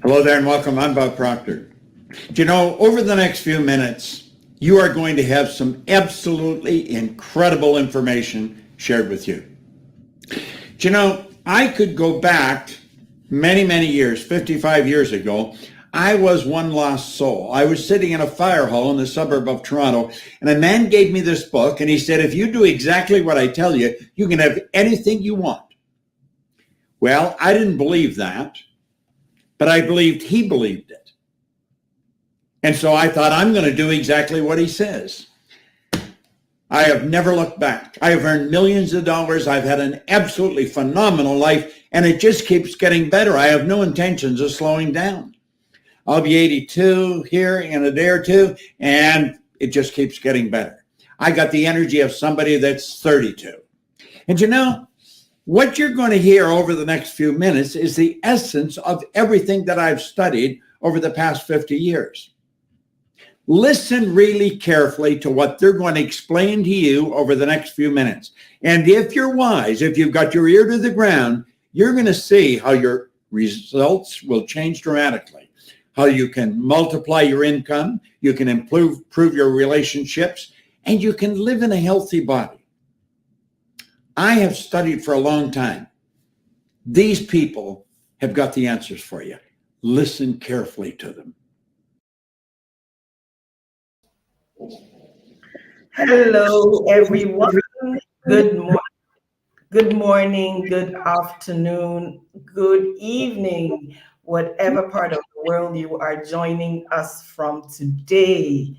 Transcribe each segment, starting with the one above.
Hello there and welcome. I'm Bob Proctor. Do you know, over the next few minutes, you are going to have some absolutely incredible information shared with you. Do you know, I could go back many, many years, 55 years ago. I was one lost soul. I was sitting in a fire hall in the suburb of Toronto, and a man gave me this book, and he said, if you do exactly what I tell you, you can have anything you want. Well, I didn't believe that, but I believed he believed it. And so I thought, I'm going to do exactly what he says. I have never looked back. I have earned millions of dollars. I've had an absolutely phenomenal life, and it just keeps getting better. I have no intentions of slowing down. I'll be 82 here in a day or two, and it just keeps getting better. I got the energy of somebody that's 32. And you know, what you're going to hear over the next few minutes is the essence of everything that I've studied over the past 50 years. Listen really carefully to what they're going to explain to you over the next few minutes. And if you're wise, if you've got your ear to the ground, you're going to see how your results will change dramatically, how you can multiply your income, you can improve your relationships, and you can live in a healthy body. I have studied for a long time. These people have got the answers for you. Listen carefully to them. Hello, everyone. Good morning. Good morning, good afternoon, good evening, whatever part of the world you are joining us from today.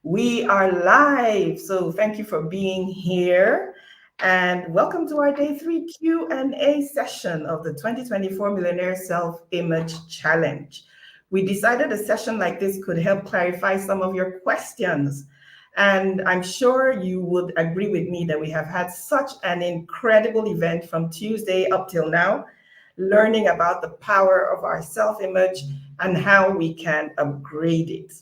We are live, so thank you for being here. And welcome to our day 3 Q&A session of the 2024 Millionaire Self-Image Challenge. We decided a session like this could help clarify some of your questions. And I'm sure you would agree with me that we have had such an incredible event from Tuesday up till now, learning about the power of our self-image and how we can upgrade it.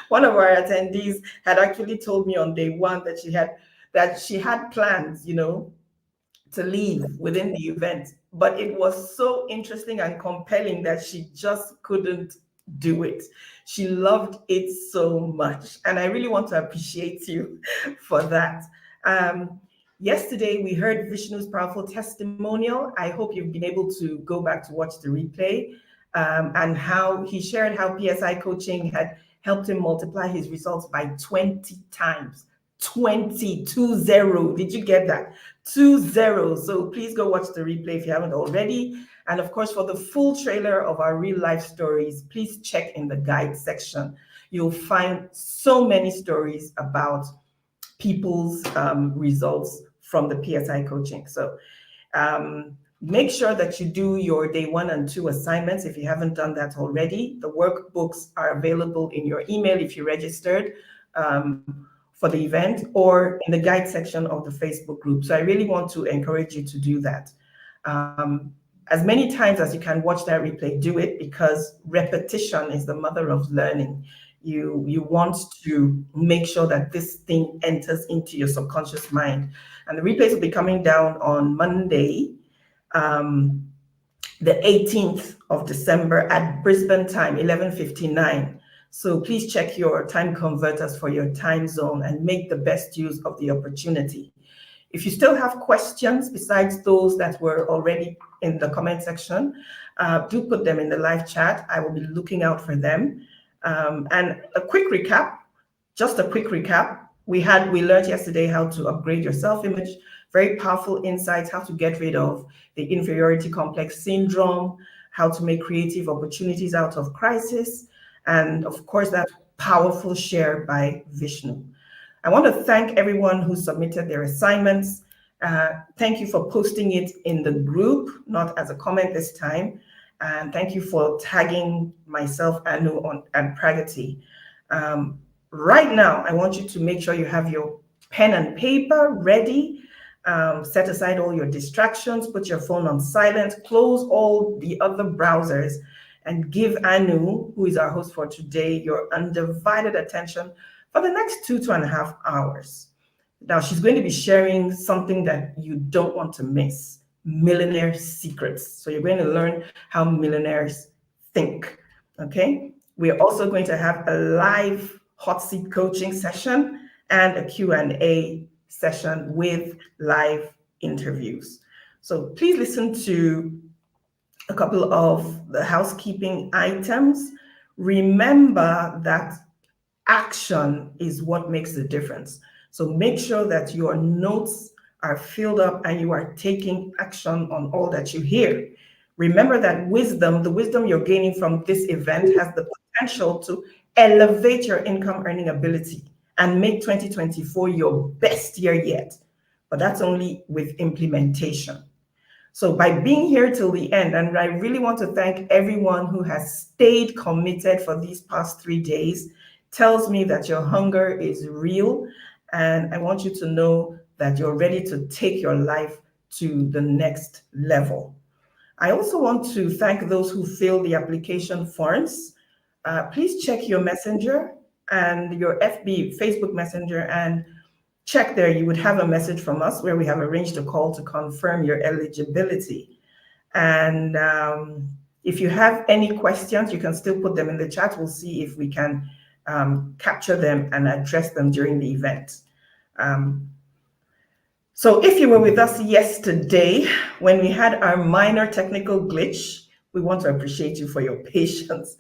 One of our attendees had actually told me on day 1 that she had plans, to leave within the event, but it was so interesting and compelling that she just couldn't do it. She loved it so much, and I really want to appreciate you for that. Yesterday, we heard Vishnu's powerful testimonial. I hope you've been able to go back to watch the replay, and how he shared how PSI coaching had helped him multiply his results by 20 times. 20. Did you get that? 20. So please go watch the replay if you haven't already. And of course, for the full trailer of our real life stories, please check in the guide section. You'll find so many stories about people's results from the PSI coaching. So make sure that you do your day 1 and 2 assignments if you haven't done that already. The workbooks are available in your email if you registered for the event, or in the guide section of the Facebook group. So I really want to encourage you to do that. As many times as you can watch that replay, do it, because repetition is the mother of learning. You want to make sure that this thing enters into your subconscious mind. And the replays will be coming down on Monday, the 18th of December at Brisbane time, 11:59. So please check your time converters for your time zone and make the best use of the opportunity. If you still have questions besides those that were already in the comment section, do put them in the live chat. I will be looking out for them. And a quick recap, we learned yesterday how to upgrade your self-image, very powerful insights, how to get rid of the inferiority complex syndrome, how to make creative opportunities out of crisis, and of course, that powerful share by Vishnu. I want to thank everyone who submitted their assignments. Thank you for posting it in the group, not as a comment this time. And thank you for tagging myself, Anu, and Pragati. Right now, I want you to make sure you have your pen and paper ready. Set aside all your distractions, put your phone on silent, close all the other browsers, and give Anu, who is our host for today, your undivided attention for the next 2.5 hours. Now, she's going to be sharing something that you don't want to miss, millionaire secrets. So you're going to learn how millionaires think. Okay. We are also going to have a live hot seat coaching session and a Q&A session with live interviews. So please listen to a couple of the housekeeping items. Remember that action is what makes the difference. So make sure that your notes are filled up and you are taking action on all that you hear. Remember that wisdom, the wisdom you're gaining from this event, has the potential to elevate your income earning ability and make 2024 your best year yet. But that's only with implementation. So by being here till the end, and I really want to thank everyone who has stayed committed for these past 3 days, tells me that your hunger is real. And I want you to know that you're ready to take your life to the next level. I also want to thank those who filled the application forms. Please check your messenger and your Facebook Messenger and check there. You would have a message from us where we have arranged a call to confirm your eligibility. And if you have any questions, you can still put them in the chat. We'll see if we can capture them and address them during the event. So if you were with us yesterday when we had our minor technical glitch, we want to appreciate you for your patience.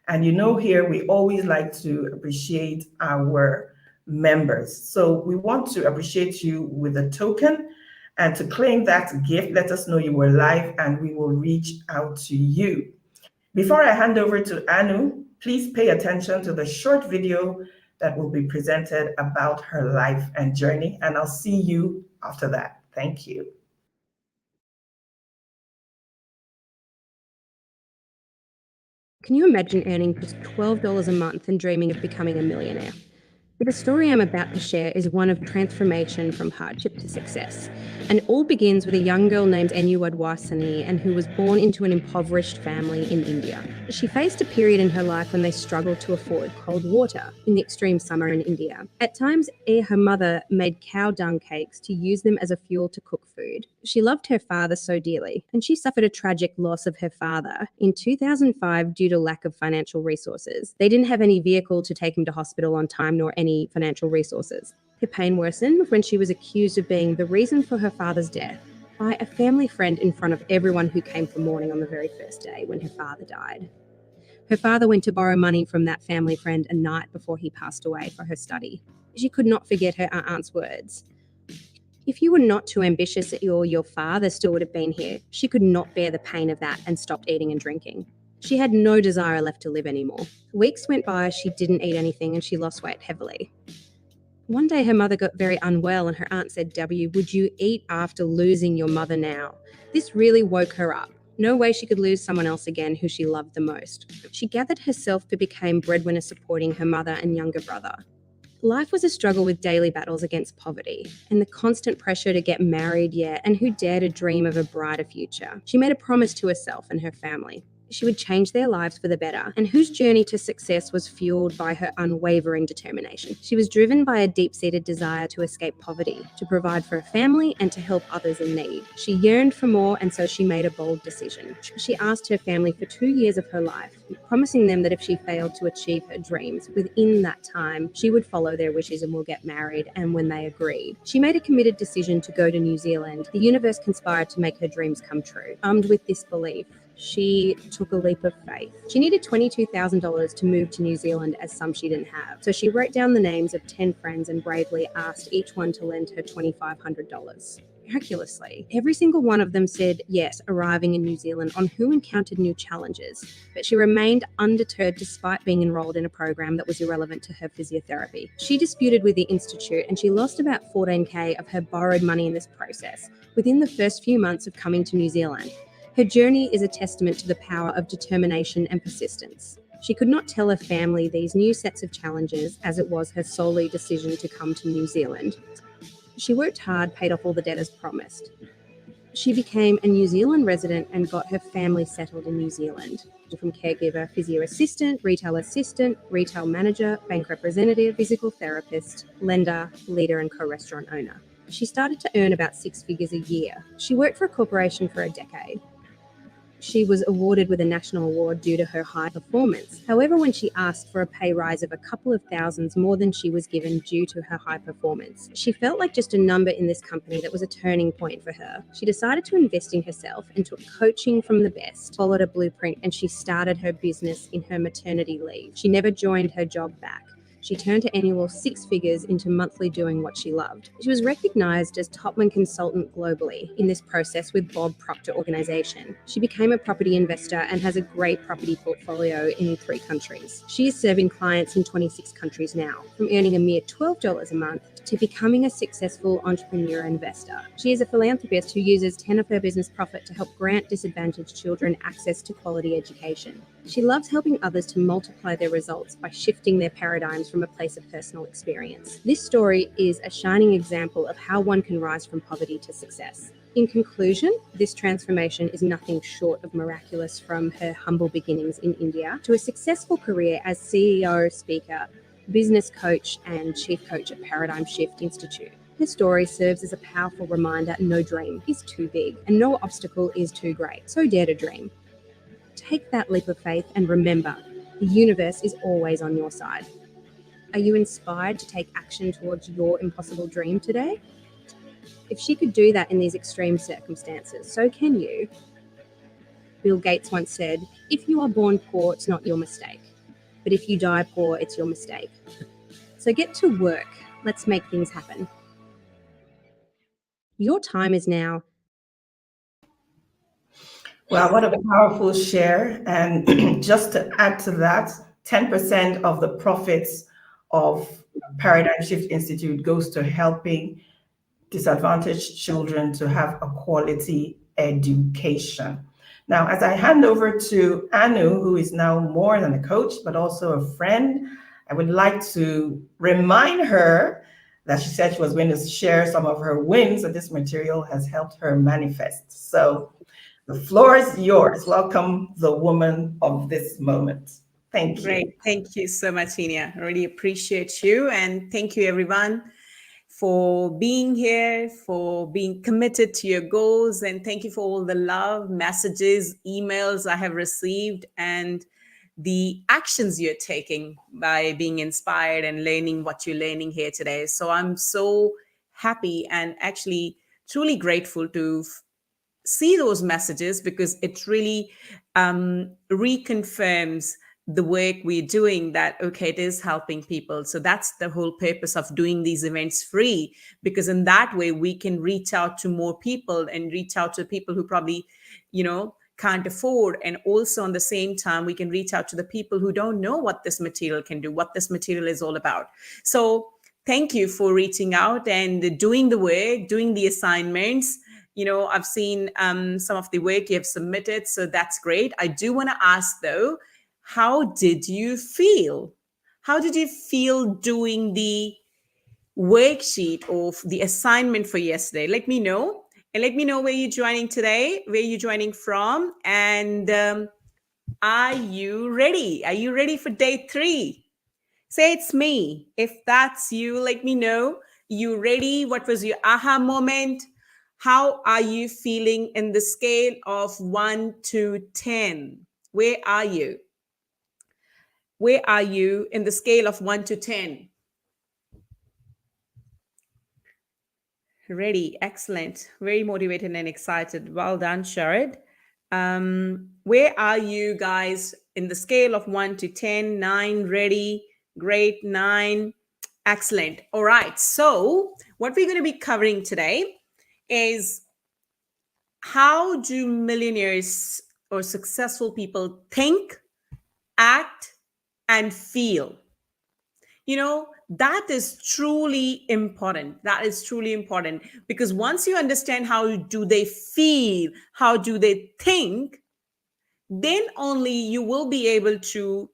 And you know, here we always like to appreciate our members. So we want to appreciate you with a token, and to claim that gift, let us know you were live and we will reach out to you. Before I hand over to Anu, please pay attention to the short video that will be presented about her life and journey, and I'll see you after that. Thank you. Can you imagine earning just $12 a month and dreaming of becoming a millionaire? The story I'm about to share is one of transformation from hardship to success. And it all begins with a young girl named Enu Adwasani, and who was born into an impoverished family in India. She faced a period in her life when they struggled to afford cold water in the extreme summer in India. At times, her mother made cow dung cakes to use them as a fuel to cook food. She loved her father so dearly, and she suffered a tragic loss of her father in 2005 due to lack of financial resources. They didn't have any vehicle to take him to hospital on time, nor any financial resources. Her pain worsened when she was accused of being the reason for her father's death by a family friend in front of everyone who came for mourning on the very first day when her father died. Her father went to borrow money from that family friend a night before he passed away for her study. She could not forget her aunt's words. If you were not too ambitious, your father still would have been here. She could not bear the pain of that and stopped eating and drinking. She had no desire left to live anymore. Weeks went by, she didn't eat anything, and she lost weight heavily. One day her mother got very unwell, and her aunt said, "W, would you eat after losing your mother now?" This really woke her up. No way she could lose someone else again who she loved the most. She gathered herself but became breadwinner, supporting her mother and younger brother. Life was a struggle with daily battles against poverty and the constant pressure to get married yet, and who dare to dream of a brighter future. She made a promise to herself and her family. She would change their lives for the better, and whose journey to success was fueled by her unwavering determination. She was driven by a deep-seated desire to escape poverty, to provide for her family, and to help others in need. She yearned for more, and so she made a bold decision. She asked her family for 2 years of her life, promising them that if she failed to achieve her dreams within that time, she would follow their wishes and will get married. And when they agreed, she made a committed decision to go to New Zealand. The universe conspired to make her dreams come true. Armed with this belief, she took a leap of faith. She needed $22,000 to move to New Zealand, as some she didn't have. So she wrote down the names of 10 friends and bravely asked each one to lend her $2,500. Miraculously, every single one of them said yes, arriving in New Zealand, on who encountered new challenges. But she remained undeterred despite being enrolled in a program that was irrelevant to her physiotherapy. She disputed with the institute, and she lost about $14,000 of her borrowed money in this process within the first few months of coming to New Zealand. Her journey is a testament to the power of determination and persistence. She could not tell her family these new sets of challenges, as it was her solely decision to come to New Zealand. She worked hard, paid off all the debt as promised. She became a New Zealand resident and got her family settled in New Zealand. From caregiver, physio assistant, retail manager, bank representative, physical therapist, lender, leader, and co-restaurant owner. She started to earn about 6 figures a year. She worked for a corporation for a decade. She was awarded with a national award due to her high performance. However, when she asked for a pay rise of a couple of thousands more than she was given due to her high performance, she felt like just a number in this company that was a turning point for her. She decided to invest in herself and took coaching from the best, followed a blueprint, and she started her business in her maternity leave. She never joined her job back. She turned her annual 6 figures into monthly doing what she loved. She was recognized as Topman Consultant globally in this process with Bob Proctor organization. She became a property investor and has a great property portfolio in 3 countries. She is serving clients in 26 countries now, from earning a mere $12 a month to becoming a successful entrepreneur investor. She is a philanthropist who uses 10 of her business profit to help grant disadvantaged children access to quality education. She loves helping others to multiply their results by shifting their paradigms from a place of personal experience. This story is a shining example of how one can rise from poverty to success. In conclusion, this transformation is nothing short of miraculous, from her humble beginnings in India to a successful career as CEO, speaker, business coach, and chief coach at Paradigm Shift Institute. Her story serves as a powerful reminder no dream is too big and no obstacle is too great. So dare to dream. Take that leap of faith and remember, the universe is always on your side. Are you inspired to take action towards your impossible dream today? If she could do that in these extreme circumstances, so can you. Bill Gates once said, "If you are born poor, it's not your mistake. But if you die poor, it's your mistake." So get to work. Let's make things happen. Your time is now. Well, what a powerful share. And just to add to that, 10% of the profits of Paradigm Shift Institute goes to helping disadvantaged children to have a quality education. Now, as I hand over to Anu, who is now more than a coach, but also a friend, I would like to remind her that she said she was going to share some of her wins that this material has helped her manifest. So the floor is yours. Welcome, the woman of this moment. Thank you. Great. Thank you so much, Enia. I really appreciate you. And thank you, everyone, for being here, for being committed to your goals. And thank you for all the love, messages, emails I have received, and the actions you're taking by being inspired and learning what you're learning here today. So I'm so happy and actually truly grateful to see those messages, because it really reconfirms the work we're doing, that okay, it is helping people. So that's the whole purpose of doing these events free, because in that way we can reach out to more people and reach out to people who probably can't afford, and also on the same time we can reach out to the people who don't know what this material can do, what this material is all about. So thank you for reaching out and doing the work, doing the assignments. I've seen some of the work you have submitted, so that's great. I do want to ask though, how did you feel? How did you feel doing the worksheet of the assignment for yesterday? Let me know. And let me know where you're joining today, where you're joining from. And are you ready? Are you ready for day 3? Say it's me. If that's you, let me know. You ready? What was your aha moment? How are you feeling in the scale of 1 to 10? Where are you? Where are you in the scale of 1 to 10? Ready. Excellent. Very motivated and excited. Well done, Sharad. Where are you guys in the scale of 1 to 10? 9. Ready. Great. 9. Excellent. All right. So what we're going to be covering today is, how do millionaires or successful people think, act, and feel? That is truly important. That is truly important, because once you understand how do they feel, how do they think, then only you will be able to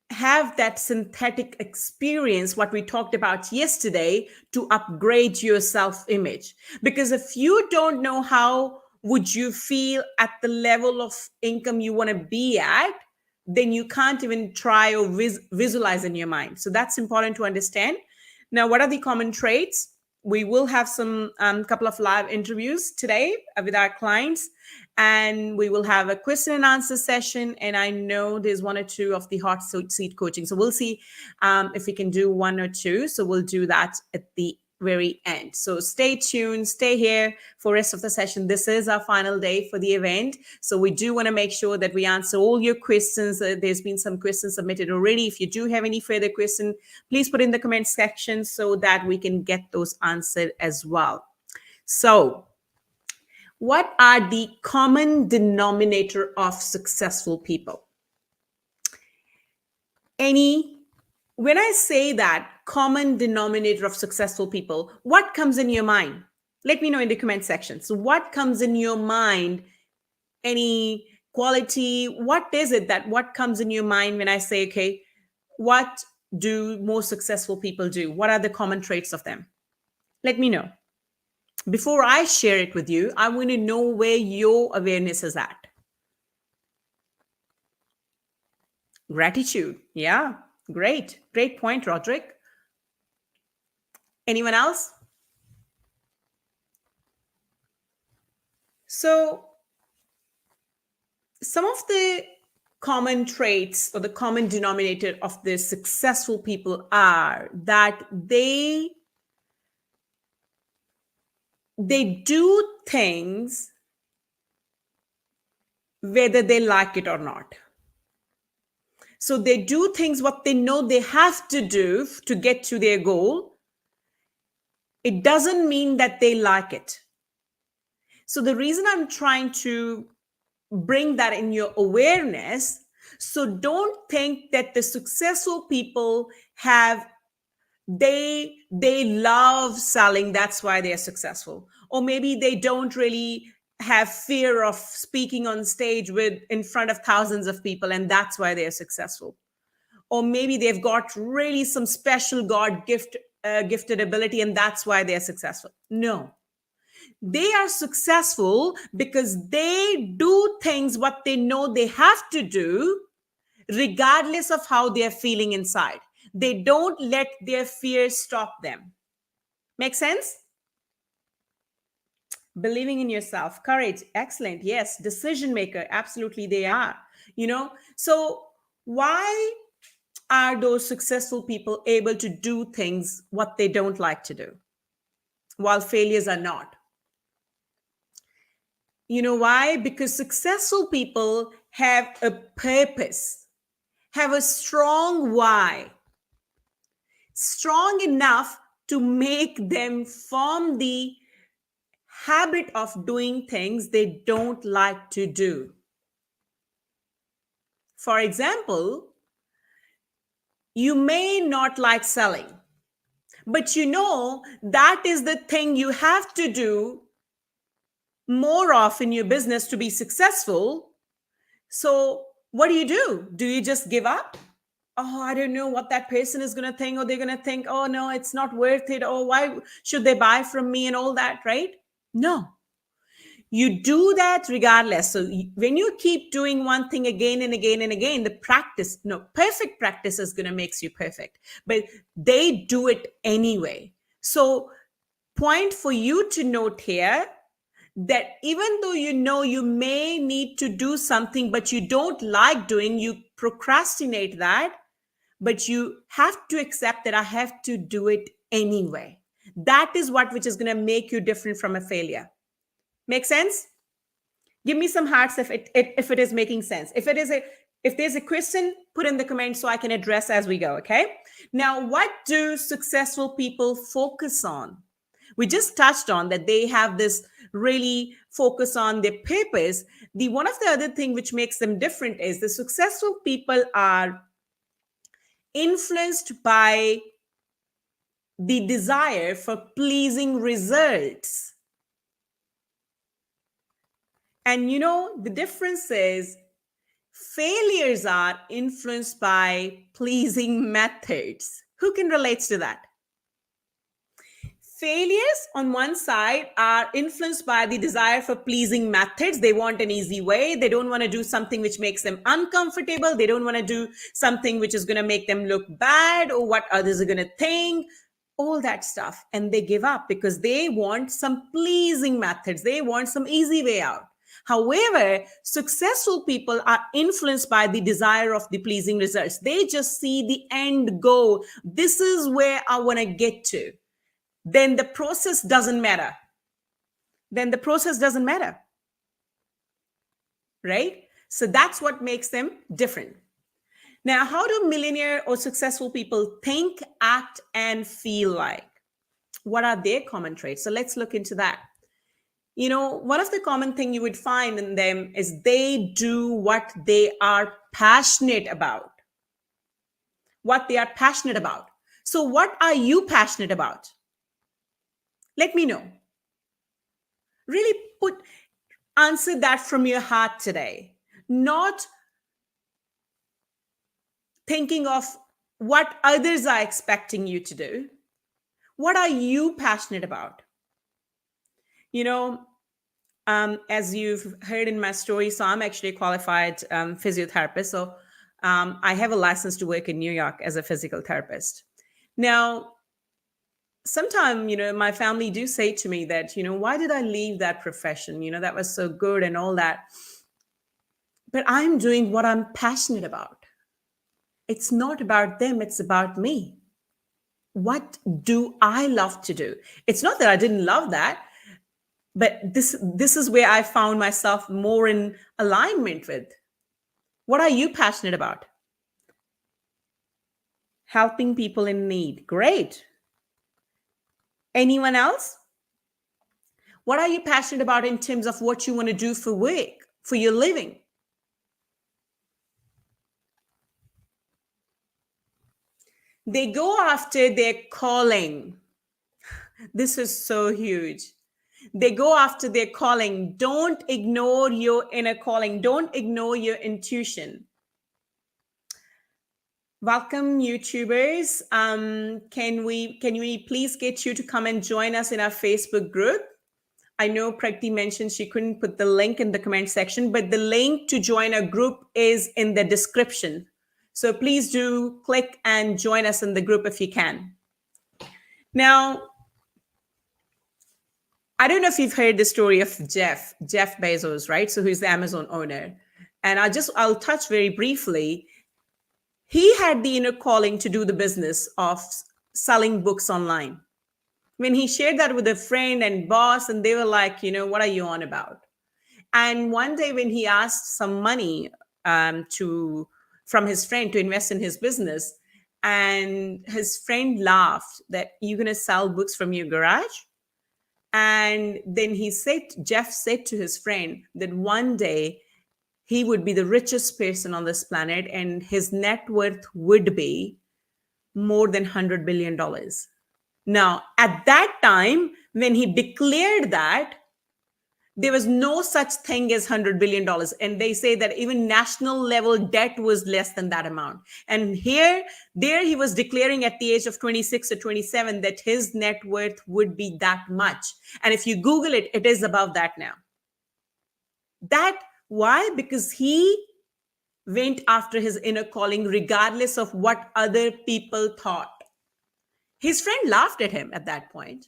have that synthetic experience, what we talked about yesterday, to upgrade your self-image. Because if you don't know how would you feel at the level of income you want to be at, then you can't even try or visualize in your mind. So that's important to understand. Now, what are the common traits? We will have some couple of live interviews today with our clients, And we will have a question and answer session. And I know there's one or two of the hot seat coaching. So we'll see if we can do one or two. So we'll do that at the very end. So stay tuned, stay here for rest of the session. This is our final day for the event. So we do want to make sure that we answer all your questions. There's been some questions submitted already. If you do have any further questions, please put in the comment section so that we can get those answered as well. So what are the common denominator of successful people? When I say that common denominator of successful people, what comes in your mind? Let me know in the comment section. So what comes in your mind? Any quality? What is it what comes in your mind when I say, okay, what do most successful people do? What are the common traits of them? Let me know. Before I share it with you, I want to know where your awareness is at. Gratitude. Yeah, great. Great point, Roderick. Anyone else? So some of the common traits or the common denominator of the successful people are that they do things whether they like it or not. So they do things what they know they have to do to get to their goal. It doesn't mean that they like it. So the reason I'm trying to bring that in your awareness, so don't think that the successful people they love selling, that's why they're successful. Or maybe they don't really have fear of speaking on stage in front of thousands of people, and that's why they're successful. Or maybe they've got really some special gifted ability, and that's why they're successful. No, they are successful because they do things what they know they have to do, regardless of how they're feeling inside. They don't let their fears stop them. Make sense? Believing in yourself, courage, excellent. Yes, decision maker, absolutely they are. So why are those successful people able to do things what they don't like to do, while failures are not? You know why? Because successful people have a purpose, have a strong why, strong enough to make them form the habit of doing things they don't like to do. For example, you may not like selling, but you know that is the thing you have to do more of in your business to be successful. So what do? Do you just give up? Oh, I don't know what that person is going to think, or they're going to think, oh no, it's not worth it. Oh, why should they buy from me and all that, right? No. You do that regardless. So when you keep doing one thing again and again and again, perfect practice is going to make you perfect, but they do it anyway. So point for you to note here, that even though you may need to do something, but you don't like doing, you procrastinate that, but you have to accept that I have to do it anyway. That is which is going to make you different from a failure. Make sense? Give me some hearts if it is making sense. If there's a question, put in the comments so I can address as we go, okay? Now, what do successful people focus on? We just touched on that they have this really focus on their purpose. One of the other thing which makes them different is the successful people are influenced by the desire for pleasing results. And the difference is failures are influenced by pleasing methods. Who can relate to that? Failures on one side are influenced by the desire for pleasing methods. They want an easy way. They don't want to do something which makes them uncomfortable. They don't want to do something which is going to make them look bad or what others are going to think, all that stuff. And they give up because they want some pleasing methods. They want some easy way out. However, successful people are influenced by the desire of the pleasing results. They just see the end goal. This is where I want to get to. Then the process doesn't matter. Right? So that's what makes them different. Now, how do millionaire or successful people think, act, and feel like? What are their common traits? So let's look into that. One of the common thing you would find in them is they do what they are passionate about. So what are you passionate about? Let me know. Really answer that from your heart today. Not thinking of what others are expecting you to do. What are you passionate about? As you've heard in my story, so I'm actually a qualified physiotherapist. So I have a license to work in New York as a physical therapist. Now, sometimes, my family do say to me that, why did I leave that profession? That was so good and all that. But I'm doing what I'm passionate about. It's not about them, it's about me. What do I love to do? It's not that I didn't love that, but this is where I found myself more in alignment with. What are you passionate about? Helping people in need. Great. Anyone else? What are you passionate about in terms of what you want to do for work, for your living? They go after their calling. This is so huge. They go after their calling. Don't ignore your inner calling. Don't ignore your intuition. Welcome, YouTubers. Can we please get you to come and join us in our Facebook group? I know Pragti mentioned she couldn't put the link in the comment section, but the link to join our group is in the description. So please do click and join us in the group if you can. Now, I don't know if you've heard the story of Jeff Bezos, right? So who's the Amazon owner. And I'll touch very briefly. He had the inner calling to do the business of selling books online. When he shared that with a friend and boss, and they were like, what are you on about? And one day when he asked some money from his friend to invest in his business, and his friend laughed that you're going to sell books from your garage. And then Jeff said to his friend that one day he would be the richest person on this planet and his net worth would be more than $100 billion. Now, at that time, when he declared that, there was no such thing as $100 billion. And they say that even national level debt was less than that amount. And there he was declaring at the age of 26 or 27 that his net worth would be that much. And if you Google it, it is above that now. Why? Because he went after his inner calling regardless of what other people thought. His friend laughed at him at that point.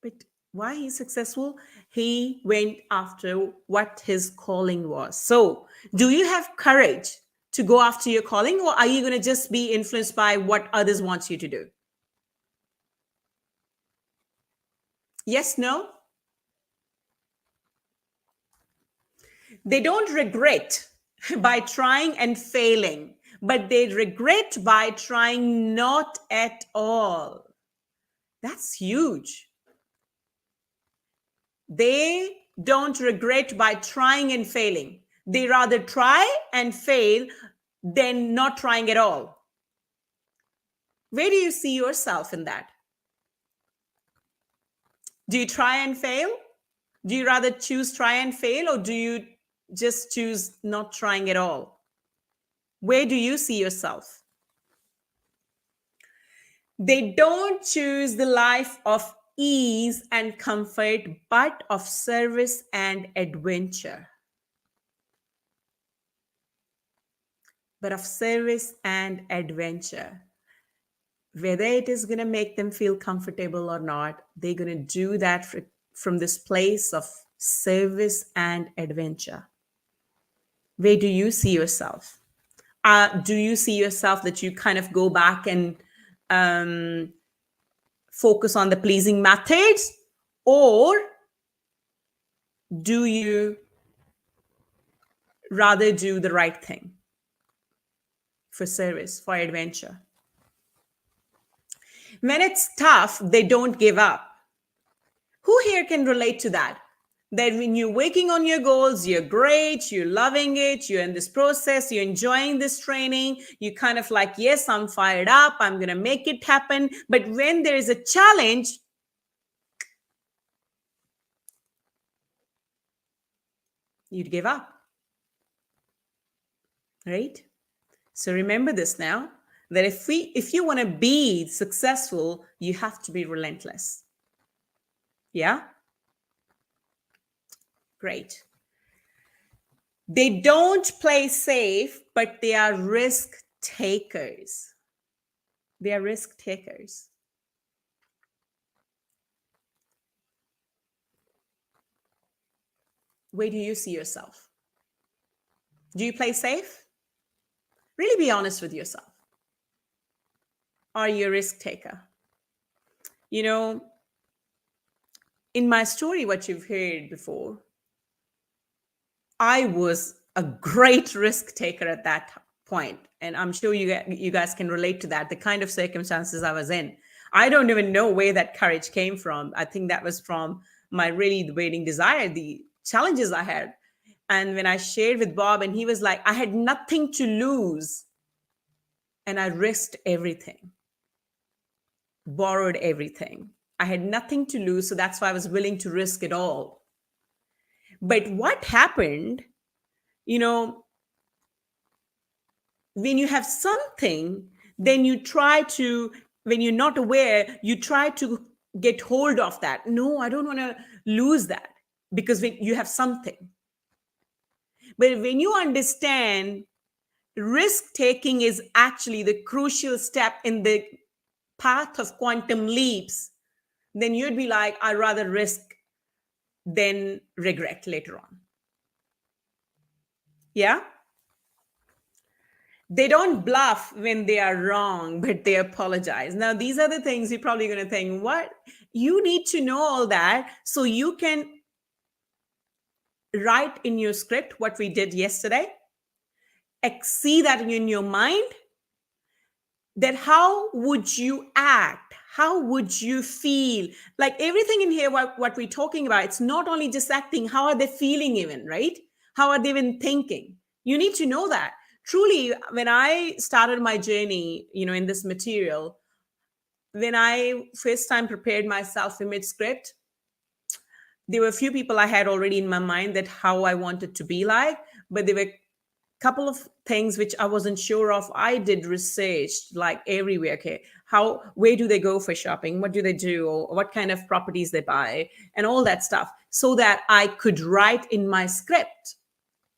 But why he's successful? He went after what his calling was. So, do you have courage to go after your calling, or are you going to just be influenced by what others want you to do? Yes, no? They don't regret by trying and failing, but they regret by trying not at all. That's huge. They don't regret by trying and failing. They rather try and fail than not trying at all. Where do you see yourself in that? Do you try and fail? Do you rather choose try and fail, or do you just choose not trying at all? Where do you see yourself? They don't choose the life of ease and comfort, but of service and adventure. But of service and adventure. Whether it is going to make them feel comfortable or not, they're going to do that from this place of service and adventure. Where do you see yourself? Do you see yourself that you kind of go back and focus on the pleasing methods, or do you rather do the right thing for service, for adventure? When it's tough, they don't give up. Who here can relate to that? That when you're working on your goals, you're great, you're loving it, you're in this process, you're enjoying this training, you kind of like, yes, I'm fired up, I'm going to make it happen. But when there is a challenge, you'd give up. Right? So remember this now, that if you want to be successful, you have to be relentless. Yeah? Great. They don't play safe, but they are risk takers. They are risk takers. Where do you see yourself? Do you play safe? Really be honest with yourself. Are you a risk taker? You know, in my story, what you've heard before, I was a great risk taker at that point. And I'm sure you guys can relate to that, the kind of circumstances I was in. I don't even know where that courage came from. I think that was from my really waiting desire, the challenges I had. And when I shared with Bob, and he was like, I had nothing to lose. And I risked everything, borrowed everything. I had nothing to lose. So that's why I was willing to risk it all. But what happened, you know, when you have something, then you try to, when you're not aware, you try to get hold of that. No, I don't want to lose that, because when you have something. But when you understand risk taking is actually the crucial step in the path of quantum leaps, then you'd be like, I'd rather risk than regret later on. Yeah? They don't bluff when they are wrong, but they apologize. Now, these are the things you're probably going to think, what? You need to know all that so you can write in your script what we did yesterday. See that in your mind, that how would you act? How would you feel? Like everything in here, what we're talking about, it's not only just acting, how are they feeling even, right? How are they even thinking? You need to know that. Truly, when I started my journey, in this material, when I first time prepared myself image script, there were a few people I had already in my mind that how I wanted to be like, but there were a couple of things which I wasn't sure of. I did research like everywhere. Okay, where do they go for shopping? What do they do? Or what kind of properties they buy and all that stuff, so that I could write in my script.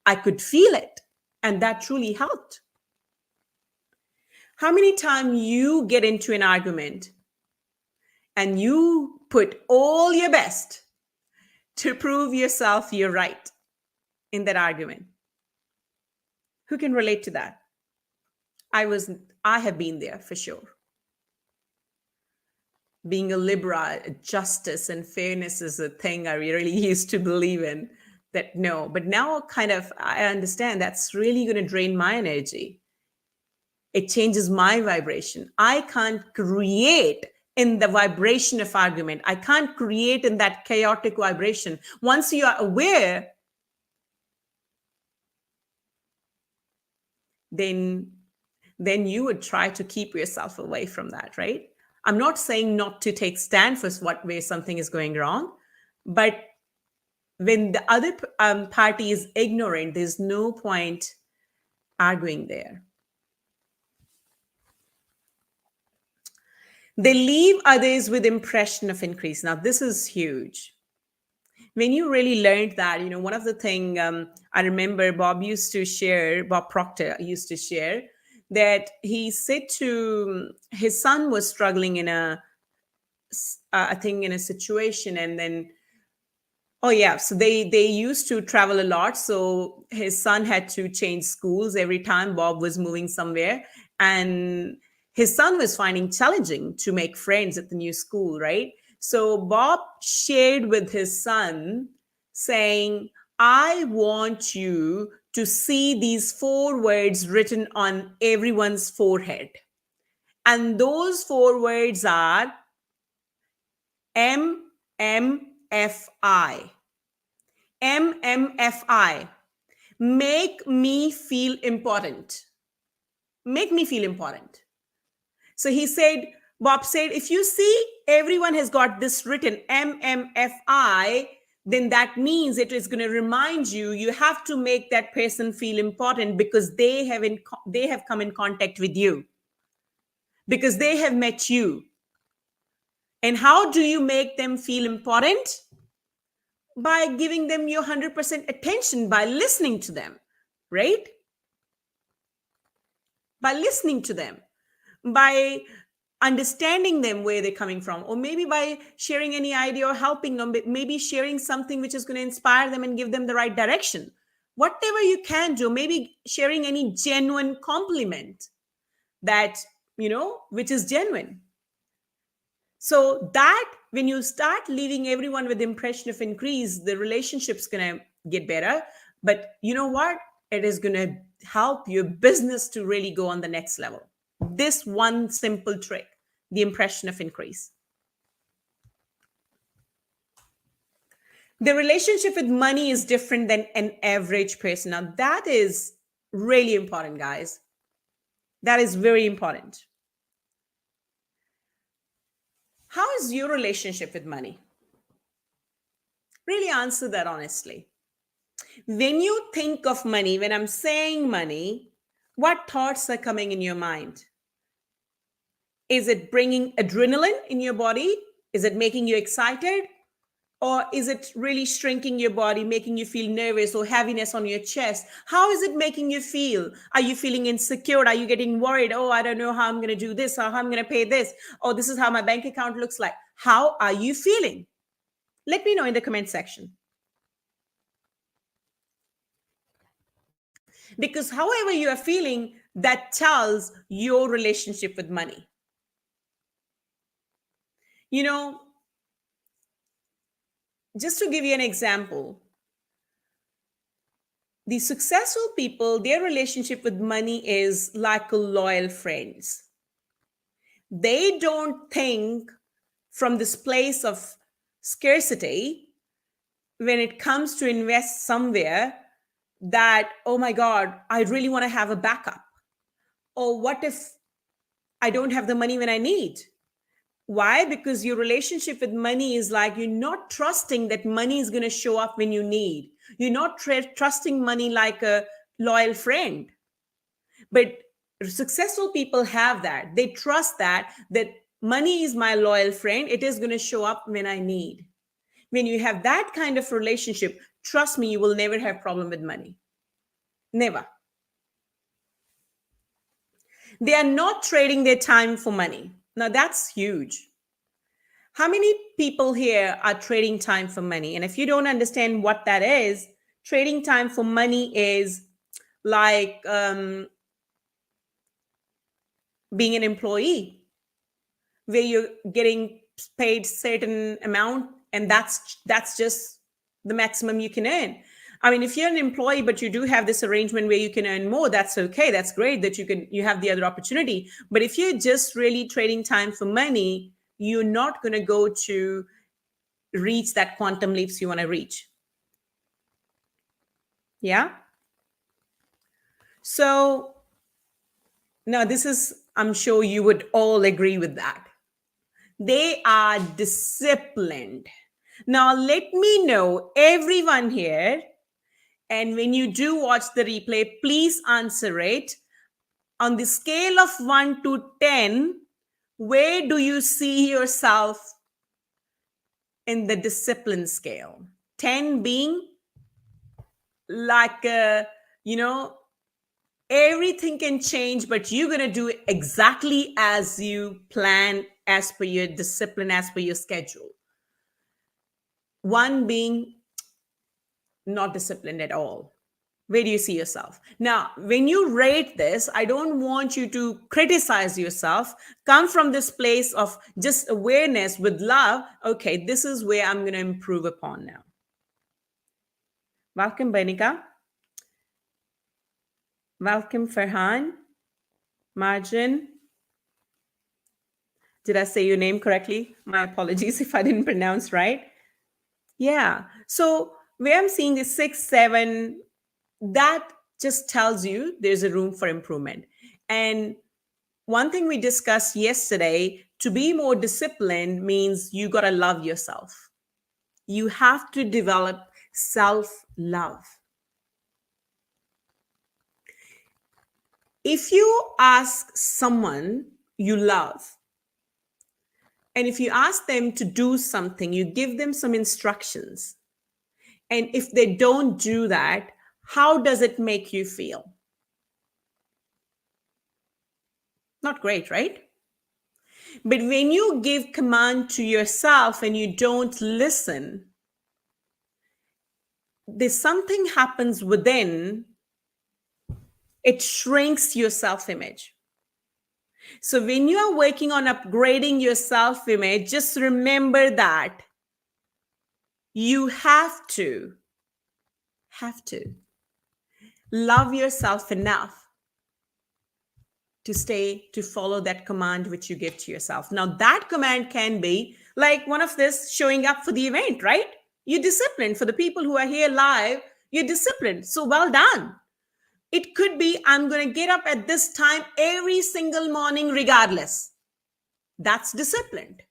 I could feel it. And that truly helped. How many times you get into an argument and you put all your best to prove yourself you're right in that argument? Who can relate to that? I have been there for sure. Being a liberal, justice and fairness is a thing I really used to believe in. That no, but now kind of I understand that's really going to drain my energy. It changes my vibration. I can't create in the vibration of argument. I can't create in that chaotic vibration. Once you are aware, then you would try to keep yourself away from that, right? I'm not saying not to take stand for where something is going wrong, but when the other party is ignorant, there's no point arguing there. They leave others with impression of increase. Now, this is huge. When you really learned that, one of the things I remember Bob Proctor used to share, that he said to his son was struggling in a situation, and then Oh yeah, so they used to travel a lot. So his son had to change schools every time Bob was moving somewhere, and his son was finding challenging to make friends at the new school, right? So Bob shared with his son, saying, "I want you to see these four words written on everyone's forehead, and those four words are MMFI." MMFI. Make me feel important. Make me feel important. So Bob said, if you see everyone has got this written MMFI, then that means it is going to remind you, you have to make that person feel important because they have come in contact with you, because they have met you. And how do you make them feel important? By giving them your 100% attention, by listening to them, right? By listening to them, by understanding them where they're coming from, or maybe by sharing any idea or helping them, maybe sharing something which is going to inspire them and give them the right direction. Whatever you can do, maybe sharing any genuine compliment that, which is genuine. So that when you start leaving everyone with the impression of increase, the relationship's going to get better. But you know what? It is going to help your business to really go on the next level. This one simple trick, the impression of increase. The relationship with money is different than an average person. Now, that is really important, guys. That is very important. How is your relationship with money? Really answer that honestly. When you think of money, when I'm saying money, what thoughts are coming in your mind? Is it bringing adrenaline in your body? Is it making you excited? Or is it really shrinking your body, making you feel nervous or heaviness on your chest? How is it making you feel? Are you feeling insecure? Are you getting worried? Oh, I don't know how I'm going to do this, or how I'm going to pay this. Oh, this is how my bank account looks like. How are you feeling? Let me know in the comment section. Because however you are feeling, that tells your relationship with money. Just to give you an example, the successful people, their relationship with money is like a loyal friends. They don't think from this place of scarcity when it comes to invest somewhere that, oh my God, I really want to have a backup. Or what if I don't have the money when I need? Why? Because your relationship with money is like you're not trusting that money is going to show up when you need. You're not trusting money like a loyal friend. But successful people have that. They trust that money is my loyal friend. It is going to show up when I need. When you have that kind of relationship, trust me, you will never have problem with money. Never. They are not trading their time for money. Now that's huge. How many people here are trading time for money? And if you don't understand what that is, trading time for money is like being an employee where you're getting paid certain amount and that's just the maximum you can earn. I mean, if you're an employee, but you do have this arrangement where you can earn more, that's okay. That's great that you have the other opportunity. But if you're just really trading time for money, you're not going to go to reach that quantum leaps you want to reach. Yeah. So now I'm sure you would all agree with that. They are disciplined. Now, let me know, everyone here, and when you do watch the replay, please answer it. On the scale of 1 to 10, where do you see yourself in the discipline scale? 10 being like, everything can change, but you're going to do exactly as you plan, as per your discipline, as per your schedule. 1 being, not disciplined at all. Where do you see yourself? Now, when you rate this, I don't want you to criticize yourself. Come from this place of just awareness with love. Okay, this is where I'm going to improve upon now. Welcome, Benika. Welcome, Farhan. Marjan. Did I say your name correctly? My apologies if I didn't pronounce right. Yeah. So where I'm seeing is 6, 7, that just tells you there's a room for improvement. And one thing we discussed yesterday, to be more disciplined means you got to love yourself. You have to develop self-love. If you ask someone you love, and if you ask them to do something, you give them some instructions. And if they don't do that, how does it make you feel? Not great, right? But when you give command to yourself and you don't listen, there's something happens within, it shrinks your self-image. So when you are working on upgrading your self-image, just remember that you have to love yourself enough to follow that command which you give to yourself. Now that command can be like one of this, showing up for the event, right? You're disciplined. For the people who are here live, you're disciplined. So well done. It could be, I'm going to get up at this time every single morning regardless. That's disciplined.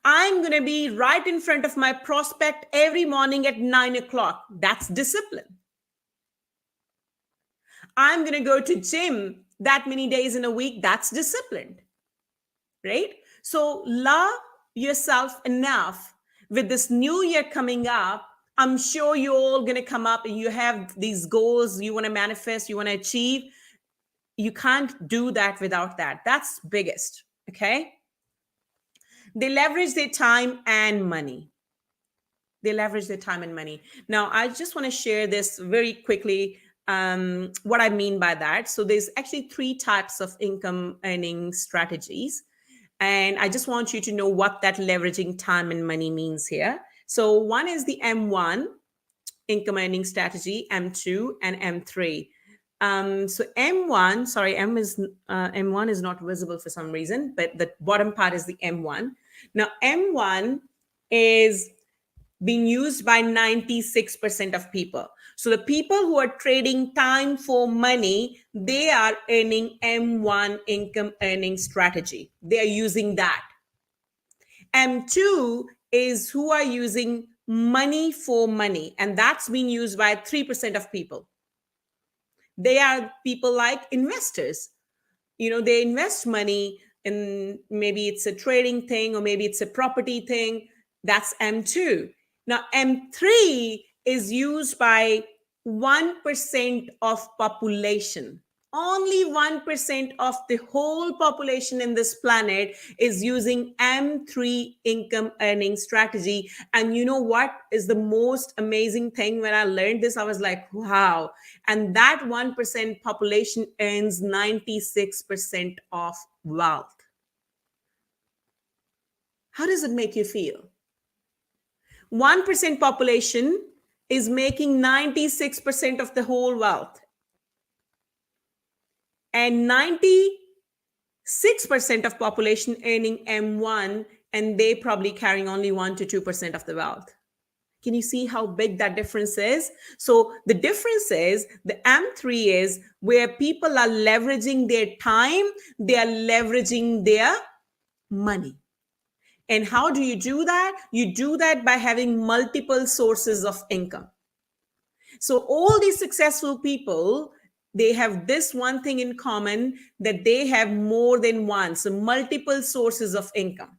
I'm going to be right in front of my prospect every morning at 9 o'clock. That's discipline. I'm going to go to gym that many days in a week. That's disciplined, right? So love yourself enough. With this new year coming up, I'm sure you're all going to come up and you have these goals you want to manifest, you want to achieve. You can't do that without that. That's biggest, okay? They leverage their time and money. They leverage their time and money. Now, I just want to share this very quickly, what I mean by that. So there's actually 3 types of income earning strategies. And I just want you to know what that leveraging time and money means here. So one is the M1, income earning strategy, M2, and M3. So M1, sorry, M1 is not visible for some reason, but the bottom part is the M1. Now, M1 is being used by 96% of people. So the people who are trading time for money, they are earning M1 income earning strategy. They are using that. M2 is who are using money for money, and that's being used by 3% of people. They are people like investors. You know, they invest money in, maybe it's a trading thing or maybe it's a property thing. That's M2. Now, M3 is used by 1% of population. Only 1% of the whole population in this planet is using M3 income earning strategy. And you know what is the most amazing thing? When I learned this, I was like, wow. And that 1% population earns 96% of wealth. How does it make you feel? 1% population is making 96% of the whole wealth. And 96% of population earning M1, and they probably carrying only 1 to 2% of the wealth. Can you see how big that difference is? So the difference is the M3 is where people are leveraging their time, they are leveraging their money. And how do you do that? You do that by having multiple sources of income. So all these successful people, they have this one thing in common, that they have more than one, so multiple sources of income.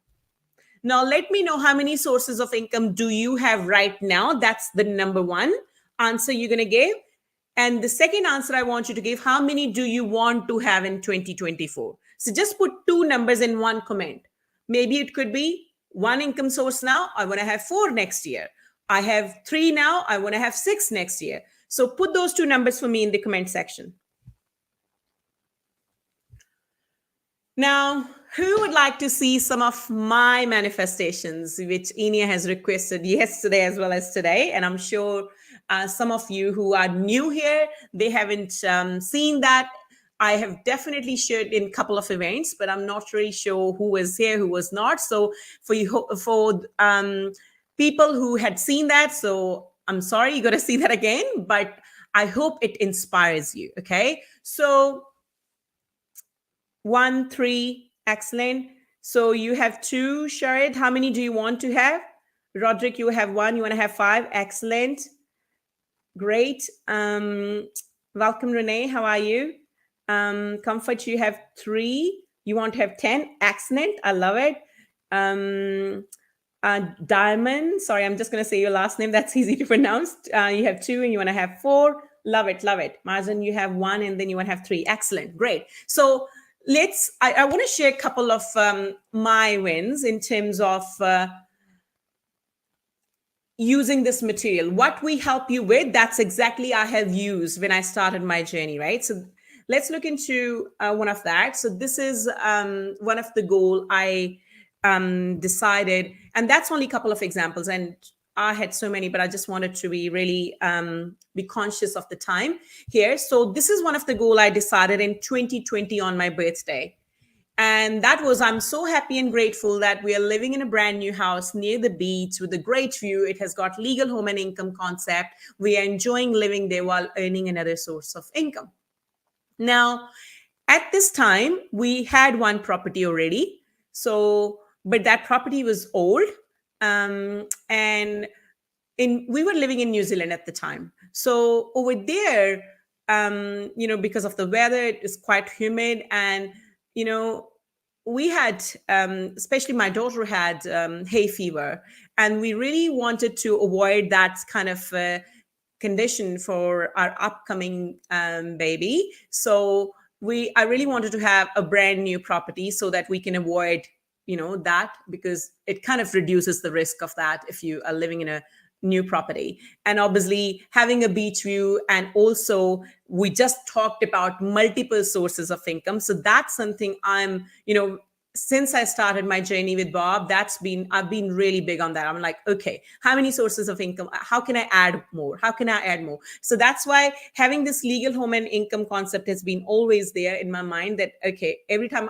Now, let me know how many sources of income do you have right now? That's the number one answer you're going to give. And the second answer I want you to give, how many do you want to have in 2024? So just put 2 numbers in one comment. Maybe it could be 1 income source now, I want to have 4 next year. I have 3 now. I want to have 6 next year. So put those 2 numbers for me in the comment section. Now, who would like to see some of my manifestations, which Enia has requested yesterday as well as today? And I'm sure some of you who are new here, they haven't seen that. I have definitely shared in a couple of events, but I'm not really sure who was here, who was not. So for you, for people who had seen that, so I'm sorry, you got to see that again. But I hope it inspires you. Okay, so 1, 3, excellent. So you have 2, Sharid. How many do you want to have? Roderick, you have 1. You want to have 5? Excellent. Great. Welcome, Renee. How are you? Comfort, you have 3. You want to have 10? Excellent. I love it. Diamond, sorry, I'm just going to say your last name. That's easy to pronounce. You have 2 and you want to have 4. Love it. Love it. Marzan, you have 1 and then you want to have 3. Excellent. Great. So I want to share a couple of my wins in terms of using this material. What we help you with, that's exactly I have used when I started my journey, right? So let's look into one of that. So this is one of the goal I decided, and that's only a couple of examples, and I had so many, but I just wanted to be really be conscious of the time here. So this is one of the goal I decided in 2020 on my birthday. And that was, I'm so happy and grateful that we are living in a brand new house near the beach with a great view. It has got legal home and income concept. We are enjoying living there while earning another source of income. Now, at this time, we had one property already. So, but that property was old. And we were living in New Zealand at the time. So over there, because of the weather, it is quite humid, and we had, especially my daughter had hay fever, and we really wanted to avoid that kind of condition for our upcoming baby. So I really wanted to have a brand new property so that we can avoid that, because it kind of reduces the risk of that if you are living in a new property. And obviously having a beach view, and also we just talked about multiple sources of income. So that's something I'm since I started my journey with Bob, I've been really big on that. I'm like, okay, how many sources of income? How can I add more? How can I add more? So that's why having this legal home and income concept has been always there in my mind, that, okay, every time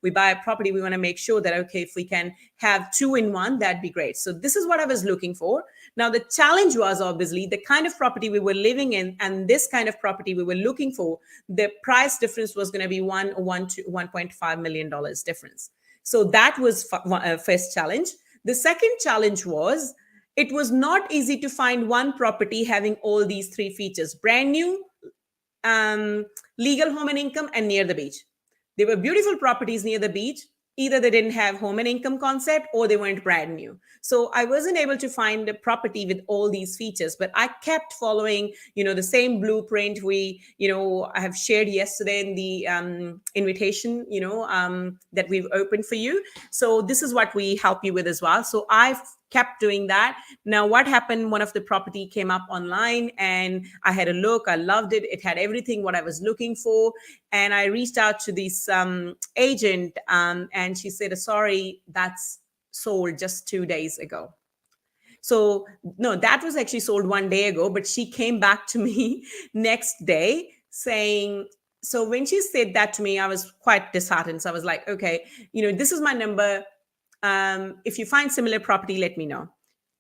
we buy a property, we want to make sure that, okay, if we can have 2 in 1, that'd be great. So this is what I was looking for. Now, the challenge was obviously the kind of property we were living in and this kind of property we were looking for, the price difference was going to be $1.5 million difference. So that was first challenge. The second challenge was, it was not easy to find one property having all these 3 features: brand new, legal home and income, and near the beach. They were beautiful properties near the beach. Either they didn't have home and income concept, or they weren't brand new. So I wasn't able to find a property with all these features, but I kept following, the same blueprint I have shared yesterday in the invitation, that we've opened for you. So this is what we help you with as well. So I've kept doing that. Now, what happened, one of the property came up online and I had a look. I loved it. It had everything what I was looking for. And I reached out to this agent and she said, sorry, that's sold just 2 days ago. So no, that was actually sold 1 day ago, but she came back to me next day saying, so when she said that to me, I was quite disheartened. So I was like, okay, this is my number. If you find similar property, let me know.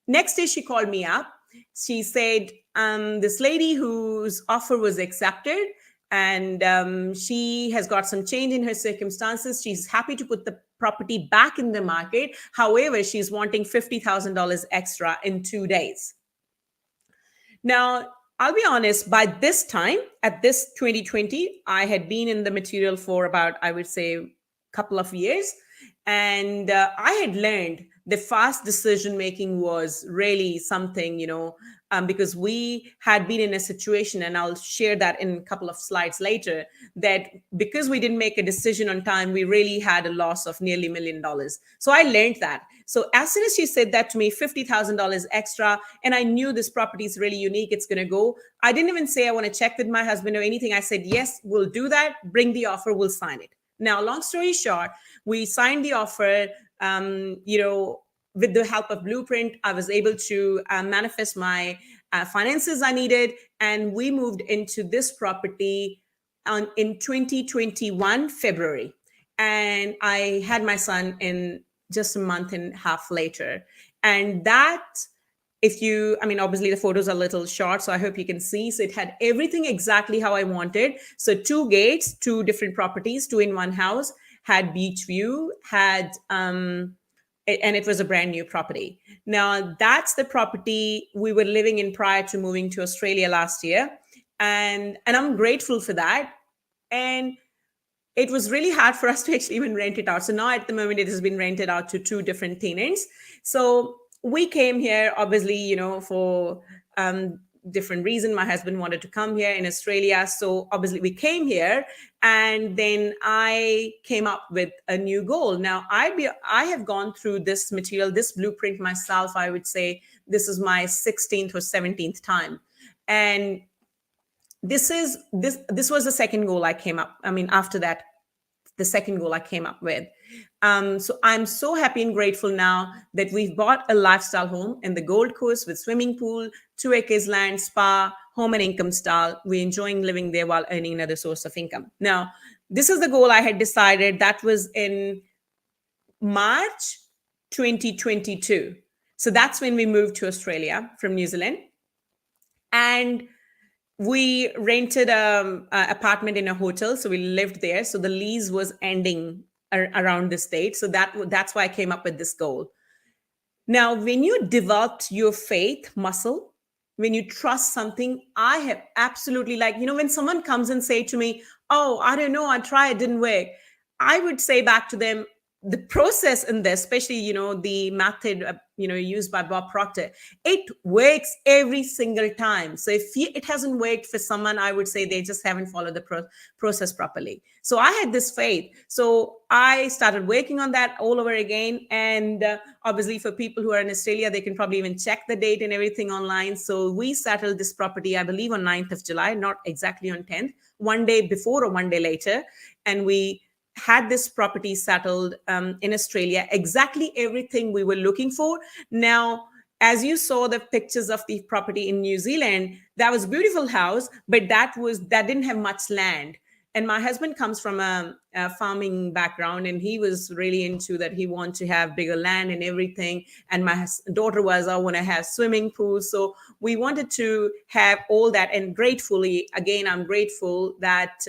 Next day, she called me up. She said, this lady whose offer was accepted, and she has got some change in her circumstances. She's happy to put the property back in the market. However, she's wanting $50,000 extra in 2 days. Now, I'll be honest, by this time, at this 2020, I had been in the material for about, I would say, a couple of years. And I had learned the fast decision making was really something, because we had been in a situation, and I'll share that in a couple of slides later, that because we didn't make a decision on time, we really had a loss of nearly $1 million. So I learned that. So as soon as she said that to me, $50,000 extra, and I knew this property is really unique, it's going to go. I didn't even say I want to check with my husband or anything. I said, yes, we'll do that. Bring the offer, we'll sign it. Now, long story short, we signed the offer. With the help of Blueprint, I was able to manifest my finances I needed, and we moved into this property in 2021 February, and I had my son in just a month and a half later. And that, obviously the photos are a little short, so I hope you can see. So it had everything exactly how I wanted. So 2 gates, 2 different properties, 2 in 1 house, had beach view, and it was a brand new property. Now, that's the property we were living in prior to moving to Australia last year. And I'm grateful for that. And it was really hard for us to actually even rent it out. So now at the moment, it has been rented out to 2 different tenants. So we came here, obviously, for different reason. My husband wanted to come here in Australia. So obviously we came here, and then I came up with a new goal. Now I have gone through this material, this blueprint myself. I would say this is my 16th or 17th time. And this was the second goal I came up. After that, the second goal I came up with. So I'm so happy and grateful now that we've bought a lifestyle home in the Gold Coast with swimming pool, 2 acres land, spa, home and income style. We're enjoying living there while earning another source of income. Now, this is the goal I had decided. That was in March 2022. So that's when we moved to Australia from New Zealand. And we rented an apartment in a hotel. So we lived there. So the lease was ending around this date. So that's why I came up with this goal. Now, when you developed your faith muscle, when you trust something, I have absolutely, when someone comes and say to me, oh, I don't know, I tried, it didn't work. I would say back to them, the process in this, especially, the method, used by Bob Proctor, it works every single time. So if it hasn't worked for someone, I would say they just haven't followed the process properly. So I had this faith. So I started working on that all over again. And obviously for people who are in Australia, they can probably even check the date and everything online. So we settled this property, I believe on 9th of July, not exactly on 10th, one day before or one day later. And we had this property settled in Australia, exactly everything we were looking for. Now, as you saw the pictures of the property in New Zealand, that was a beautiful house, but that didn't have much land. And my husband comes from a farming background, and he was really into that. He wanted to have bigger land and everything. And my daughter was, I want to have swimming pools. So we wanted to have all that. And gratefully, again, I'm grateful that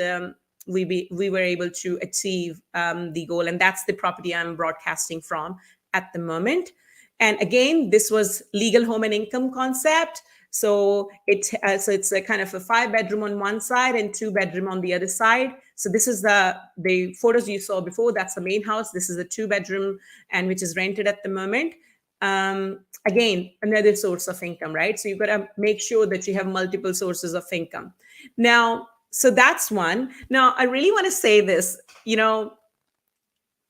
we were able to achieve the goal. And that's the property I'm broadcasting from at the moment. And again, this was legal home and income concept. So it's a kind of a 5-bedroom on one side and 2-bedroom on the other side. So this is the photos you saw before. That's the main house. This is a 2-bedroom, and which is rented at the moment. Again, another source of income, right? So you've got to make sure that you have multiple sources of income. Now, so that's one. Now, I really want to say this,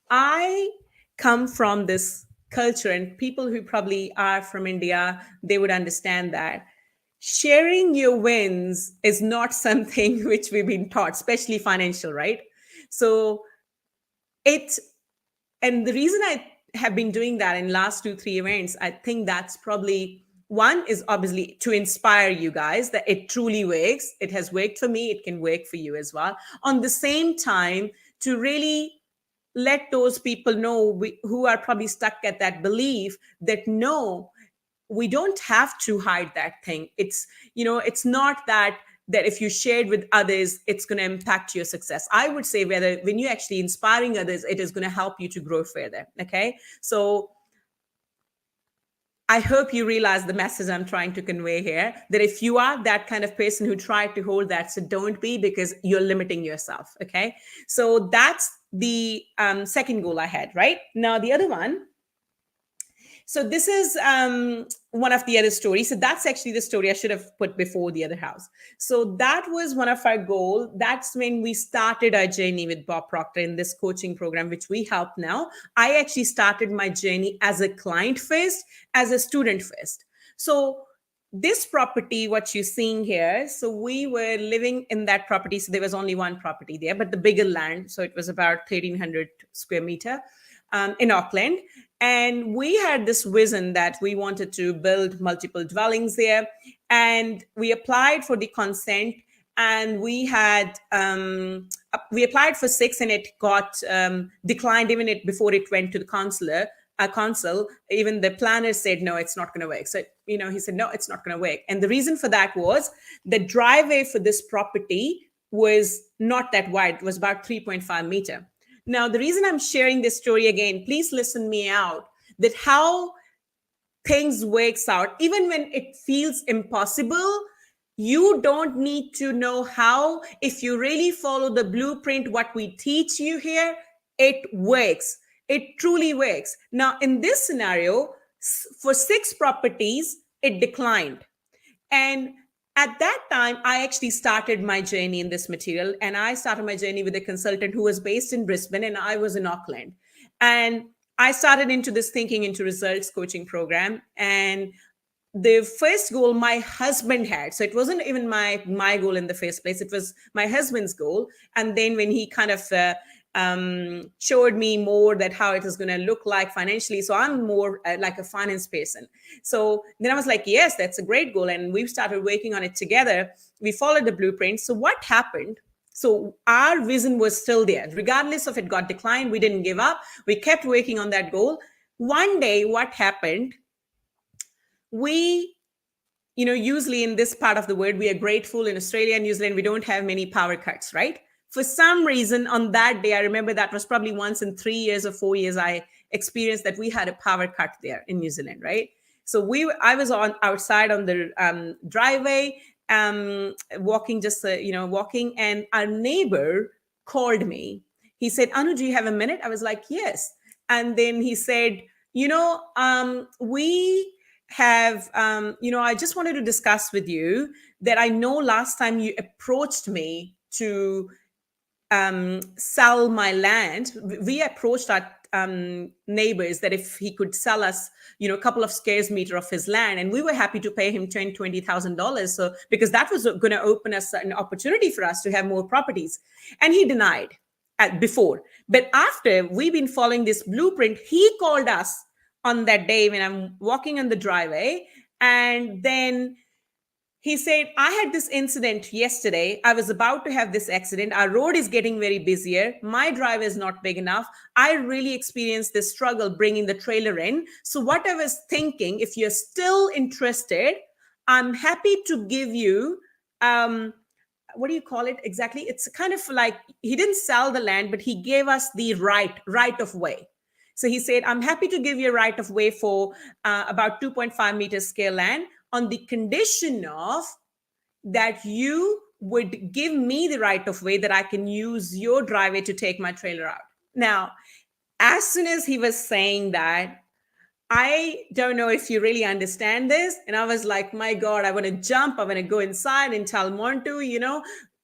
I come from this culture, and people who probably are from India, they would understand that sharing your wins is not something which we've been taught, especially financial, right? So and the reason I have been doing that in last 2-3 events, I think that's probably one is obviously to inspire you guys that it truly works. It has worked for me. It can work for you as well. On the same time, to really let those people know who are probably stuck at that belief that no, we don't have to hide that thing. It's, it's not that if you shared with others, it's going to impact your success. I would say when you're actually inspiring others, it is going to help you to grow further. Okay. So I hope you realize the message I'm trying to convey here, that if you are that kind of person who tried to hold that, so don't be, because you're limiting yourself. Okay. So that's the second goal I had, right? Now, the other one So this is one of the other stories. So that's actually the story I should have put before the other house. So that was one of our goals. That's when we started our journey with Bob Proctor in this coaching program, which we help now. I actually started my journey as a client first, as a student first. So this property, what you're seeing here, so we were living in that property. So there was only one property there, but the bigger land. So it was about 1,300 square meter in Auckland. And we had this vision that we wanted to build multiple dwellings there. And we applied for the consent, and we applied for 6, and it got declined even before it went to the council. Even the planner said, no, it's not going to work. So, he said, no, it's not going to work. And the reason for that was the driveway for this property was not that wide. It was about 3.5 meter. Now, the reason I'm sharing this story again, please listen me out, that how things works out, even when it feels impossible, you don't need to know how. If you really follow the blueprint, what we teach you here, it works. It truly works. Now, in this scenario, for 6 properties, it declined. And at that time, I actually started my journey in this material, and I started my journey with a consultant who was based in Brisbane, and I was in Auckland. And I started into this thinking into results coaching program. And the first goal my husband had, so it wasn't even my goal in the first place, it was my husband's goal. And then when he kind of showed me more that how it is going to look like financially. So I'm more like a finance person. So then I was like, yes, that's a great goal. And we started working on it together. We followed the blueprint. So what happened? So our vision was still there. Regardless of it got declined, we didn't give up. We kept working on that goal. One day, what happened? We, usually in this part of the world, we are grateful. In Australia and New Zealand, we don't have many power cuts, right? For some reason, on that day, I remember that was probably once in 3 years or 4 years, I experienced that we had a power cut there in New Zealand, right? So I was outside on the driveway, walking, walking, and our neighbor called me. He said, Anu, do you have a minute? I was like, yes. And then he said, we have, I just wanted to discuss with you that I know last time you approached me to sell my land. We approached our neighbors that if he could sell us, a couple of square meter of his land, and we were happy to pay him $20,000. So because that was going to open us an opportunity for us to have more properties, and he denied before. But after we've been following this blueprint, he called us on that day when I'm walking on the driveway, and then he said, I had this incident yesterday. I was about to have this accident. Our road is getting very busier. My drive is not big enough. I really experienced this struggle bringing the trailer in. So what I was thinking, if you're still interested, I'm happy to give you, what do you call it exactly? It's kind of like, he didn't sell the land, but he gave us the right of way. So he said, I'm happy to give you a right of way for about 2.5 meters scale land, on the condition of that you would give me the right of way that I can use your driveway to take my trailer out. Now, as soon as he was saying that, I don't know if you really understand this. And I was like, my God, I want to jump. I want to go inside and tell Montu,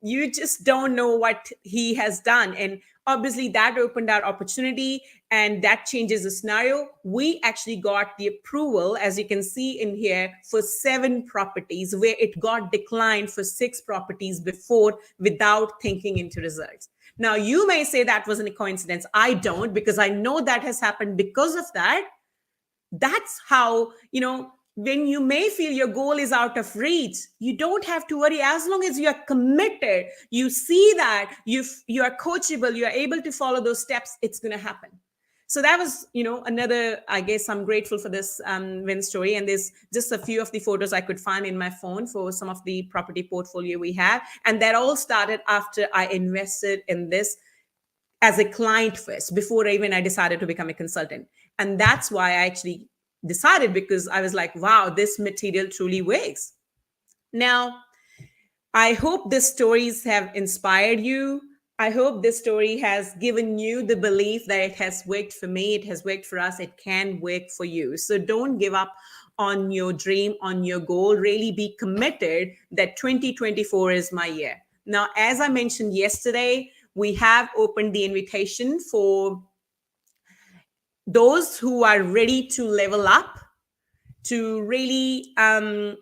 you just don't know what he has done. And obviously that opened our opportunity, and that changes the scenario. We actually got the approval, as you can see in here, for 7 properties, where it got declined for 6 properties before without thinking into results. Now, you may say that wasn't a coincidence. I don't, because I know that has happened because of that. That's how, when you may feel your goal is out of reach, you don't have to worry. As long as you are committed, you see that you are coachable, you are able to follow those steps, it's going to happen. So that was, another, I guess I'm grateful for this win story. And there's just a few of the photos I could find in my phone for some of the property portfolio we have. And that all started after I invested in this as a client first, before even I decided to become a consultant. And that's why I actually decided, because I was like, wow, this material truly works. Now, I hope these stories have inspired you. I hope this story has given you the belief that it has worked for me, it has worked for us, it can work for you. So don't give up on your dream, on your goal. Really be committed that 2024 is my year. Now, as I mentioned yesterday, we have opened the invitation for those who are ready to level up, to really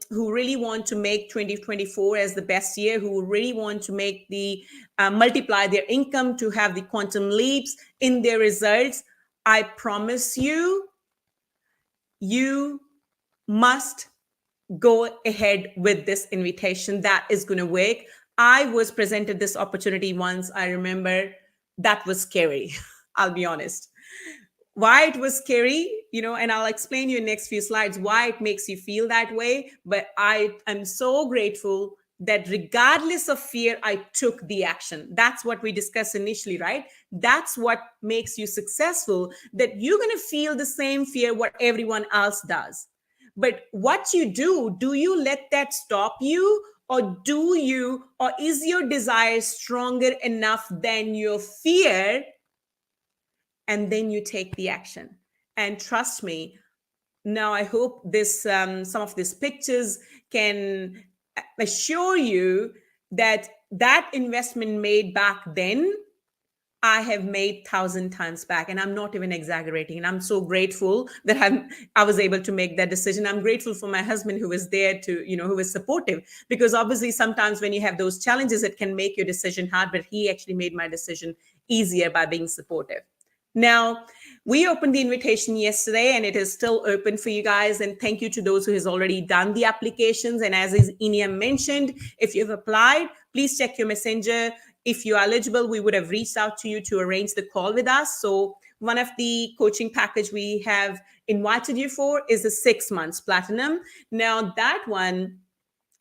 who really want to make 2024 as the best year, who really want to make the multiply their income, to have the quantum leaps in their results. I promise you, you must go ahead with this invitation. That is going to work. I was presented this opportunity once. I remember that was scary. I'll be honest. Why it was scary, and I'll explain you in next few slides why it makes you feel that way. But I am so grateful that regardless of fear, I took the action. That's what we discussed initially, right? That's what makes you successful, that you're going to feel the same fear what everyone else does. But what you do you let that stop you? Or is your desire stronger enough than your fear? And then you take the action. And trust me, now I hope this some of these pictures can assure you that that investment made back then, I have made 1,000 times back. And I'm not even exaggerating. And I'm so grateful that I was able to make that decision. I'm grateful for my husband, who was there to, who was supportive, because obviously sometimes when you have those challenges, it can make your decision hard, but he actually made my decision easier by being supportive. Now, we opened the invitation yesterday and it is still open for you guys. And thank you to those who has already done the applications. And as Inia mentioned, if you've applied, please check your messenger. If you're eligible, we would have reached out to you to arrange the call with us. So one of the coaching package we have invited you for is the 6 months platinum. Now that one,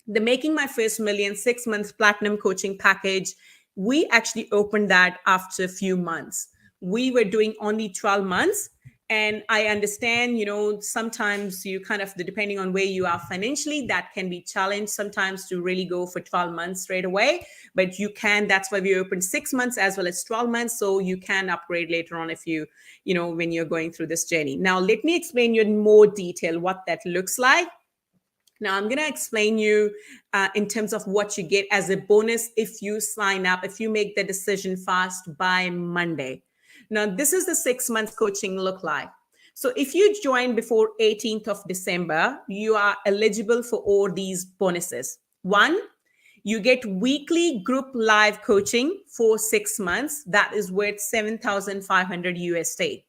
the Making My First Million 6 months platinum coaching package, we actually opened that after a few months. We were doing only 12 months. And I understand, sometimes you kind of, depending on where you are financially, that can be challenged sometimes to really go for 12 months straight away. But you can, that's why we opened 6 months as well as 12 months. So you can upgrade later on if when you're going through this journey. Now, let me explain you in more detail what that looks like. Now, I'm going to explain you in terms of what you get as a bonus if you sign up, if you make the decision fast by Monday. Now, this is the 6 months coaching look like. So if you join before 18th of December, you are eligible for all these bonuses. One, you get weekly group live coaching for 6 months. That is worth 7,500 USD.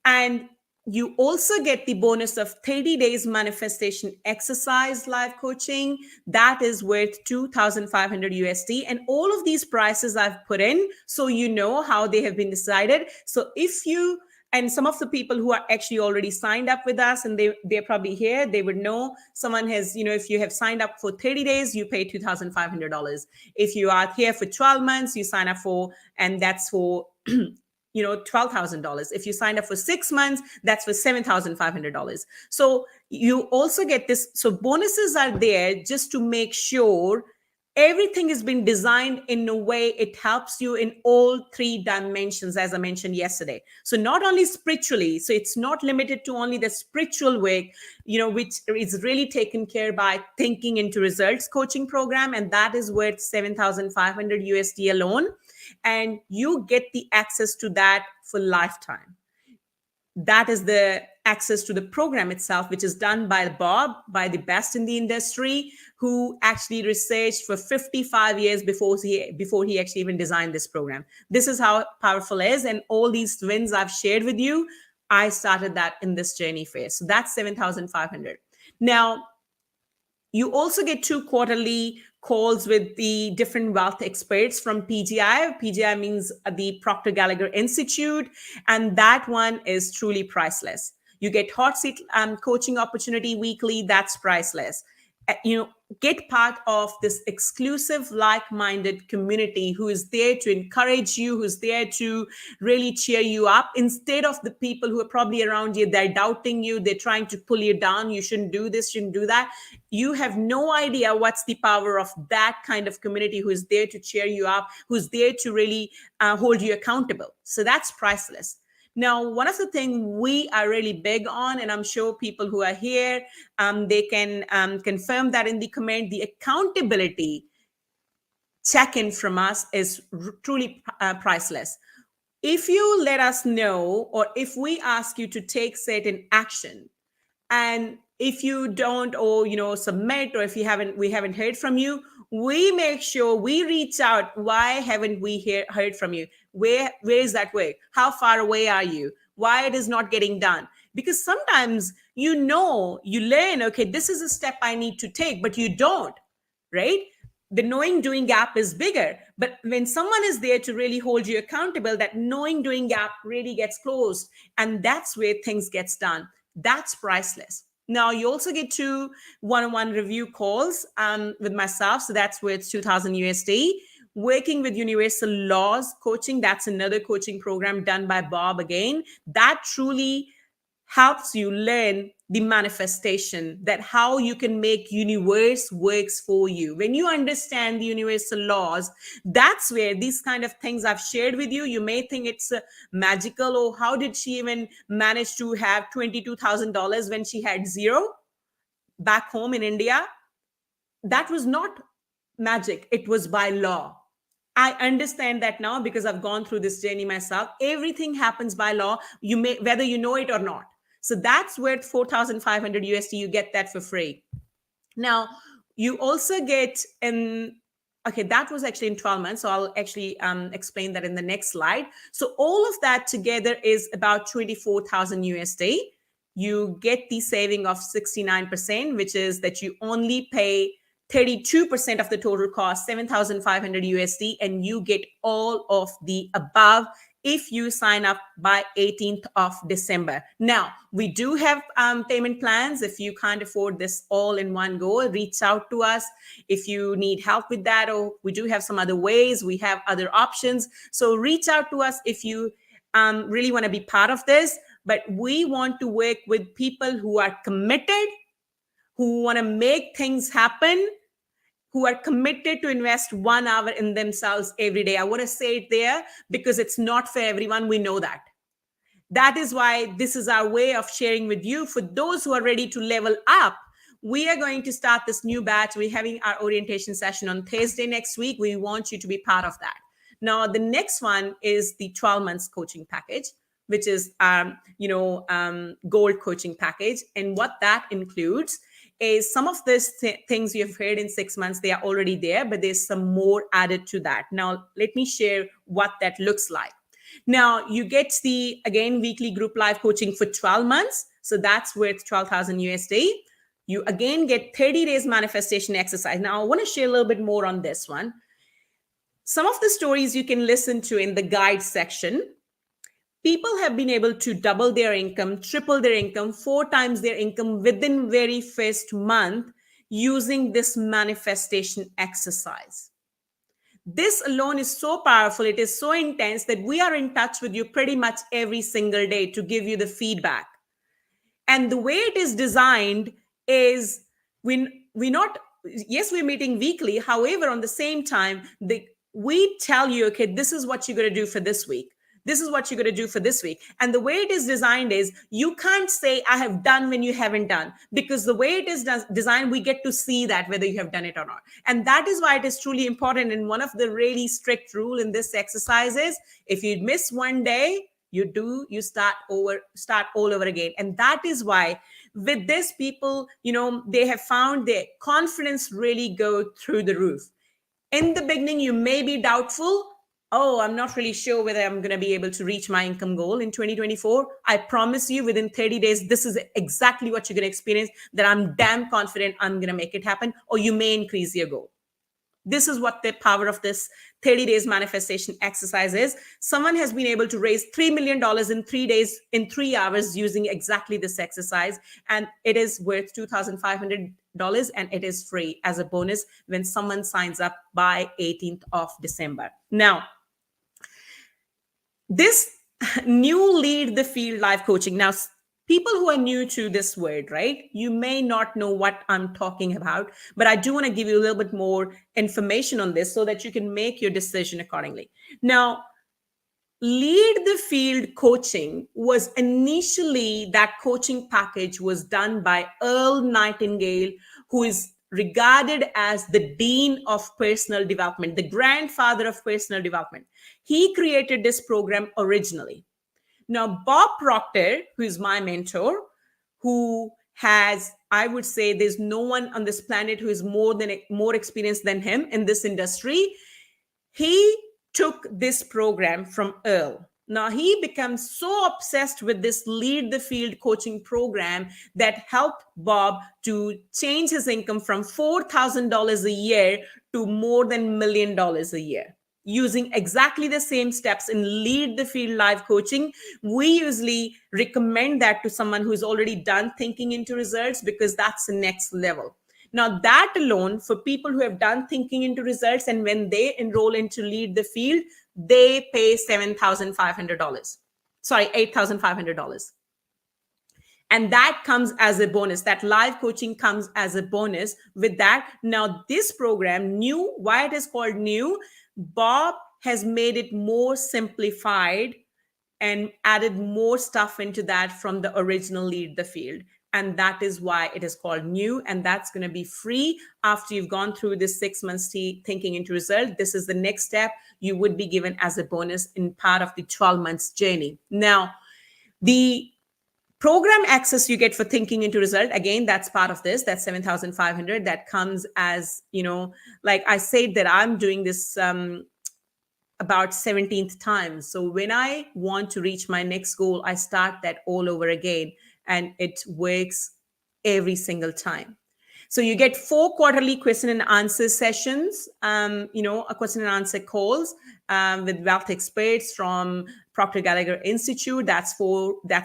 And you also get the bonus of 30 days manifestation exercise live coaching. That is worth 2,500 USD. And all of these prices I've put in, so you know how they have been decided. So if you, and some of the people who are actually already signed up with us, and they're probably here, they would know someone has, if you have signed up for 30 days, you pay $2,500. If you are here for 12 months, you sign up for, and that's for, $12,000. If you signed up for 6 months, that's for $7,500. So you also get this. So bonuses are there just to make sure everything has been designed in a way it helps you in all three dimensions, as I mentioned yesterday. So not only spiritually, so it's not limited to only the spiritual way, which is really taken care by Thinking into Results coaching program. And that is worth 7,500 USD alone. And you get the access to that for lifetime. That is the access to the program itself, which is done by Bob, by the best in the industry, who actually researched for 55 years before he actually even designed this program. This is how powerful it is. And all these wins I've shared with you, I started that in this journey phase. So that's 7,500. Now, you also get 2 quarterly calls with the different wealth experts from PGI. PGI means the Proctor Gallagher Institute. And that one is truly priceless. You get hot seat coaching opportunity weekly. That's priceless. get part of this exclusive like-minded community who is there to encourage you, who's there to really cheer you up, instead of the people who are probably around you, they're doubting you, they're trying to pull you down, you shouldn't do this, shouldn't do that. You have no idea what's the power of that kind of community who is there to cheer you up, who's there to really hold you accountable. So that's priceless. Now, one of the things we are really big on, and I'm sure people who are here, they can confirm that in the comment, the accountability check-in from us is truly priceless. If you let us know, or if we ask you to take certain action, and if you don't, or submit, or if we haven't heard from you, we make sure we reach out. Why haven't we heard from you? Where is that way? How far away are you? Why it is not getting done? Because sometimes you learn, okay, this is a step I need to take, but you don't, right? The knowing doing gap is bigger, but when someone is there to really hold you accountable, that knowing doing gap really gets closed, and that's where things gets done. That's priceless. Now, you also get 2 one-on-one review calls with myself. So that's worth 2,000 USD. Working with Universal Laws Coaching, that's another coaching program done by Bob again. That truly helps you learn the manifestation, that how you can make universe works for you. When you understand the universal laws, that's where these kind of things I've shared with you, you may think it's magical. Or how did she even manage to have $22,000 when she had zero back home in India? That was not magic. It was by law. I understand that now because I've gone through this journey myself. Everything happens by law, whether you know it or not. So that's worth 4,500 USD. You get that for free. Now, you also get okay, that was actually in 12 months. So I'll actually explain that in the next slide. So all of that together is about 24,000 USD. You get the saving of 69%, which is that you only pay 32% of the total cost, 7,500 USD, and you get all of the above if you sign up by 18th of December. Now, we do have payment plans. If you can't afford this all in one go, reach out to us. If you need help with that, or we do have some other ways, we have other options. So reach out to us if you really want to be part of this. But we want to work with people who are committed, who want to make things happen, who are committed to invest 1 hour in themselves every day. I want to say it there because it's not for everyone. We know that. That is why this is our way of sharing with you. For those who are ready to level up, we are going to start this new batch. We're having our orientation session on Thursday next week. We want you to be part of that. Now, the next one is the 12 months coaching package, which is, gold coaching package. And what that includes is some of these things you've heard in 6 months, they are already there, but there's some more added to that. Now, let me share what that looks like. Now, you get the, again, weekly group live coaching for 12 months. So that's worth 12,000 USD. You again get 30 days manifestation exercise. Now, I want to share a little bit more on this one. Some of the stories you can listen to in the guide section. People have been able to double their income, triple their income, 4 times their income within very first month using this manifestation exercise. This alone is so powerful. It is so intense that we are in touch with you pretty much every single day to give you the feedback. And the way it is designed is we're meeting weekly. However, on the same time, we tell you, okay, this is what you're going to do for this week. This is what you're going to do for this week. And the way it is designed is you can't say, I have done when you haven't done, because the way it is designed, we get to see that whether you have done it or not. And that is why it is truly important. And one of the really strict rule in this exercise is if you miss one day, you start all over again. And that is why with this, people, they have found their confidence really go through the roof. In the beginning, you may be doubtful. Oh, I'm not really sure whether I'm going to be able to reach my income goal in 2024. I promise you within 30 days, this is exactly what you're going to experience, that I'm damn confident I'm going to make it happen, or you may increase your goal. This is what the power of this 30 days manifestation exercise is. Someone has been able to raise $3 million in 3 days, in 3 hours, using exactly this exercise. And it is worth $2,500, and it is free as a bonus when someone signs up by 18th of December. Now, this new lead the field live coaching. Now, people who are new to this word, right? You may not know what I'm talking about, but I do want to give you a little bit more information on this so that you can make your decision accordingly. Now, lead the field coaching was initially, that coaching package was done by Earl Nightingale, who is regarded as the dean of personal development, the grandfather of personal development. He created this program originally. Now, Bob Proctor, who is my mentor, who has, I would say, there's no one on this planet who is more experienced than him in this industry. He took this program from Earl. Now, he becomes so obsessed with this lead the field coaching program that helped Bob to change his income from $4,000 a year to more than $1 million a year, using exactly the same steps in lead the field live coaching. We usually recommend that to someone who's already done thinking into results, because that's the next level. Now, that alone, for people who have done thinking into results, and when they enroll into lead the field, they pay $7,500. Sorry, $8,500. And that comes as a bonus. That live coaching comes as a bonus with that. Now, this program, new, why it is called new, Bob has made it more simplified and added more stuff into that from the original lead the field. And that is why it is called new. And that's going to be free after you've gone through this 6 months thinking into result. This is the next step you would be given as a bonus in part of the 12 months journey. Now, the program access you get for thinking into result, again, that's part of this. That's $7,500. That comes as, like I said, that I'm doing this about 17th time. So when I want to reach my next goal, I start that all over again, and it works every single time. So you get 4 quarterly question and answer sessions, a question and answer calls with wealth experts from Proctor Gallagher Institute. That's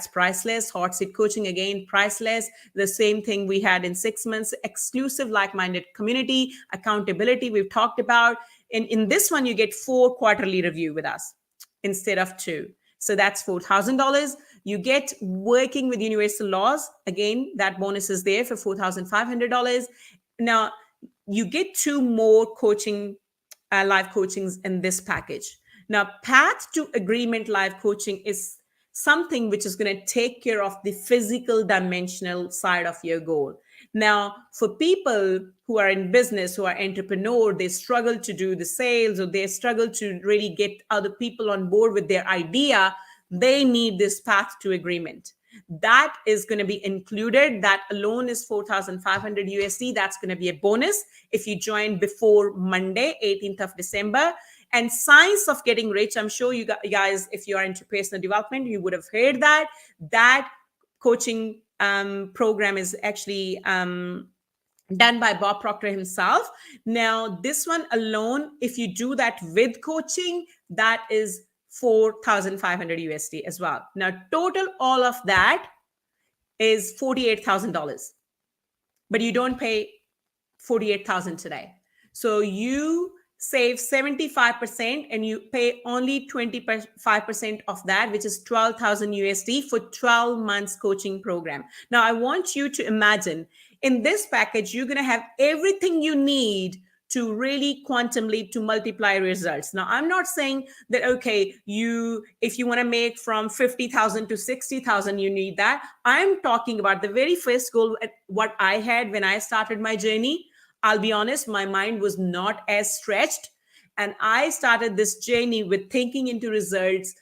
priceless. Hot seat coaching, again, priceless. The same thing we had in 6 months, exclusive like-minded community, accountability we've talked about. In this one, you get 4 quarterly review with us instead of 2. So that's $4,000. You get working with universal laws. Again, that bonus is there for $4,500. Now, you get 2 more coaching, live coachings in this package. Now, path to agreement live coaching is something which is going to take care of the physical dimensional side of your goal. Now, for people who are in business, who are entrepreneur, they struggle to do the sales, or they struggle to really get other people on board with their idea, they need this path to agreement. That is going to be included. That alone is $4,500 USD. That's going to be a bonus if you join before Monday, 18th of December. And Science of Getting Rich, I'm sure you guys, if you are into personal development, you would have heard that coaching program is actually done by Bob Proctor himself. Now, this one alone, if you do that with coaching, that is $4,500 USD as well. Now, total all of that is $48,000, but you don't pay $48,000 today. So you save 75% and you pay only 25% of that, which is $12,000 USD for 12 months coaching program. Now, I want you to imagine in this package, you're going to have everything you need to really quantum leap to multiply results. Now, I'm not saying that, okay, if you want to make from 50,000 to 60,000, you need that. I'm talking about the very first goal, what I had when I started my journey. I'll be honest, my mind was not as stretched. And I started this journey with thinking into results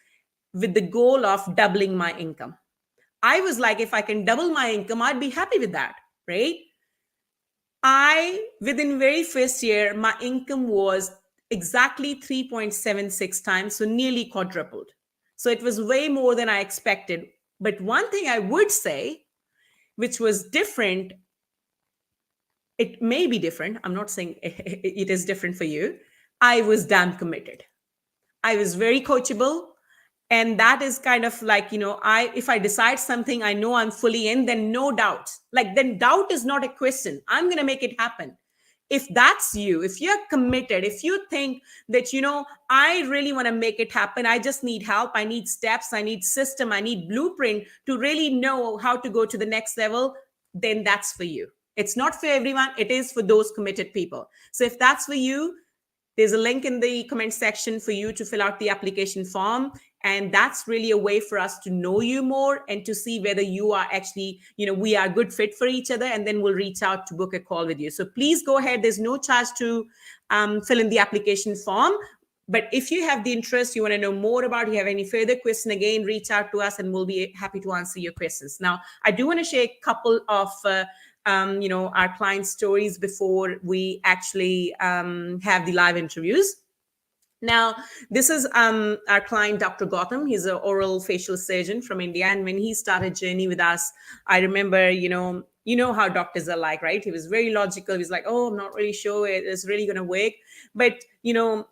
with the goal of doubling my income. I was like, if I can double my income, I'd be happy with that, right? Within very first year, my income was exactly 3.76 times, so nearly quadrupled. So it was way more than I expected. But one thing I would say, which was different, it may be different. I'm not saying it is different for you. I was damn committed. I was very coachable. And that is kind of like, if I decide something, I know I'm fully in, then no doubt. Like, then doubt is not a question. I'm going to make it happen. If that's you, if you're committed, if you think that, I really want to make it happen, I just need help, I need steps, I need system, I need blueprint to really know how to go to the next level, then that's for you. It's not for everyone. It is for those committed people. So if that's for you, there's a link in the comment section for you to fill out the application form. And that's really a way for us to know you more and to see whether you are actually, we are a good fit for each other. And then we'll reach out to book a call with you. So please go ahead. There's no charge to fill in the application form. But if you have the interest, you want to know more about it, you have any further question, again, reach out to us and we'll be happy to answer your questions. Now, I do want to share a couple of our client stories before we actually have the live interviews. Now, this is our client, Dr. Gautam. He's an oral facial surgeon from India. And when he started journey with us, I remember, you know how doctors are like, right? He was very logical. He was like, oh, I'm not really sure it's really going to work. But, and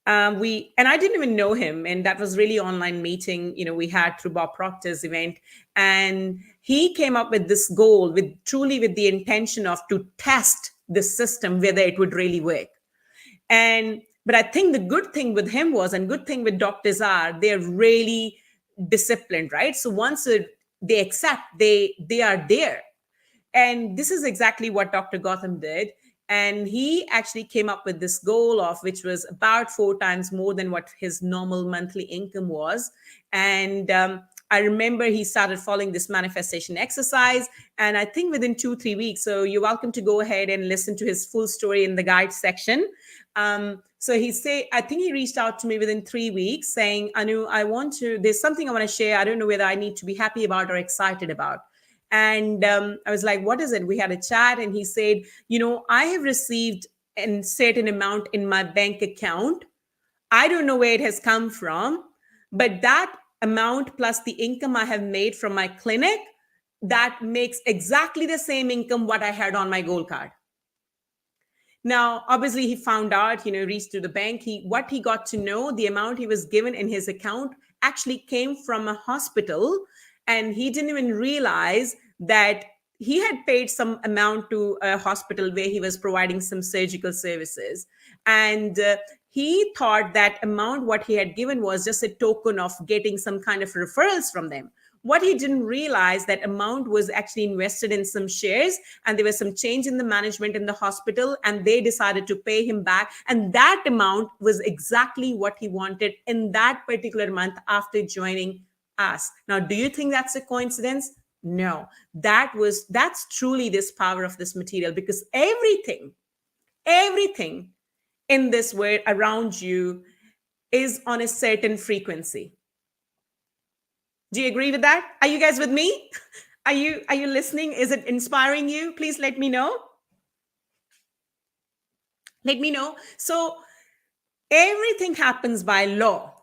I didn't even know him. And that was really online meeting, we had through Bob Proctor's event. And he came up with this goal with the intention of to test the system, whether it would really work. But I think the good thing with him was, and good thing with doctors are, they're really disciplined, right? So once they accept, they are there. And this is exactly what Dr. Gautam did. And he actually came up with this goal of which was about 4 times more than what his normal monthly income was. And I remember he started following this manifestation exercise. And I think within 2-3 weeks, so you're welcome to go ahead and listen to his full story in the guide section. So I think he reached out to me within 3 weeks saying, Anu, there's something I want to share. I don't know whether I need to be happy about or excited about. And I was like, what is it? We had a chat and he said, I have received a certain amount in my bank account. I don't know where it has come from, but that amount plus the income I have made from my clinic, that makes exactly the same income what I had on my gold card. Now, obviously, he found out, reached to the bank. What he got to know, the amount he was given in his account actually came from a hospital. And he didn't even realize that he had paid some amount to a hospital where he was providing some surgical services. And he thought that amount, what he had given was just a token of getting some kind of referrals from them. What he didn't realize, that amount was actually invested in some shares, and there was some change in the management in the hospital, and they decided to pay him back. And that amount was exactly what he wanted in that particular month after joining us. Now, do you think that's a coincidence? No, that's truly this power of this material, because everything in this world around you is on a certain frequency. Do you agree with that? Are you guys with me? Are you listening? Is it inspiring you? Please let me know. Let me know. So everything happens by law.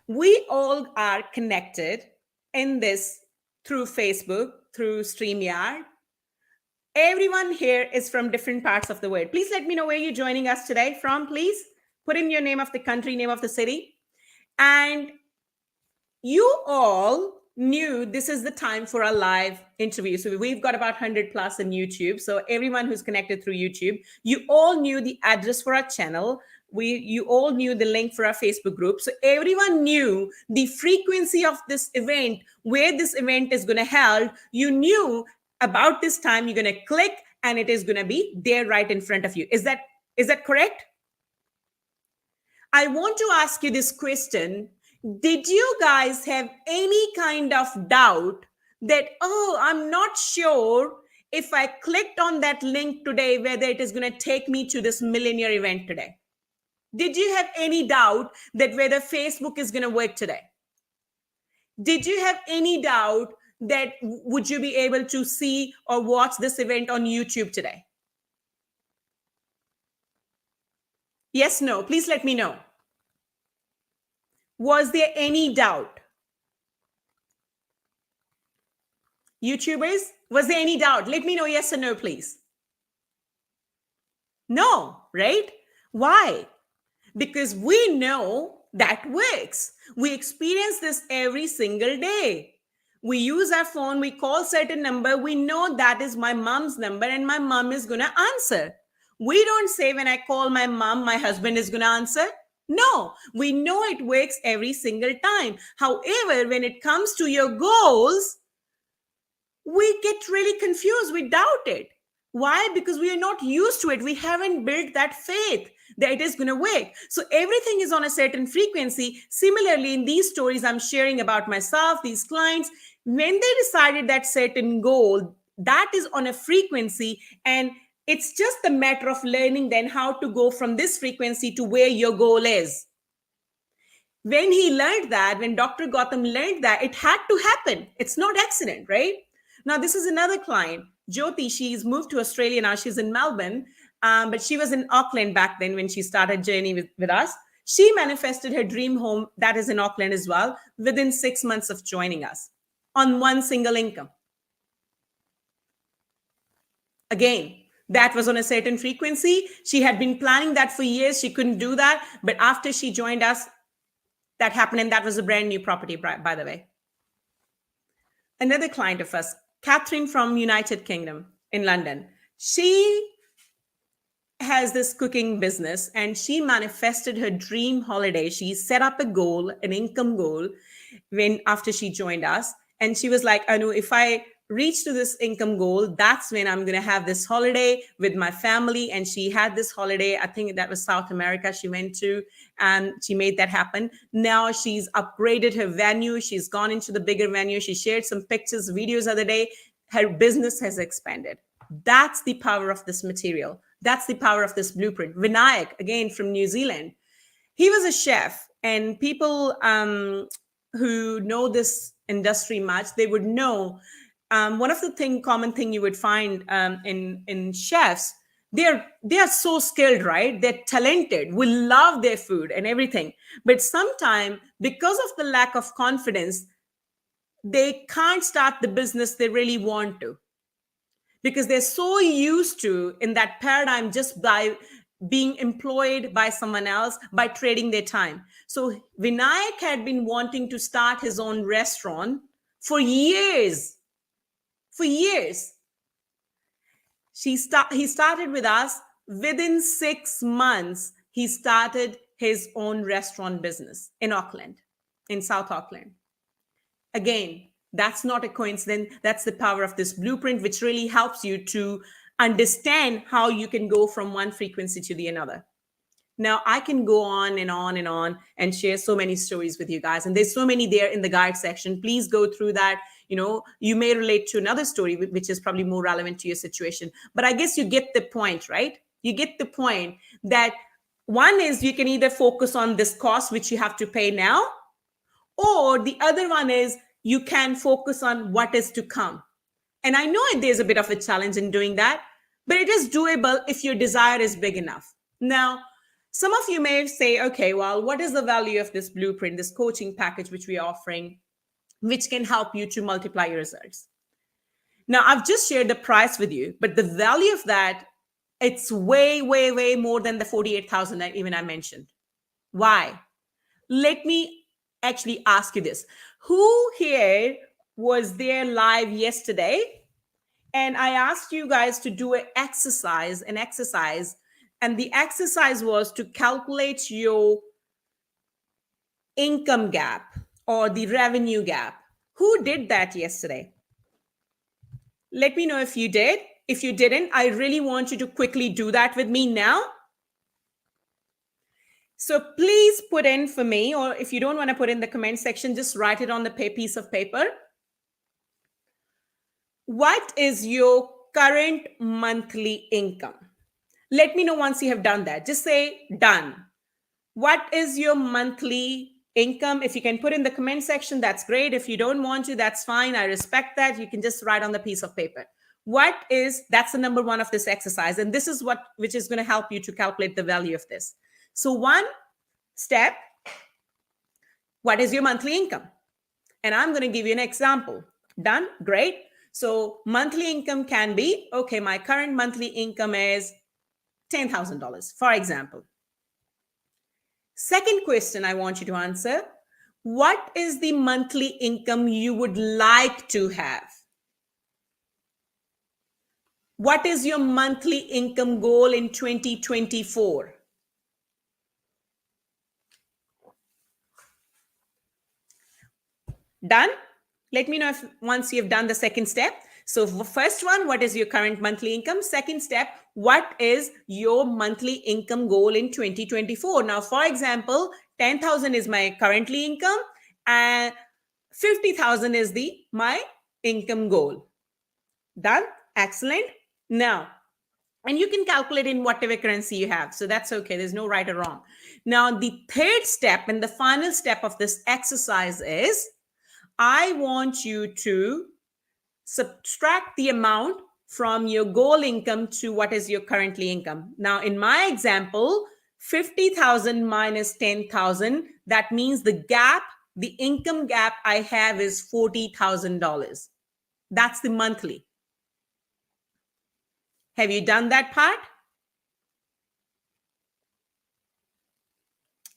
We all are connected in this through Facebook, through StreamYard. Everyone here is from different parts of the world. Please let me know where you're joining us today from, please. Put in your name of the country, name of the city. And you all knew this is the time for a live interview. So we've got about 100 plus on YouTube. So everyone who's connected through YouTube, you all knew the address for our channel. You all knew the link for our Facebook group. So everyone knew the frequency of this event, where this event is going to held. You knew about this time you're going to click and it is going to be there right in front of you. Is that correct? I want to ask you this question. Did you guys have any kind of doubt that, I'm not sure if I clicked on that link today, whether it is going to take me to this Millionaire event today? Did you have any doubt that whether Facebook is going to work today? Did you have any doubt that would you be able to see or watch this event on YouTube today? Yes, no, please let me know. Was there any doubt? YouTubers, was there any doubt? Let me know yes or no, please. No, right? Why? Because we know that works. We experience this every single day. We use our phone, we call certain number, we know that is my mom's number and my mom is going to answer. We don't say when I call my mom, my husband is going to answer. No, we know it works every single time. However, when it comes to your goals, we get really confused. We doubt it. Why? Because we are not used to it. We haven't built that faith that it is going to work. So everything is on a certain frequency. Similarly, in these stories I'm sharing about myself, these clients, when they decided that certain goal, that is on a frequency, and it's just a matter of learning then how to go from this frequency to where your goal is. When he learned that, when Dr. Gotham learned that, it had to happen. It's not accident, right? Now, this is another client, Jyoti. She's moved to Australia now. She's in Melbourne, but she was in Auckland back then when she started journey with us. She manifested her dream home that is in Auckland as well within 6 months of joining us on one single income. Again, that was on a certain frequency. She had been planning that for years. She couldn't do that. But after she joined us, that happened. And that was a brand new property, by the way. Another client of us, Catherine from United Kingdom in London. She has this cooking business and she manifested her dream holiday. She set up a goal, an income goal, after she joined us. And she was like, I know if I reach to this income goal, that's when I'm going to have this holiday with my family. And she had this holiday, I think that was South America she went to, and she made that happen. Now she's upgraded her venue. She's gone into the bigger venue. She shared some pictures, videos the other day. Her business has expanded. That's the power of this material. That's the power of this blueprint. Vinayak, again, from New Zealand. He was a chef, and people who know this industry much, they would know one of the common thing you would find in chefs, they are so skilled, right? They're talented. We love their food and everything. But sometimes, because of the lack of confidence, they can't start the business they really want to, because they're so used to in that paradigm just by being employed by someone else, by trading their time. So Vinayak had been wanting to start his own restaurant for years. For years. He started with us. Within 6 months, he started his own restaurant business in Auckland, in South Auckland. Again, that's not a coincidence. That's the power of this blueprint, which really helps you to understand how you can go from one frequency to the another. Now, I can go on and on and on and share so many stories with you guys. And there's so many there in the guide section. Please go through that. You know, you may relate to another story, which is probably more relevant to your situation. But I guess you get the point, right? You get the point that one is you can either focus on this cost, which you have to pay now, or the other one is you can focus on what is to come. And I know there's a bit of a challenge in doing that, but it is doable if your desire is big enough. Now, some of you may say, okay, well, what is the value of this blueprint, this coaching package which we are offering, which can help you to multiply your results? Now, I've just shared the price with you, but the value of that, it's way, way, way more than the 48,000 that even I mentioned. Why? Let me actually ask you this. Who here was there live yesterday? And I asked you guys to do an exercise, and the exercise was to calculate your income gap or the revenue gap. Who did that yesterday? Let me know if you did. If you didn't, I really want you to quickly do that with me now. So please put in for me, or if you don't want to put in the comment section, just write it on the piece of paper. What is your current monthly income? Let me know once you have done that. Just say done. What is your monthly income? If you can put in the comment section, that's great. If you don't want to, that's fine. I respect that. You can just write on the piece of paper. That's the number one of this exercise. And this is which is going to help you to calculate the value of this. So one step, what is your monthly income? And I'm going to give you an example. Done? Great. So monthly income can be, okay, my current monthly income is $10,000, for example. Second question I want you to answer: what is the monthly income you would like to have? What is your monthly income goal in 2024? Done? Let me know if once you've done the second step. So first one, what is your current monthly income? Second step, what is your monthly income goal in 2024? Now, for example, 10,000 is my currently income and 50,000 is my income goal. Done? Excellent. Now, and you can calculate in whatever currency you have. So that's okay. There's no right or wrong. Now, the third step and the final step of this exercise is I want you to subtract the amount from your goal income to what is your currently income. Now, in my example, 50,000 minus 10,000, that means the gap, the income gap I have is $40,000. That's the monthly. Have you done that part?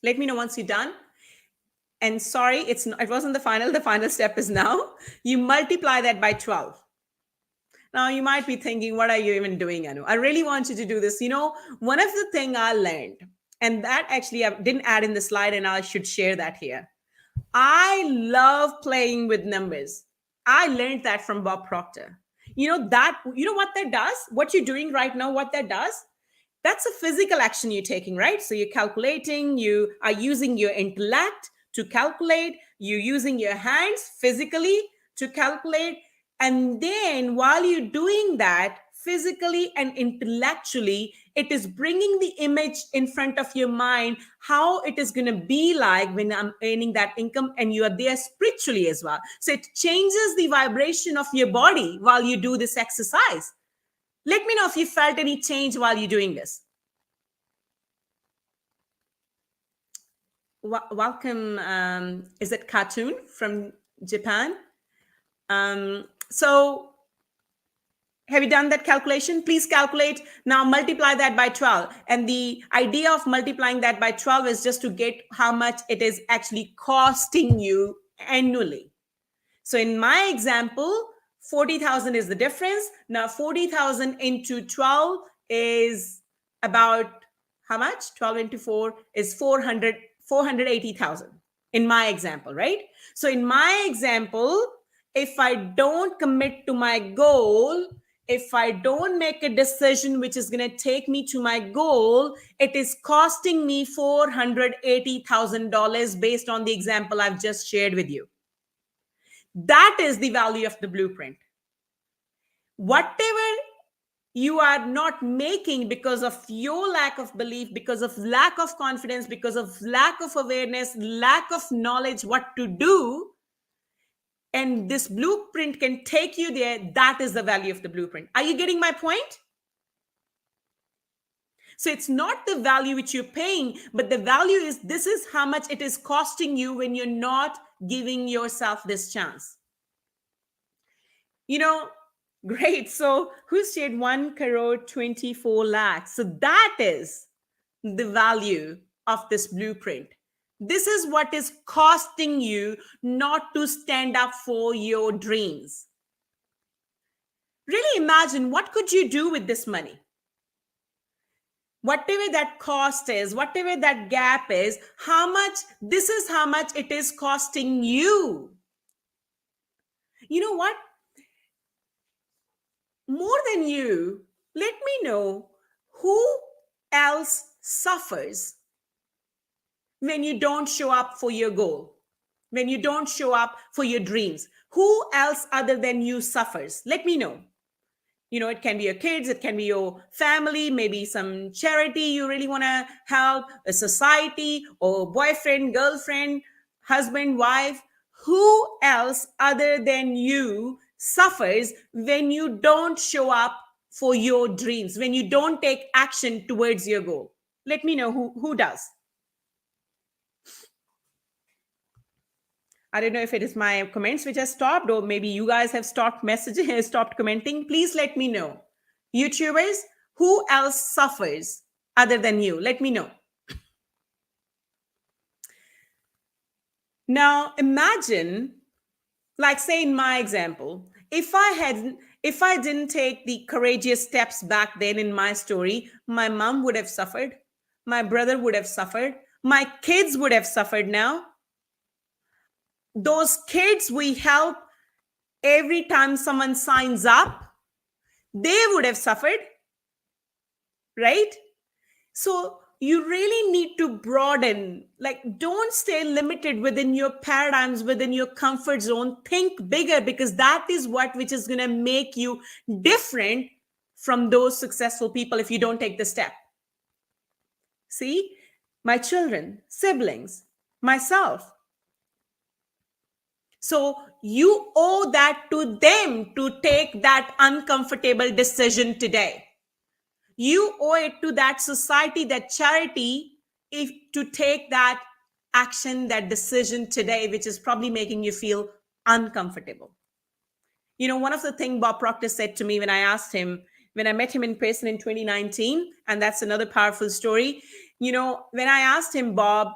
Let me know once you're done. And sorry, it wasn't the final. The final step is now. You multiply that by 12. Now, you might be thinking, what are you even doing, Anu? I really want you to do this. You know, one of the things I learned, and that actually I didn't add in the slide, and I should share that here. I love playing with numbers. I learned that from Bob Proctor. You know what that does? What you're doing right now, what that does? That's a physical action you're taking, right? So you're calculating, you are using your intellect to calculate, you're using your hands physically to calculate. And then while you're doing that physically and intellectually, it is bringing the image in front of your mind, how it is going to be like when I'm earning that income, and you are there spiritually as well. So it changes the vibration of your body while you do this exercise. Let me know if you felt any change while you're doing this. Welcome. Is it Cartoon from Japan? So have you done that calculation? Please calculate. Now multiply that by 12. And the idea of multiplying that by 12 is just to get how much it is actually costing you annually. So in my example, 40,000 is the difference. Now 40,000 into 12 is about how much? 12 into 4 is 480,000 in my example, right? So in my example, if I don't commit to my goal, if I don't make a decision which is going to take me to my goal, it is costing me $480,000 based on the example I've just shared with you. That is the value of the blueprint. Whatever you are not making because of your lack of belief, because of lack of confidence, because of lack of awareness, lack of knowledge what to do, and this blueprint can take you there, that is the value of the blueprint. Are you getting my point? So it's not the value which you're paying, but the value is this is how much it is costing you when you're not giving yourself this chance. You know, great. So who shared 1 crore 24 lakhs? So that is the value of this blueprint. This is what is costing you not to stand up for your dreams. Really imagine, what could you do with this money? Whatever that cost is, whatever that gap is, this is how much it is costing you. You know what? More than you, let me know who else suffers when you don't show up for your goal, when you don't show up for your dreams. Who else other than you suffers? Let me know. You know, it can be your kids, it can be your family, maybe some charity you really want to help, a society, or boyfriend, girlfriend, husband, wife. Who else other than you suffers when you don't show up for your dreams, when you don't take action towards your goal? Let me know who does. I don't know if it is my comments which has stopped, or maybe you guys have stopped messaging, stopped commenting. Please let me know. YouTubers, Who else suffers other than you? Let me know. Now, imagine, like say in my example, if I didn't take the courageous steps back then in my story, my mom would have suffered, my brother would have suffered, my kids would have suffered now. Those kids we help every time someone signs up, they would have suffered, right? So you really need to broaden, like don't stay limited within your paradigms, within your comfort zone. Think bigger, because that is which is going to make you different from those successful people if you don't take the step. See, my children, siblings, myself. So you owe that to them to take that uncomfortable decision today. You owe it to that society, that charity, if to take that action, that decision today, which is probably making you feel uncomfortable. You know, one of the things Bob Proctor said to me when I met him in person in 2019, and that's another powerful story. You know, when I asked him, Bob,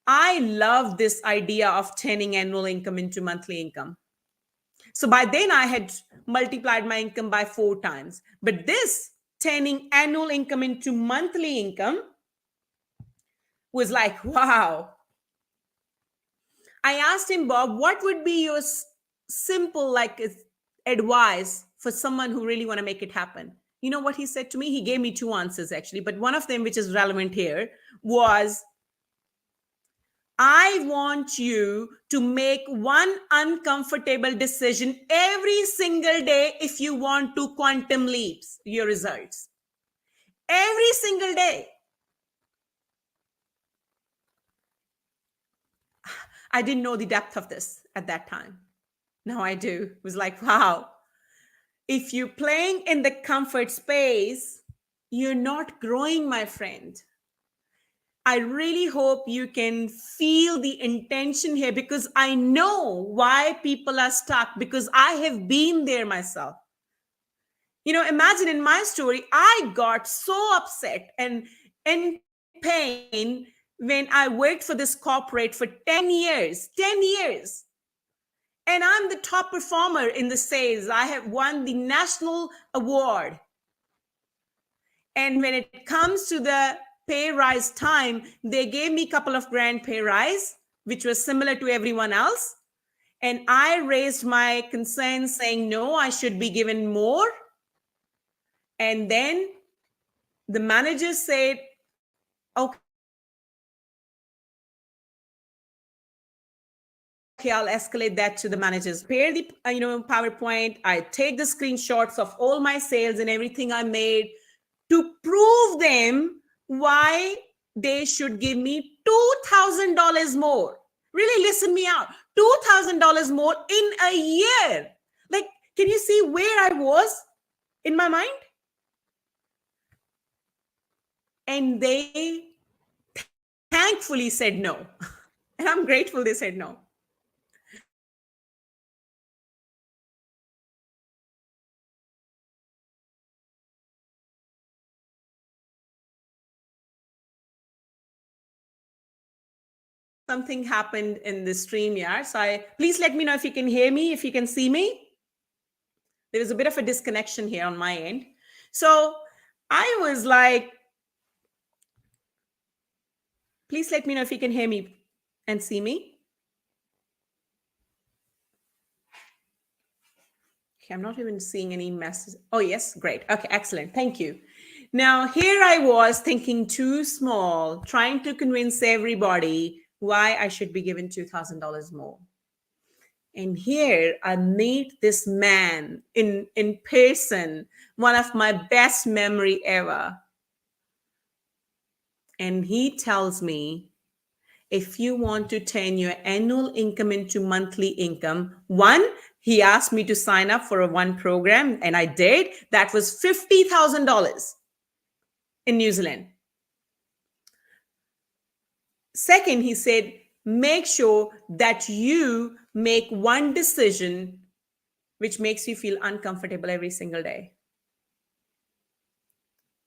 I love this idea of turning annual income into monthly income. So by then I had multiplied my income by 4 times. But this turning annual income into monthly income was like, wow. I asked him, Bob, what would be your simple advice for someone who really want to make it happen? You know what he said to me? He gave me 2 answers actually, but one of them, which is relevant here, was, I want you to make one uncomfortable decision every single day if you want to quantum leaps your results. Every single day. I didn't know the depth of this at that time. Now I do. It was like, wow. If you're playing in the comfort space, you're not growing, my friend. I really hope you can feel the intention here, because I know why people are stuck, because I have been there myself. You know, imagine in my story, I got so upset and in pain when I worked for this corporate for 10 years. And I'm the top performer in the sales. I have won the national award. And when it comes to the pay rise time, they gave me a couple of grand pay rise, which was similar to everyone else. And I raised my concern saying, no, I should be given more. And then the manager said, okay, I'll escalate that to the managers. Prepare the PowerPoint. I take the screenshots of all my sales and everything I made to prove them why they should give me $2,000 more. Really listen me out. $2,000 more in a year. Like, can you see where I was in my mind? And they thankfully said no. And I'm grateful they said no. Something happened in the StreamYard. So please let me know if you can hear me, if you can see me. There was a bit of a disconnection here on my end. So I was like, please let me know if you can hear me and see me. Okay, I'm not even seeing any messages. Oh, yes, great. Okay, excellent. Thank you. Now, here I was thinking too small, trying to convince everybody why I should be given $2,000 more. And here I meet this man in person, one of my best memory ever. And he tells me, if you want to turn your annual income into monthly income, one, he asked me to sign up for one program, and I did. That was $50,000 in New Zealand. Second, he said, make sure that you make one decision which makes you feel uncomfortable every single day.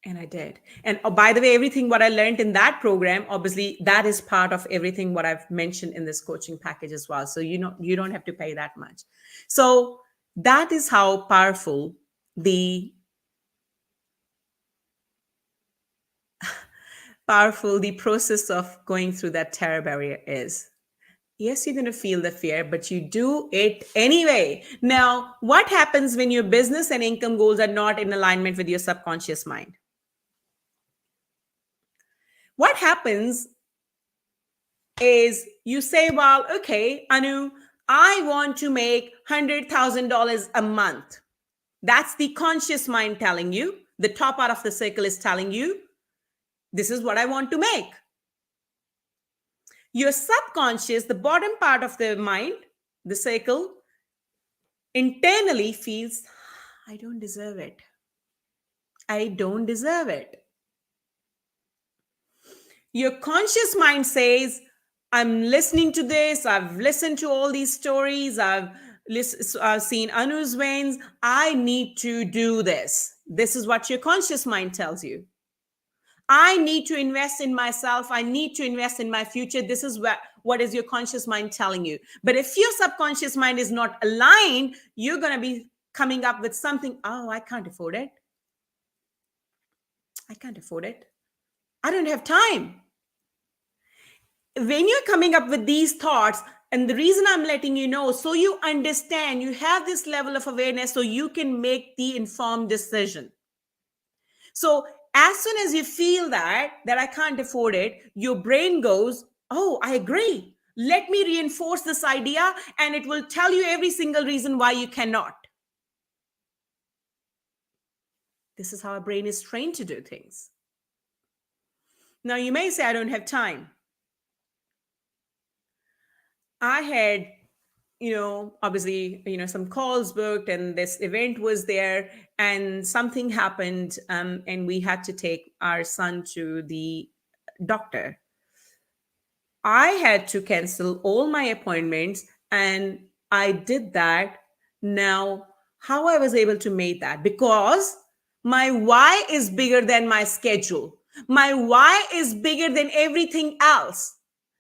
And I did. And by the way, everything what I learned in that program, obviously, that is part of everything what I've mentioned in this coaching package as well. So you don't have to pay that much. So that is how the process of going through that terror barrier is. Yes, you're going to feel the fear, but you do it anyway. Now, what happens when your business and income goals are not in alignment with your subconscious mind? What happens is you say, well, okay, Anu, I want to make $100,000 a month. That's the conscious mind telling you. The top part of the circle is telling you, this is what I want to make. Your subconscious, the bottom part of the mind, the circle, internally feels, I don't deserve it. I don't deserve it. Your conscious mind says, I'm listening to this. I've listened to all these stories. I've seen Anu's wins. I need to do this. This is what your conscious mind tells you. I need to invest in myself. I need to invest in my future. This is what is your conscious mind telling you. But if your subconscious mind is not aligned, you're going to be coming up with something. Oh, I can't afford it. I can't afford it. I don't have time. When you're coming up with these thoughts, and the reason I'm letting you know, so you understand, you have this level of awareness so you can make the informed decision. So as soon as you feel that I can't afford it, your brain goes, oh, I agree. Let me reinforce this idea, and it will tell you every single reason why you cannot. This is how our brain is trained to do things. Now, you may say, I don't have time. I had, obviously, some calls booked, and this event was there, and something happened, and we had to take our son to the doctor. I had to cancel all my appointments, and I did that. Now, how I was able to make that? Because my why is bigger than my schedule. My why is bigger than everything else.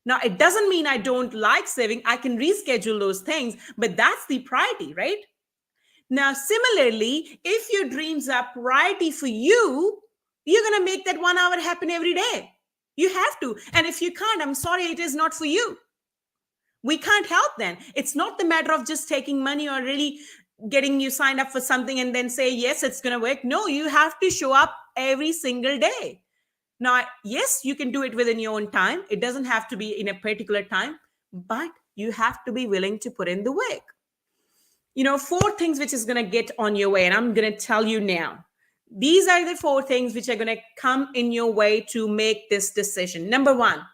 Now, it doesn't mean I don't like saving. I can reschedule those things, but that's the priority, right? Now, similarly, if your dreams are priority for you, you're going to make that 1 hour happen every day. You have to. And if you can't, I'm sorry, it is not for you. We can't help then. It's not the matter of just taking money or really getting you signed up for something and then say, yes, it's going to work. No, you have to show up every single day. Now, yes, you can do it within your own time. It doesn't have to be in a particular time, but you have to be willing to put in the work. 4 things which is going to get on your way, and I'm going to tell you now. These are the 4 things which are going to come in your way to make this decision. Number one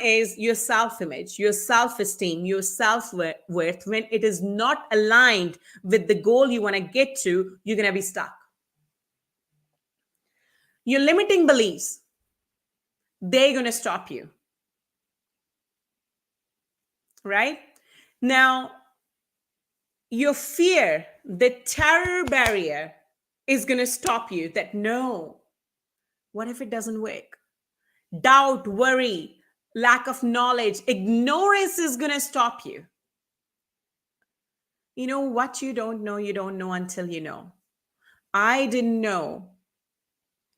is your self-image, your self-esteem, your self-worth. When it is not aligned with the goal you want to get to, you're going to be stuck. Your limiting beliefs, they're going to stop you. Right? Now, your fear, the terror barrier is going to stop you. That no, what if it doesn't work? Doubt, worry, lack of knowledge, ignorance is going to stop you. What you don't know until you know. I didn't know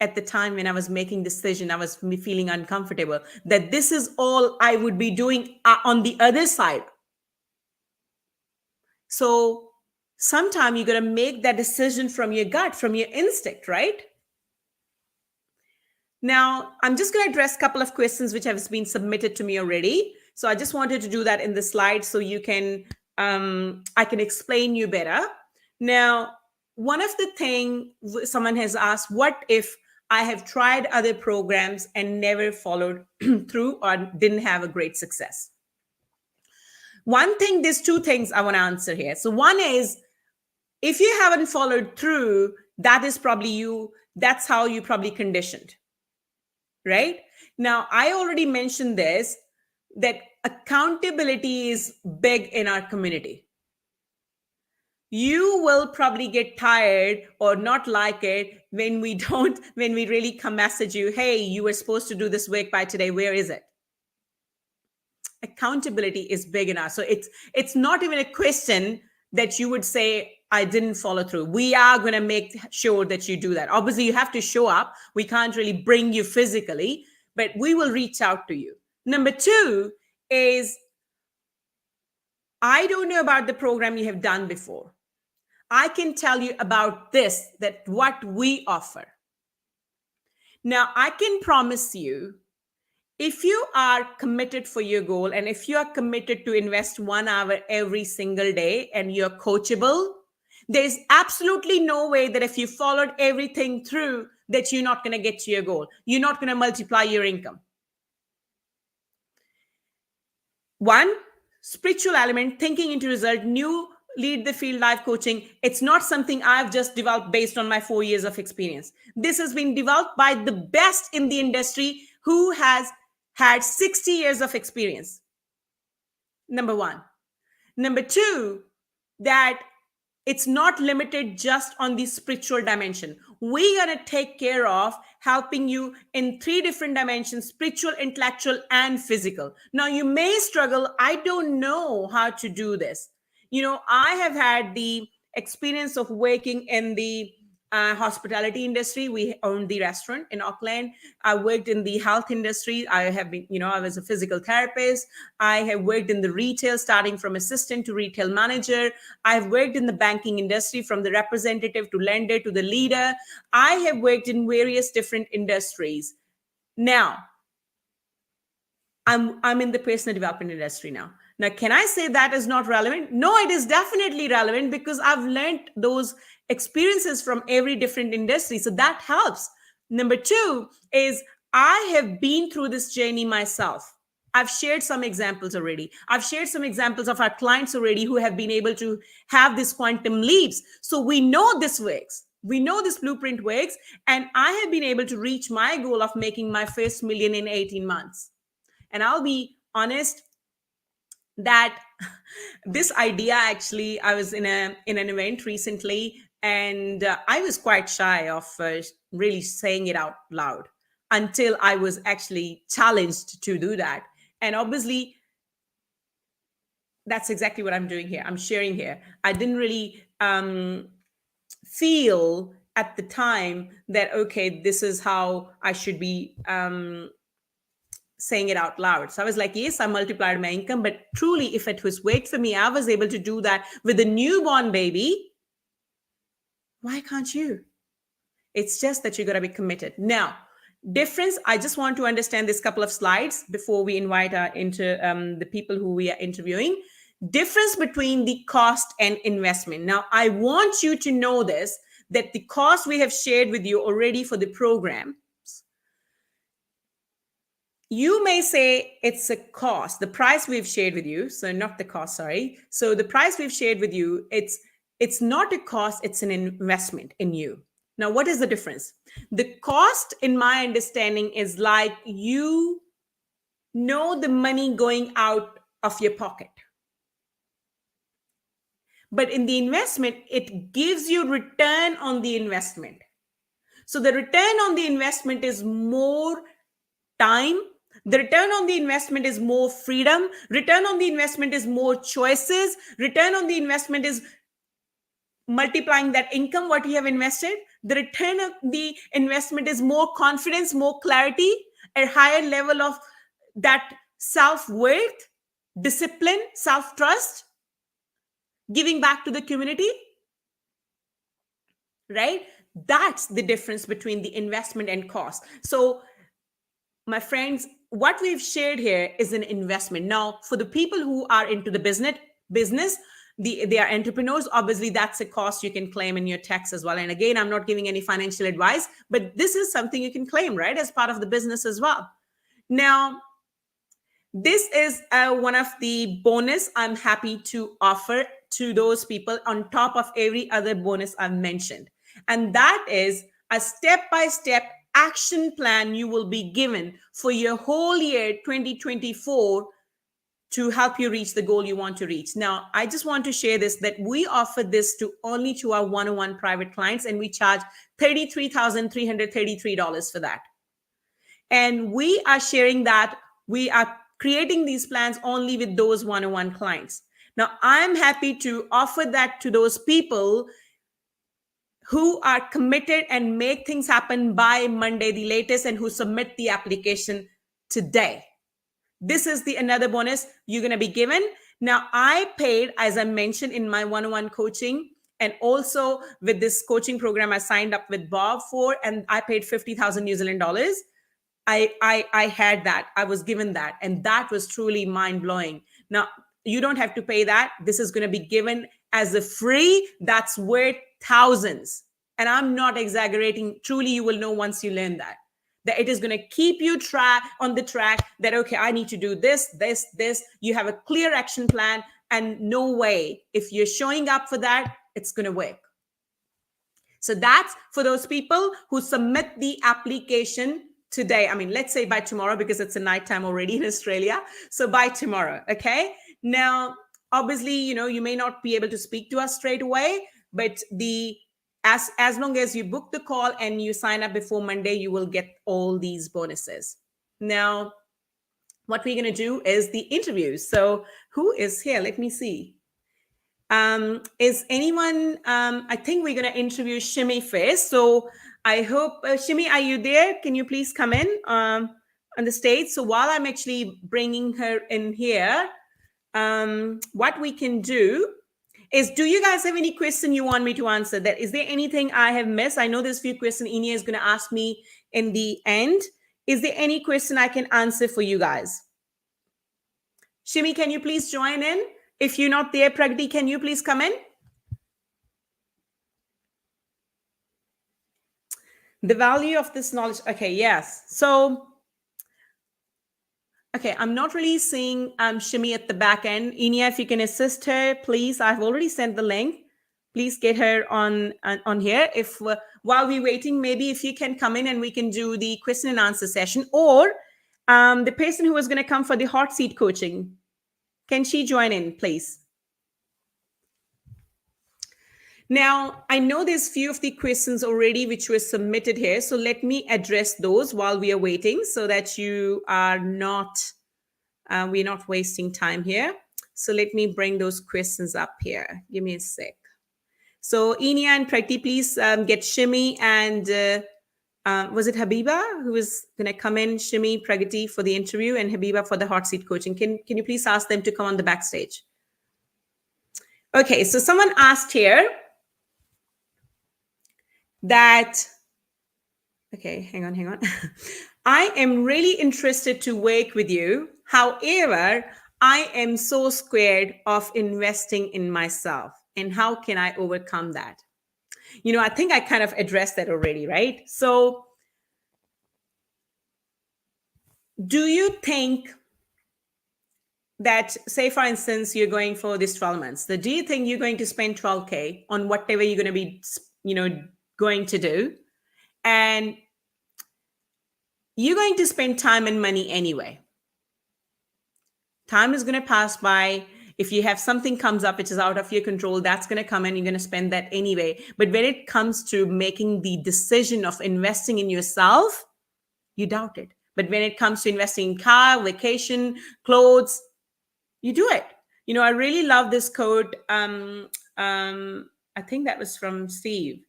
at the time when I was making this decision, I was feeling uncomfortable, that this is all I would be doing on the other side. So sometimes you got to make that decision from your gut, from your instinct, right? Now, I'm just going to address a couple of questions which have been submitted to me already. So I just wanted to do that in the slide so you can, I can explain you better. Now, one of the things someone has asked, what if I have tried other programs and never followed through or didn't have a great success? One thing, there's 2 things I want to answer here. So one is, if you haven't followed through, that is probably you, that's how you probably conditioned, right? Now, I already mentioned this, that accountability is big in our community. You will probably get tired or not like it when we really come message you, hey, you were supposed to do this work by today. Where is it? Accountability is big enough. So it's not even a question that you would say, I didn't follow through. We are going to make sure that you do that. Obviously, you have to show up. We can't really bring you physically, but we will reach out to you. Number two is, I don't know about the program you have done before. I can tell you about this, that what we offer. Now, I can promise you, if you are committed for your goal and if you are committed to invest 1 hour every single day and you're coachable, there's absolutely no way that if you followed everything through that you're not going to get to your goal. You're not going to multiply your income. One, spiritual element, thinking into result, new lead the field life coaching. It's not something I've just developed based on my 4 years of experience. This has been developed by the best in the industry who has had 60 years of experience. Number one. Number two, that it's not limited just on the spiritual dimension. We're going to take care of helping you in 3 different dimensions: spiritual, intellectual, and physical. Now, you may struggle. I don't know how to do this. I have had the experience of working in the hospitality industry. We owned the restaurant in Auckland. I worked in the health industry. I have been, I was a physical therapist. I have worked in the retail, starting from assistant to retail manager. I've worked in the banking industry, from the representative to lender to the leader. I have worked in various different industries. Now, I'm in the personal development industry now. Now, can I say that is not relevant? No, it is definitely relevant, because I've learned those experiences from every different industry. So that helps. Number two is, I have been through this journey myself. I've shared some examples already. I've shared some examples of our clients already who have been able to have these quantum leaps. So we know this works. We know this blueprint works. And I have been able to reach my goal of making my first million in 18 months. And I'll be honest that this idea, actually, I was in an event recently, and I was quite shy of really saying it out loud until I was actually challenged to do that. And obviously, that's exactly what I'm doing here. I'm sharing here. I didn't really feel at the time that, okay, this is how I should be saying it out loud. So I was like, yes, I multiplied my income, but truly, if it was worked for me, I was able to do that with a newborn baby. Why can't you? It's just that you got to be committed. Now, difference, I just want to understand this couple of slides before we invite into the people who we are interviewing. Difference between the cost and investment. Now, I want you to know this, that the cost we have shared with you already for the program, you may say it's a cost. The price we've shared with you, so not the cost, sorry. So the price we've shared with you, it's not a cost, it's an investment in you. Now, what is the difference? The cost, in my understanding, is like the money going out of your pocket. But in the investment, it gives you return on the investment. So the return on the investment is more time. The return on the investment is more freedom. Return on the investment is more choices. Return on the investment is multiplying that income, what you have invested. The return of the investment is more confidence, more clarity, a higher level of that self-worth, discipline, self-trust, giving back to the community, right? That's the difference between the investment and cost. So, my friends, what we've shared here is an investment. Now, for the people who are into the business, they are entrepreneurs. Obviously, that's a cost you can claim in your tax as well. And again, I'm not giving any financial advice, but this is something you can claim, right, as part of the business as well. Now, this is one of the bonus I'm happy to offer to those people on top of every other bonus I've mentioned. And that is a step-by-step action plan you will be given for your whole year 2024 to help you reach the goal you want to reach. Now, I just want to share this, that we offer this to only to our one-on-one private clients, and we charge $33,333 for that. And we are sharing that. We are creating these plans only with those one-on-one clients. Now, I'm happy to offer that to those people who are committed and make things happen by Monday, the latest, and who submit the application today. This is the another bonus you're going to be given. Now, I paid, as I mentioned, in my one-on-one coaching, and also with this coaching program I signed up with Bob for, and I paid 50,000 New Zealand dollars. I had that. I was given that. And that was truly mind-blowing. Now, you don't have to pay that. This is going to be given as a free. That's worth thousands. And I'm not exaggerating. Truly, you will know once you learn that it is going to keep you on the track that, okay, I need to do this, this, this. You have a clear action plan, and no way, if you're showing up for that, it's going to work. So that's for those people who submit the application today. I mean, let's say by tomorrow, because it's a nighttime already in Australia. So by tomorrow, okay? Now, obviously, you may not be able to speak to us straight away, but as long as you book the call and you sign up before Monday, you will get all these bonuses. Now, what we're going to do is the interviews. So who is here? Let me see. Is anyone, I think we're going to interview Shimi first. So I hope, Shimi, are you there? Can you please come in on the stage? So while I'm actually bringing her in here, what we can do is, do you guys have any question you want me to answer? Is there anything I have missed? I know there's a few questions Inia is going to ask me in the end. Is there any question I can answer for you guys? Shimi, can you please join in? If you're not there, Pragati, can you please come in? The value of this knowledge. Okay, yes. So, okay, I'm not really seeing Shimi at the back end. Inia, if you can assist her, please. I've already sent the link. Please get her on here. If while we're waiting, maybe if you can come in and we can do the question and answer session, or the person who was going to come for the hot seat coaching, can she join in, please? Now, I know there's few of the questions already which were submitted here. So let me address those while we are waiting, so that you are not, we're not wasting time here. So let me bring those questions up here. Give me a sec. So Inia and Pragati, please get Shimi and was it Habiba who is going to come in? Shimi, Pragati for the interview, and Habiba for the hot seat coaching. Can you please ask them to come on the backstage? Okay, so someone asked here that, okay, hang on. I am really interested to work with you. However, I am so scared of investing in myself. And how can I overcome that? I think I kind of addressed that already, right? So do you think that, say, for instance, you're going for this 12 months, do you think you're going to spend 12K on whatever you're going to be, going to do, and you're going to spend time and money anyway? Time is going to pass by. If you have something comes up which is out of your control, that's going to come and you're going to spend that anyway. But when it comes to making the decision of investing in yourself, you doubt it. But when it comes to investing in car, vacation, clothes, you do it. I really love this quote. I think that was from Steve.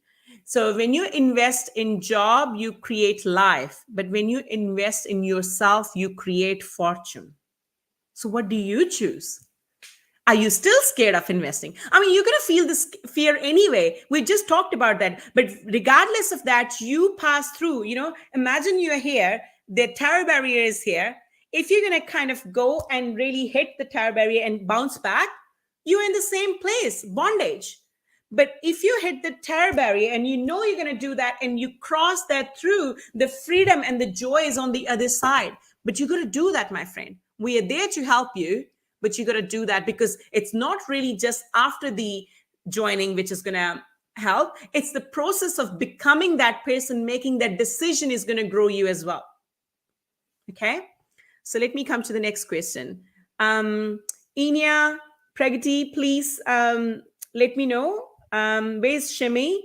So when you invest in job, you create life. But when you invest in yourself, you create fortune. So what do you choose? Are you still scared of investing? I mean, you're going to feel this fear anyway. We just talked about that. But regardless of that, you pass through. Imagine you're here. The terror barrier is here. If you're going to kind of go and really hit the terror barrier and bounce back, you're in the same place, bondage. But if you hit the terror barrier and you're going to do that and you cross that through, the freedom and the joy is on the other side. But you got to do that, my friend. We are there to help you, but you got to do that, because it's not really just after the joining which is going to help. It's the process of becoming that person, making that decision is going to grow you as well. Okay. So let me come to the next question. Enya, Pragati, please let me know. Where's Shimi?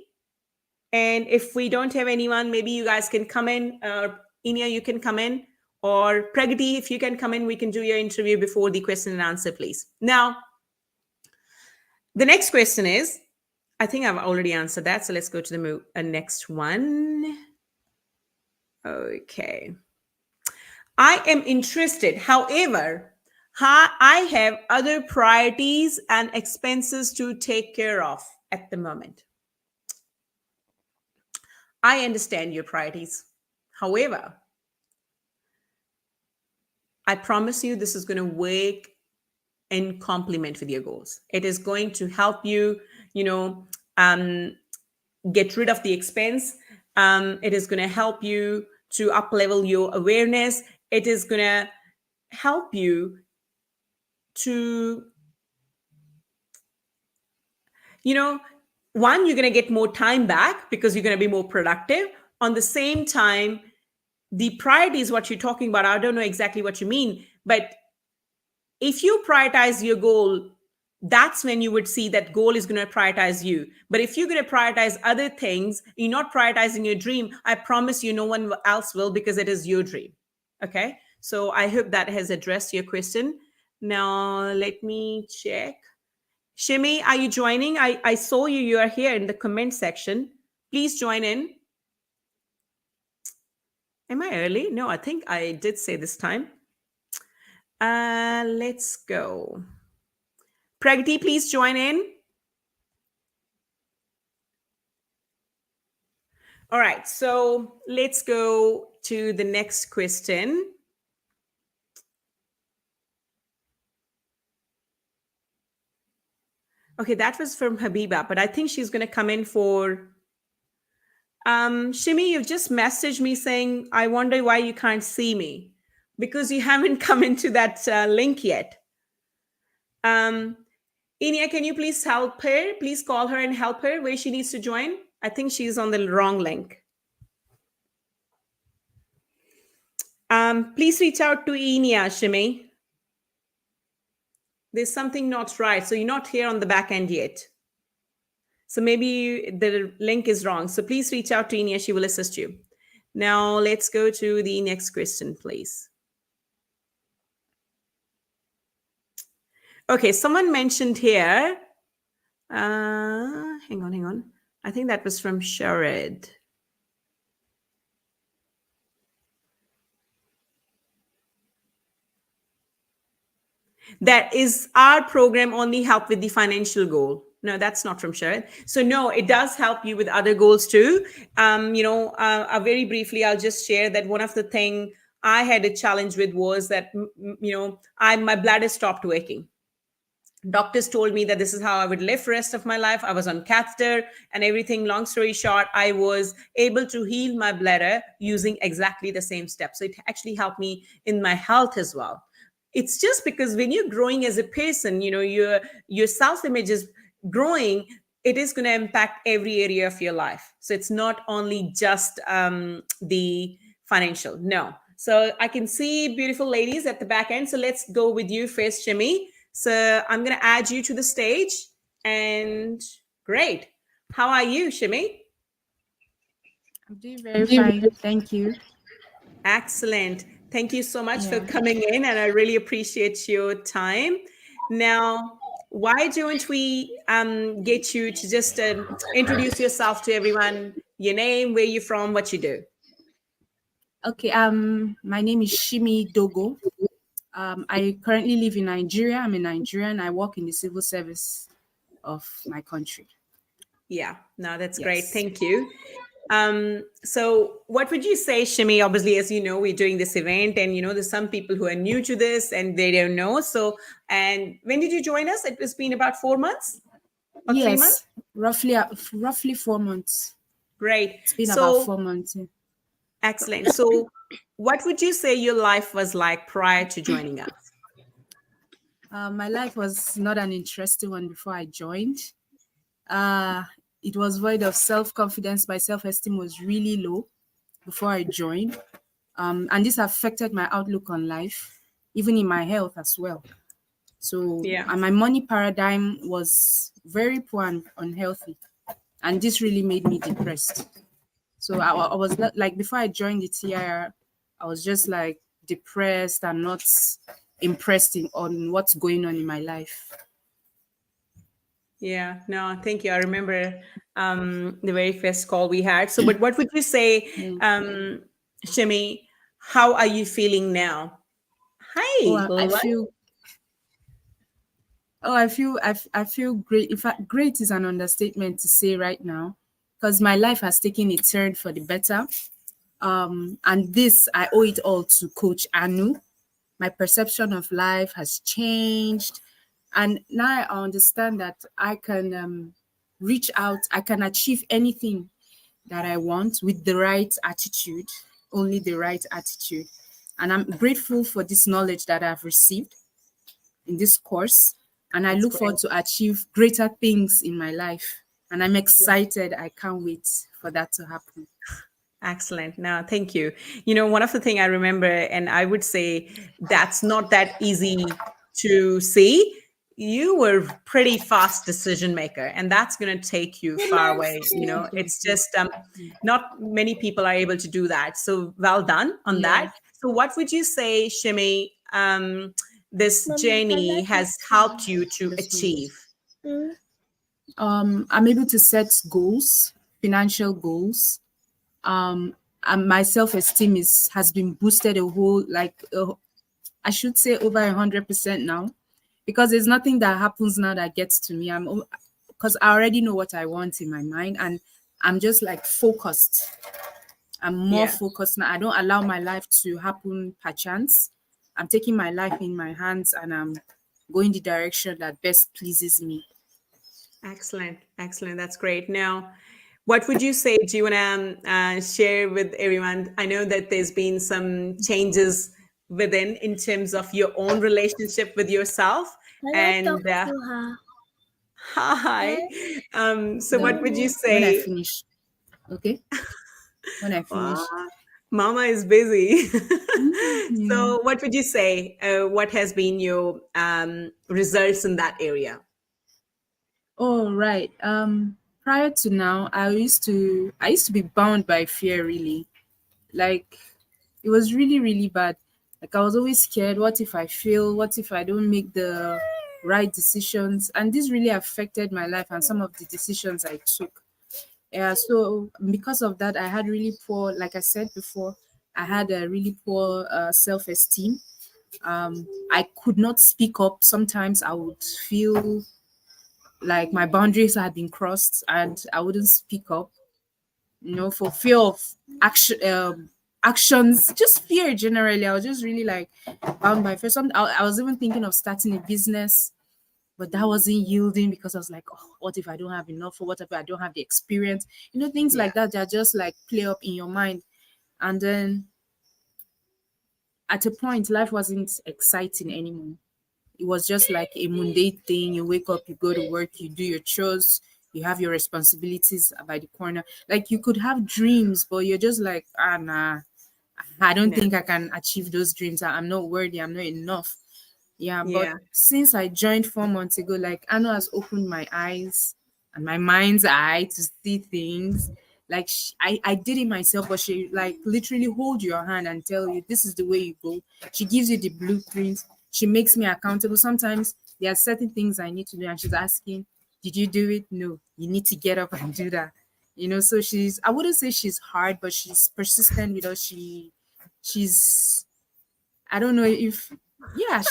And if we don't have anyone, maybe you guys can come in. Enya, you can come in. Or Pragati, if you can come in, we can do your interview before the question and answer, please. Now, the next question is, I think I've already answered that. So let's go to the next one. Okay. I am interested. However, I have other priorities and expenses to take care of at the moment. I understand your priorities. However, I promise you this is going to work in complement with your goals. It is going to help you, get rid of the expense. It is going to help you to up level your awareness. It is going to help you to, one, you're going to get more time back because you're going to be more productive. On the same time, the priority is what you're talking about. I don't know exactly what you mean, but if you prioritize your goal, that's when you would see that goal is going to prioritize you. But if you're going to prioritize other things, you're not prioritizing your dream, I promise you no one else will, because it is your dream. Okay. So I hope that has addressed your question. Now, let me check. Shimi, are you joining? I saw you. You are here in the comment section. Please join in. Am I early? No, I think I did say this time. Let's go. Pragati, please join in. All right, so let's go to the next question. Okay, that was from Habiba, but I think she's going to come in for... Shimi, you've just messaged me saying, I wonder why you can't see me, because you haven't come into that link yet. Inia, can you please help her? Please call her and help her where she needs to join. I think she's on the wrong link. Please reach out to Inia, Shimi. There's something not right. So you're not here on the back end yet. So maybe the link is wrong. So please reach out to Inia. She will assist you. Now let's go to the next question, please. Okay, someone mentioned here. Hang on. I think that was from Shared. That is our program only help with the financial goal. No, that's not from Shared. So no, it does help you with other goals too. Very briefly, I'll just share that one of the things I had a challenge with was that, my bladder stopped working. Doctors told me that this is how I would live for the rest of my life. I was on catheter and everything. Long story short, I was able to heal my bladder using exactly the same steps. So it actually helped me in my health as well. It's just because when you're growing as a person, your self-image is growing, it is going to impact every area of your life. So it's not only just the financial. No. So I can see beautiful ladies at the back end. So let's go with you first, Shimi. So I'm going to add you to the stage. And great. How are you, Shimi? I'm doing very fine. Thank you. Excellent. Thank you so much for coming in. And I really appreciate your time. Now, why don't we get you to just introduce yourself to everyone, your name, where you're from, what you do. Okay. My name is Shimi Dogo. I currently live in Nigeria. I'm a Nigerian. I work in the civil service of my country. Yeah, no, that's great. Thank you. So what would you say, Shimi? Obviously, as you know, we're doing this event and, there's some people who are new to this and they don't know. So, and when did you join us? It has been about 4 months or 3 months? Roughly 4 months. Great. It's been about 4 months. Yeah. Excellent. So what would you say your life was like prior to joining us? My life was not an interesting one before I joined. It was void of self-confidence. My self-esteem was really low before I joined. And this affected my outlook on life, even in my health as well. So, Yeah. and my money paradigm was very poor and unhealthy. And this really made me depressed. So I was like, before I joined the TIR, I was just like depressed and not impressed on what's going on in my life. Yeah, no, thank you. I remember the very first call we had. So, but what would you say, Mm. Shimi? How are you feeling now? Oh, Hi, I Lala. feel. Oh, I feel great. In fact, great is an understatement to say right now, because my life has taken a turn for the better. And this I owe it all to Coach Anu. My perception of life has changed, and now I understand that I can reach out. I can achieve anything that I want with the right attitude, only the right attitude. And I'm grateful for this knowledge that I've received in this course, and I That's look great. forward to achieve greater things in my life. And I'm excited. I can't wait for that to happen. Excellent. No, thank you. One of the thing I remember, and I would say that's not that easy to see. You were pretty fast decision maker, and that's going to take you far away. It's just not many people are able to do that. So well done on Yeah. that. So what would you say, Shimi? This journey has helped you to This one. achieve. I'm able to set goals, financial goals. And my self-esteem has been boosted a whole, like I should say over 100% now, because there's nothing that happens now that gets to me. Because I already know what I want in my mind, and I'm just like focused. I'm more Yeah. focused now. I don't allow my life to happen per chance. I'm taking my life in my hands, and I'm going the direction that best pleases me. Excellent. Excellent. That's great. Now, what would you say? Do you want to share with everyone? I know that there's been some changes within in terms of your own relationship with yourself. And hi. So, what No, would you when I say? finish, okay? When I Ah, finish. Mama is busy. Yeah. So, what would you say? What has been your results in that area? Oh, right. Prior to now, I used to be bound by fear really. Like it was really, really bad. Like I was always scared. What if I fail? What if I don't make the right decisions? And this really affected my life and some of the decisions I took. Yeah, so because of that, I had really poor, like I said before, I had a really poor self-esteem. I could not speak up. Sometimes I would feel like my boundaries had been crossed and I wouldn't speak up, for fear of actions, just fear generally. I was just really like bound by fear. I was even thinking of starting a business, but that wasn't yielding because I was like, oh, what if I don't have enough, or what if I don't have the experience? Things Yeah. like that that just like play up in your mind. And then at a point, life wasn't exciting anymore. It was just like a mundane thing. You wake up, you go to work, you do your chores, you have your responsibilities by the corner. Like you could have dreams, but you're just like, nah, I don't No. think I can achieve those dreams. I'm not worthy, I'm not enough. Yeah, but Yeah. since I joined 4 months ago, like Anna has opened my eyes and my mind's eye to see things. Like I did it myself, but she like literally hold your hand and tell you this is the way you go. She gives you the blueprint. She makes me accountable. Sometimes there are certain things I need to do, and she's asking, "Did you do it? No, you need to get up and do that." So I wouldn't say she's hard, but she's persistent with us. She's I don't know if yeah,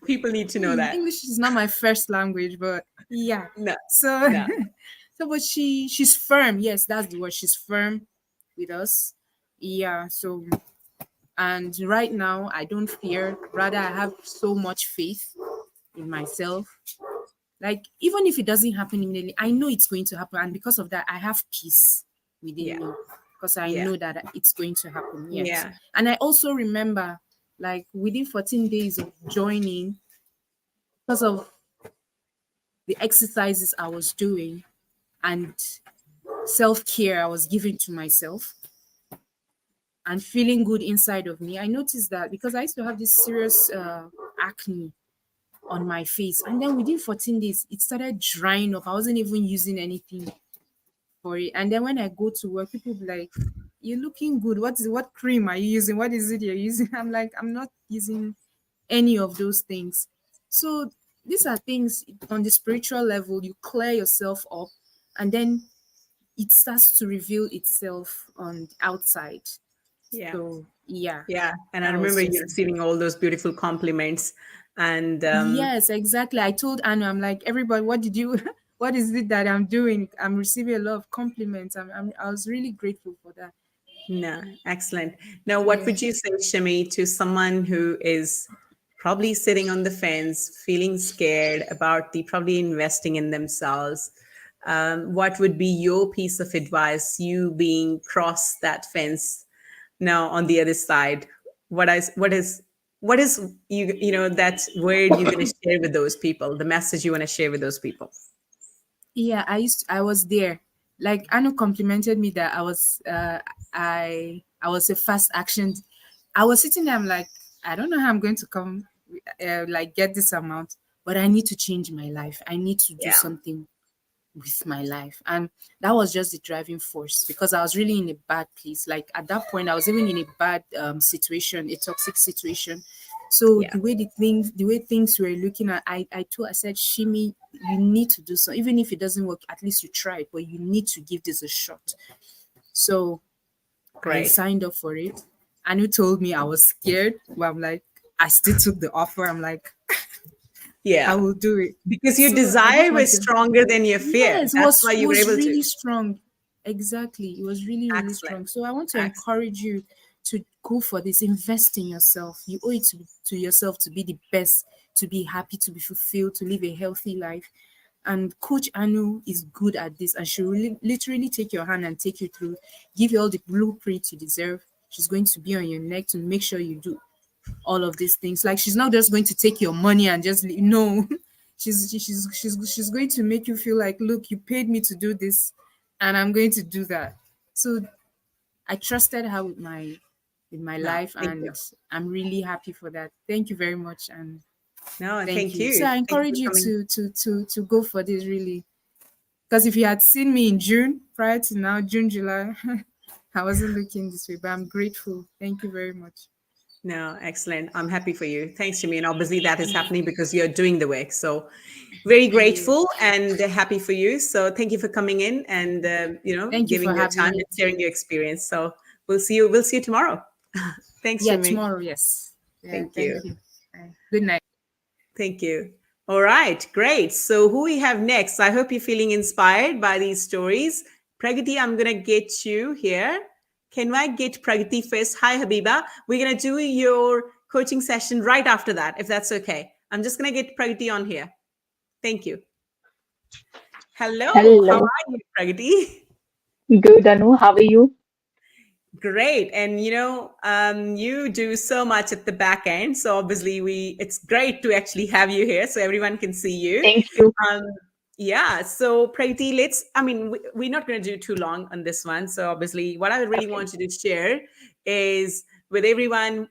People need to know that. English is not my first language, but yeah. No. So No. but she's firm. Yes, that's the word. She's firm with us. Yeah. So and right now I don't fear. Rather, I have so much faith in myself. Like even if it doesn't happen immediately, I know it's going to happen, and because of that, I have peace within Yeah. me because I Yeah. know that it's going to happen. Yes, Yeah. and I also remember, like within 14 days of joining, because of the exercises I was doing and self care I was giving to myself and feeling good inside of me, I noticed that because I used to have this serious acne on my face. And then within 14 days, it started drying up. I wasn't even using anything for it. And then when I go to work, people be like, "You're looking good. What cream are you using? What is it you're using?" I'm like, "I'm not using any of those things." So these are things on the spiritual level, you clear yourself up, and then it starts to reveal itself on the outside. Yeah. So yeah, Yeah. And I that was remember you just receiving all those beautiful compliments. And yes, exactly. I told Anu, I'm like, everybody, what did you what is it that I'm doing? I'm receiving a lot of compliments. I was really grateful for that. no, excellent. Now, what Yeah. would you say, Shimi, to someone who is probably sitting on the fence, feeling scared about the probably investing in themselves? What would be your piece of advice, you being cross that fence now on the other side? What is that word you're going to share with those people, the message you want to share with those people? Yeah, I was there. Like Anu complimented me that I was a fast action. I was sitting there, I'm like, I don't know how I'm going to come like get this amount, but I need to change my life. I need to do Yeah, something with my life. And that was just the driving force because I was really in a bad place. Like at that point, I was even in a bad situation, a toxic situation. So yeah, the way things were looking at, I said, Shimi, you need to do so. Even if it doesn't work, at least you tried, but you need to give this a shot. So I great. signed up for it. And you told me I was scared, but I'm like, I still took the offer. I'm like, I Yeah, will do it. because your So I just desire want was to stronger than your fear. yes, That's why you were was able to. really strong. Exactly. It was really, really Excellent. strong. So I want to Excellent. encourage you to go for this. Invest in yourself. You owe it to yourself to be the best, to be happy, to be fulfilled, to live a healthy life. And Coach Anu is good at this, and she will literally take your hand and take you through, give you all the blueprint you deserve. She's going to be on your neck to make sure you do all of these things. Like she's not just going to take your money and just no. She's going to make you feel like, look, you paid me to do this, and I'm going to do that. So I trusted her with my No, life, thank you. and I'm really happy for that. Thank you very much, and No, thank thank you. So you. I Thank you encourage for you coming. to go for this really, because if you had seen me in June prior to now, June, July, I wasn't looking this way. But I'm grateful. Thank you very much. No, excellent. I'm happy for you. Thanks, Jimmy. And obviously that is happening because you're doing the work. So very Yeah. grateful and happy for you. So thank you for coming in and Thank you giving for your having time me. and sharing your experience. So we'll see you. We'll see you tomorrow. Thanks, Yeah, Jimmy. tomorrow. Yes. Yeah. Thank Thank you. you. Good night. Thank you. All right, great. So, who we have next? I hope you're feeling inspired by these stories. Pragati, I'm going to get you here. Can I get Pragati first? Hi, Habiba. We're going to do your coaching session right after that, if that's okay. I'm just going to get Pragati on here. Thank you. Hello. How Hello. are you, Pragati? Good, Anu. How are you? Great. And you do so much at the back end. So obviously it's great to actually have you here so everyone can see you. Thank you. Um, yeah. So Pragati, we're not going to do too long on this one. So obviously what I really Okay. want you to share is with everyone,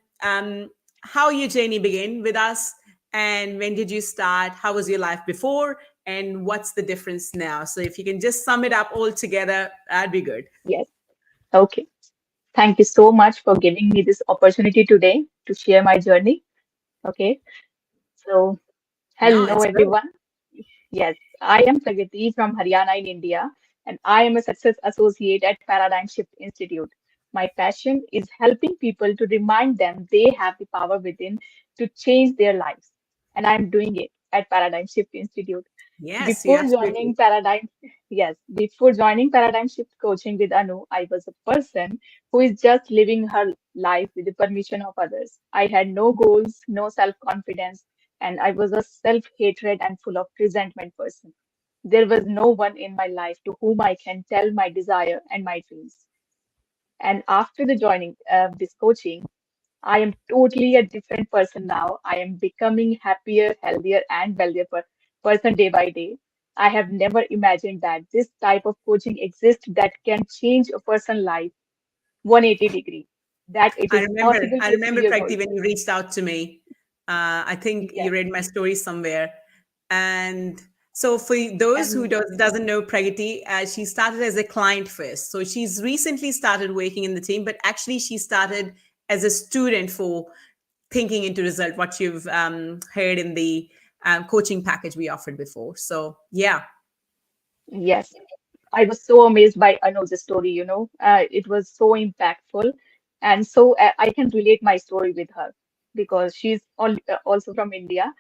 how your journey began with us and when did you start? How was your life before? And what's the difference now? So if you can just sum it up all together, that'd be good. Yes. Okay. Thank you so much for giving me this opportunity today to share my journey. Okay. So, No, hello, it's great. everyone. Yes, I am Pragati from Haryana in India, and I am a success associate at Paradigm Shift Institute. My passion is helping people to remind them they have the power within to change their lives. And I'm doing it at Paradigm Shift Institute. Yes, you Before joining absolutely. Paradigm, yes, before joining Paradigm Shift coaching with Anu, I was a person who is just living her life with the permission of others. I had no goals, no self-confidence, and I was a self-hatred and full of resentment person. There was no one in my life to whom I can tell my desire and my dreams. And after the joining this coaching, I am totally a different person now. I am becoming happier, healthier, and wealthier person day by day. I have never imagined that this type of coaching exists that can change a person's life 180 degree. That it I is remember, possible I to achieve remember your Prakti goals. when you reached out to me. I think you Yes. read my story somewhere. And so for those who And doesn't know Pragati, she started as a client first. So she's recently started working in the team, but actually she started as a student for thinking into result, what you've heard in the coaching package we offered before. So yeah. yes, I was so amazed by Anu's story, it was so impactful. And so I can relate my story with her because she's also from India.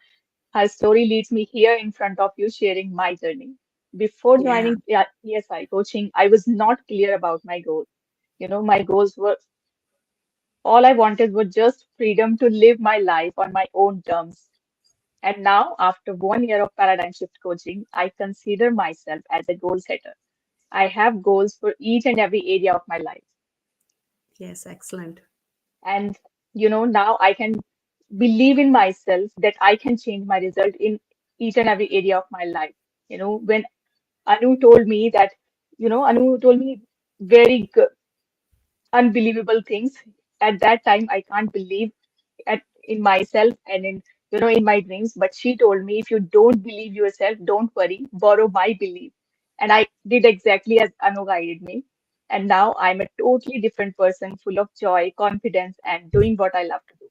Her story leads me here in front of you, sharing my journey. Before Yeah. joining PSI coaching, I was not clear about my goals. My goals were all I wanted was just freedom to live my life on my own terms. And now, after 1 year of paradigm shift coaching, I consider myself as a goal setter. I have goals for each and every area of my life. Yes, excellent. And, now I can believe in myself that I can change my result in each and every area of my life. When Anu told me that, Anu told me very good, unbelievable things. At that time, I can't believe in myself and in my dreams. But she told me, if you don't believe yourself, don't worry, borrow my belief. And I did exactly as Anu guided me. And now I'm a totally different person, full of joy, confidence, and doing what I love to do.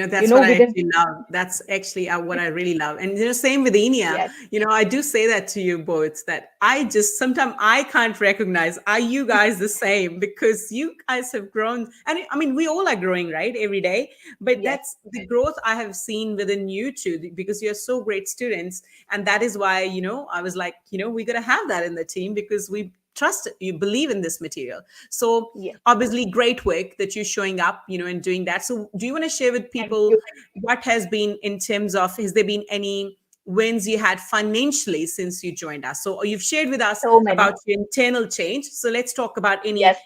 That's what I Within actually love. That's actually what I really love. And same with Enia. yes, I do say that to you both, that I just sometimes I can't recognize, are you guys the same? Because you guys have grown. And I mean, we all are growing, right? Every day. But yes, that's the growth I have seen within you two, because you're so great students. And that is why, I was like, we got to have that in the team, because we trust you, believe in this material. So yes. obviously great work that you're showing up, and doing that. So do you want to share with Thank people you. what has been, in terms of, has there been any wins you had financially since you joined us? So you've shared with us So many. about your internal change. So let's talk about any Yes,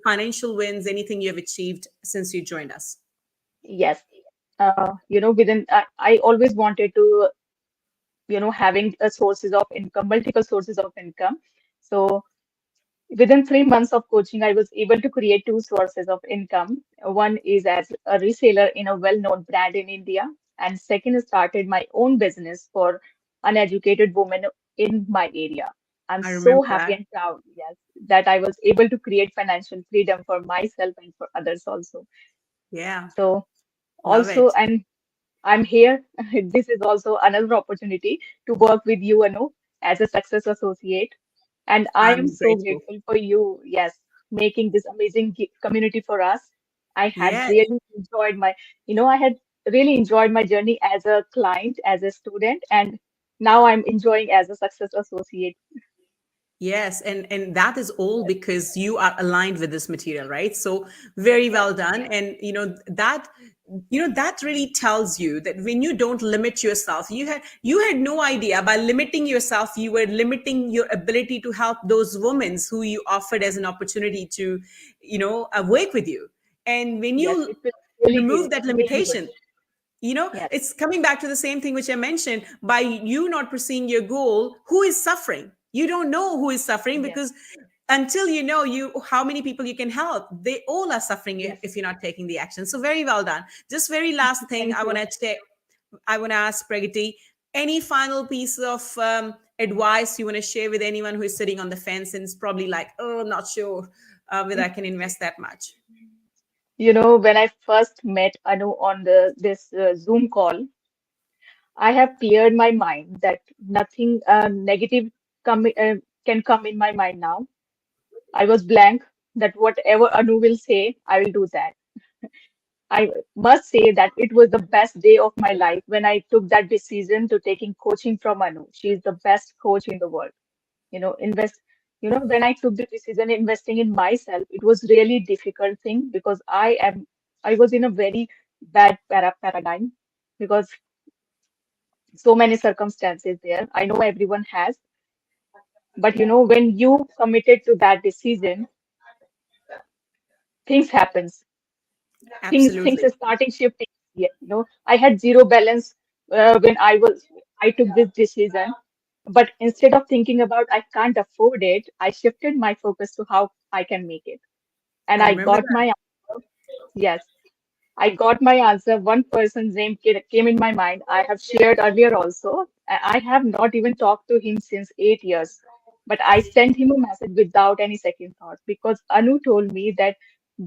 financial wins, anything you've achieved since you joined us. yes. Within I always wanted to, having sources of income, multiple sources of income. So within 3 months of coaching, I was able to create two sources of income. One is as a reseller in a well-known brand in India, and second started my own business for uneducated women in my area. I'm I so remember happy that. and proud, yes, that I was able to create financial freedom for myself and for others also. Yeah, So love also, it. and I'm here. This is also another opportunity to work with you, Anu, as a success associate. And I am I'm so grateful. grateful for you, yes, making this amazing community for us. I had Yes. really enjoyed I had really enjoyed my journey as a client, as a student, and now I'm enjoying as a success associate. Yes, and that is all Yes, because you are aligned with this material, right? So very yes, well done. And that really tells you that when you don't limit yourself, you had no idea, by limiting yourself, you were limiting your ability to help those women who you offered as an opportunity to, work with you. And when yes, you it was really remove good, that really good. limitation, Yes, it's coming back to the same thing which I mentioned. By you not pursuing your goal, who is suffering? You don't know who is suffering, yes, because until you know you how many people you can help, they all are suffering yes. if you're not taking the action. So very well done. Just very last thing Thank I want you. to say, I want to ask Pragati, any final piece of advice you want to share with anyone who is sitting on the fence and is probably like, oh, not sure whether I can invest that much. When I first met Anu on this Zoom call, I have cleared my mind that nothing negative can come in my mind now. I was blank that whatever Anu will say, I will do that. I must say that it was the best day of my life when I took that decision to taking coaching from Anu. She is the best coach in the world. Invest. When I took the decision investing in myself, it was really difficult thing because I was in a very bad paradigm because so many circumstances there. I know everyone has, but when you committed to that decision, things happens. Things Absolutely. are starting shifting. Yeah, I had zero balance when I took this decision. But instead of thinking about I can't afford it, I shifted my focus to how I can make it, and I I remember got that. my answer. Yes, I got my answer. One person's name came in my mind. I have shared earlier also. I have not even talked to him since 8 years. But I sent him a message without any second thought because Anu told me that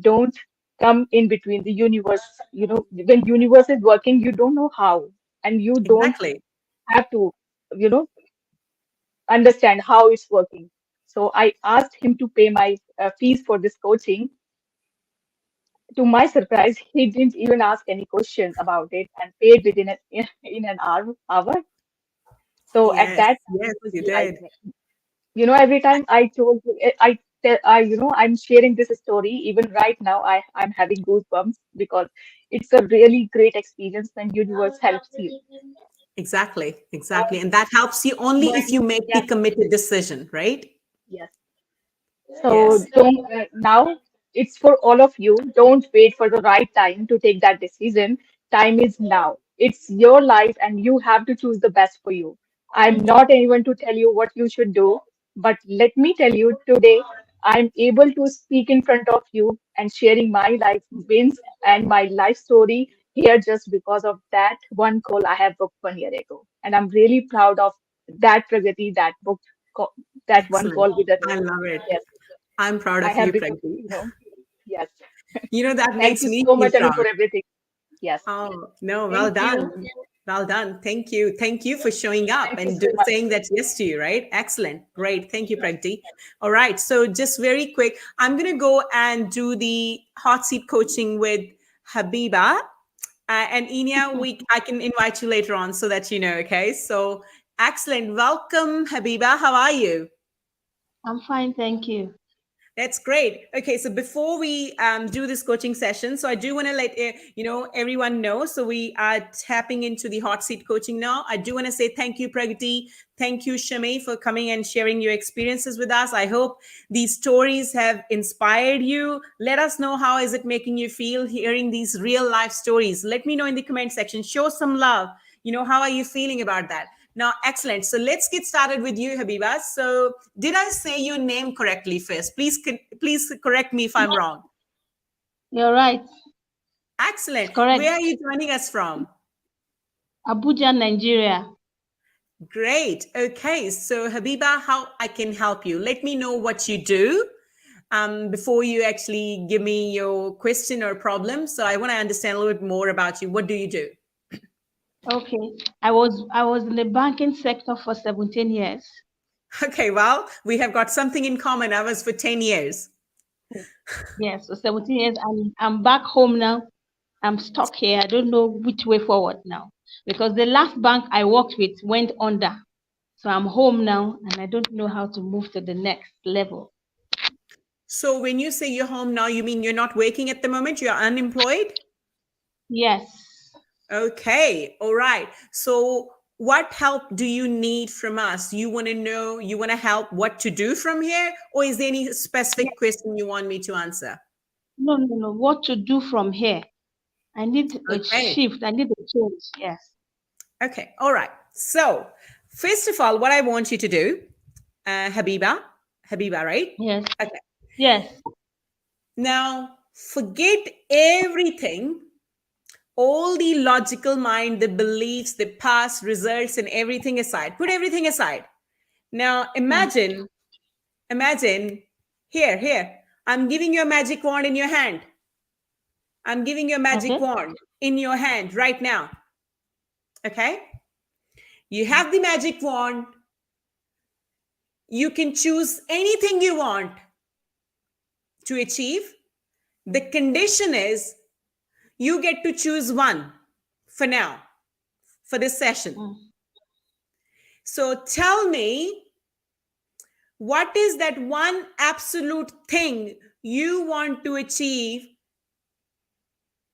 don't come in between the universe. You know, when universe is working, you don't know how, and you don't Exactly. have to, you know, understand how it's working. So I asked him to pay my fees for this coaching. To my surprise, he didn't even ask any question about it and paid within in an hour. So at Yes, that time, yes, it was you life. did. You know, every time I told, you know, I'm sharing this story. Even right now, I'm having goosebumps because it's a really great experience when universe helps you. Exactly, exactly. And And that helps you only if when, you make the yes, committed decision, right? yes. So Yes, don't now it's for all of you. Don't wait for the right time to take that decision. Time is now. It's your life and you have to choose the best for you. I'm not anyone to tell you what you should do, but let me tell you today I'm able to speak in front of you and sharing my life wins and my life story here just because of that one call I have booked 1 year ago. And I'm really proud of that Pragati that booked that one excellent. call with I Anu. love it. Yes. I'm proud I of have you, become, Pragati. yes. You know, that Thank makes you me so feel much, Anu, proud. for everything. Yes. Oh, no, well Thank you. done. Well done. Thank you. Thank you for showing up Thank you and so much. saying that yes to you, right? Excellent. Great. Thank you, Pragati. All right. So, just very quick, I'm going to go and do the hot seat coaching with Habiba. And Inia, I can invite you later on so that you know, okay? So, excellent. Welcome, Habiba. How are you? I'm fine, thank you. That's great. Okay, so before we do this coaching session, so I do want to let everyone know. So we are tapping into the hot seat coaching now. I do want to say thank you, Pragati. Thank you, Shami, for coming and sharing your experiences with us. I hope these stories have inspired you. Let us know how is it making you feel hearing these real life stories. Let me know in the comment section. Show some love. How are you feeling about that? Now, excellent. So let's get started with you, Habiba. So, did I say your name correctly first? Please correct me if I'm wrong. You're right. It's Excellent. Where correct. are you joining us from? Abuja, Nigeria. Great. Okay. So, Habiba, how I can help you? Let me know what you do before you actually give me your question or problem. So, I want to understand a little bit more about you. What do you do? Okay. I was in the banking sector for 17 years. Okay. Well, we have got something in common. I was for 10 years. Yes, so 17 years, and I'm back home now. I'm stuck here. I don't know which way forward now because the last bank I worked with went under. So I'm home now and I don't know how to move to the next level. So, when you say you're home now, you mean you're not working at the moment? You're unemployed? Yes. Okay, all right. So, what help do you need from us? You want to know, you want to help what to do from here, or is there any Yes. specific question you want me to answer? No, no, no. What to do from here? I need a Okay, shift. I need a change. Yes. okay, all right. So, first of all, what I want you to do, Habiba, right? Yes. Okay. Yes. Now, forget everything, all the logical mind, the beliefs, the past results, and everything aside. Put everything aside. Now, Hmm. imagine, here, I'm giving you a magic wand in your hand. I'm giving you a magic Okay. wand in your hand right now. Okay? You have the magic wand. You can choose anything you want to achieve. The condition is you get to choose one for now, for this session. Hmm. So tell me, what is that one absolute thing you want to achieve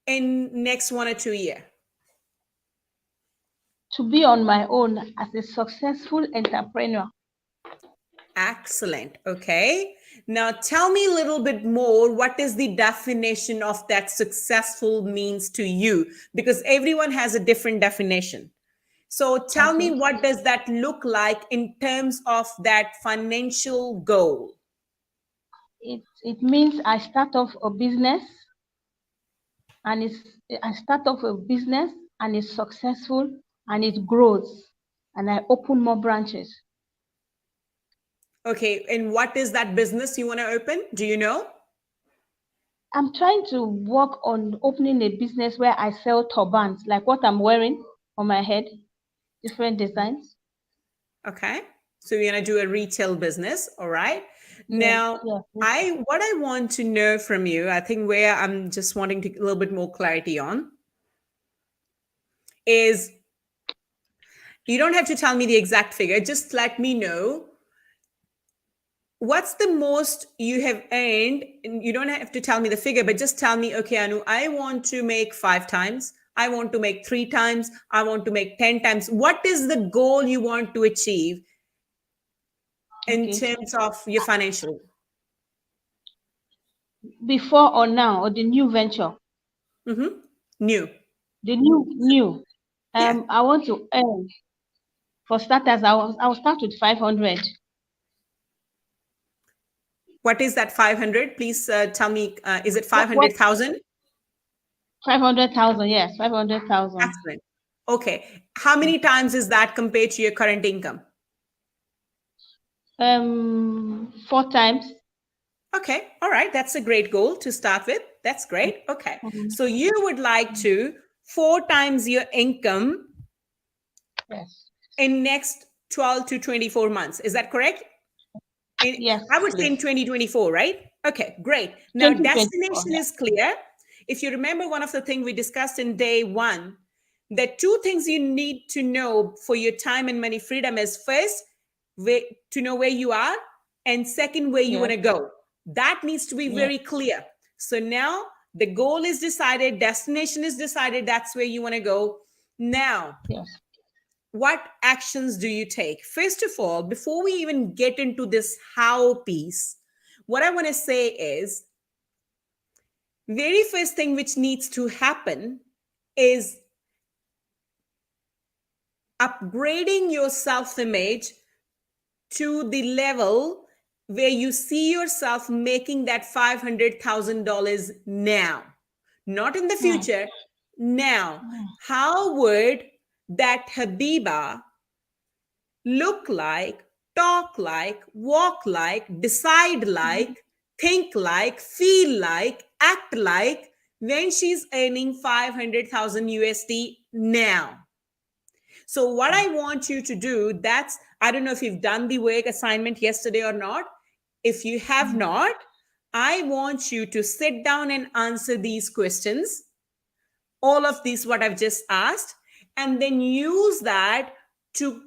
in next 1 or 2 years? To be on my own as a successful entrepreneur. Excellent. Okay. Now tell me a little bit more. What is the definition of that successful means to you? Because everyone has a different definition. So tell me, Okay. what does that look like in terms of that financial goal? It means I start off a business and I start off a business and it's successful and it grows and I open more branches. Okay, and what is that business you want to open? Do you know? I'm trying to work on opening a business where I sell turbans, like what I'm wearing on my head, different designs. Okay, so you're going to do a retail business. All right. Yes, Now, yes. what I want to know from you, I think where I'm just wanting to a little bit more clarity on is, you don't have to tell me the exact figure. Just let me know what's the most you have earned. And you don't have to tell me the figure, but just tell me, okay, Anu, I want to make 5 times. I want to make 3 times. I want to make 10 times. What is the goal you want to achieve in Okay. terms of your financial? Before or now, or the new venture? Mm-hmm. New. The new. Yeah. I want to earn. For starters, I'll start with 500. What is that 500? Please tell me, is it What 500,000? 500,000? Yes, 500,000. Excellent. Okay. How many times is that compared to your current income? 4 times. Okay. All right. That's a great goal to start with. That's great. Okay. Mhm. So you would like to 4 times your income Yes. in next 12 to 24 months. Is that correct? Yes, I would say in please. 2024, right? Okay, great. Now, 2024. destination is clear. If you remember one of the things we discussed in day one, the 2 things you need to know for your time and money freedom is, first, to know where you are, and second, where you Yes. want to go. That needs to be Yes. very clear. So now the goal is decided, destination is decided, that's where you want to go. Now, Yes. what actions do you take? First of all, before we even get into this how piece, what I want to say is, very first thing which needs to happen is upgrading your self-image to the level where you see yourself making that $500,000 now, not in the future, now. How would that Habiba look like, talk like, walk like, decide like, think like, feel like, act like when she's earning 500,000 USD now? So what I want you to do, that's, I don't know if you've done the work assignment yesterday or not. If you have not, I want you to sit down and answer these questions, all of these what I've just asked, and then use that to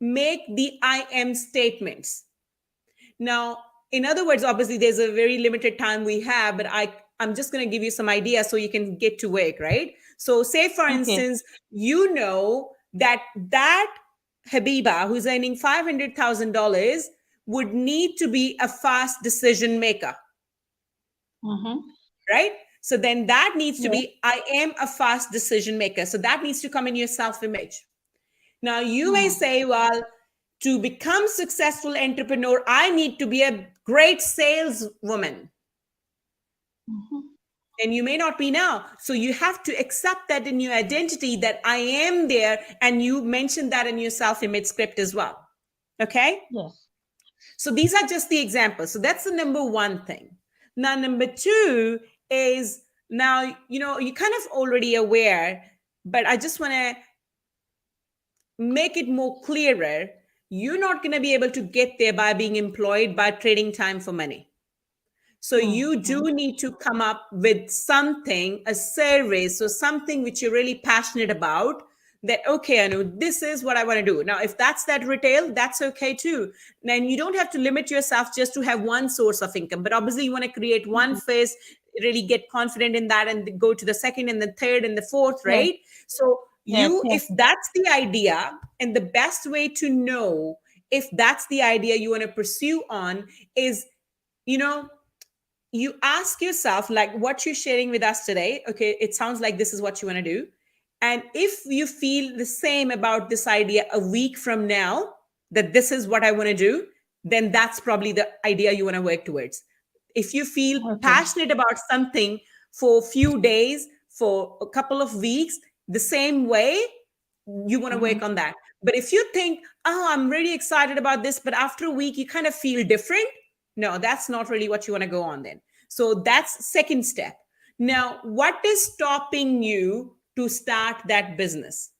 make the I am statements. Now, in other words, obviously there's a very limited time we have, but I'm just going to give you some ideas so you can get to work, right? So say, for instance, you know that Habiba who's earning $500,000 would need to be a fast decision maker, right? So then that needs to be, I am a fast decision maker. So that needs to come in your self-image. Now you may say, well, to become successful entrepreneur, I need to be a great saleswoman. And you may not be now. So you have to accept that in your identity that I am there. And you mentioned that in your self-image script as well. Okay? Yes. So these are just the examples. So that's the number one thing. Now, number two is, now, you're kind of already aware, but I just want to make it more clearer. You're not going to be able to get there by being employed, by trading time for money. So you do need to come up with something, a service or something which you're really passionate about, that, okay, Anu, this is what I want to do. Now, if that's that retail, that's okay too. And you don't have to limit yourself just to have one source of income, but obviously you want to create one first, really get confident in that, and go to the second and the third and the fourth, right? So if that's the idea, and the best way to know if that's the idea you want to pursue on is, you ask yourself, like what you're sharing with us today, okay, it sounds like this is what you want to do. And if you feel the same about this idea a week from now, that this is what I want to do, then that's probably the idea you want to work towards. If you feel passionate about something for a few days, for a couple of weeks the same way, you want to work on that. But if you think, oh, I'm really excited about this, but after a week you kind of feel different, no, that's not really what you want to go on then. So that's second step. Now, what is stopping you to start that business?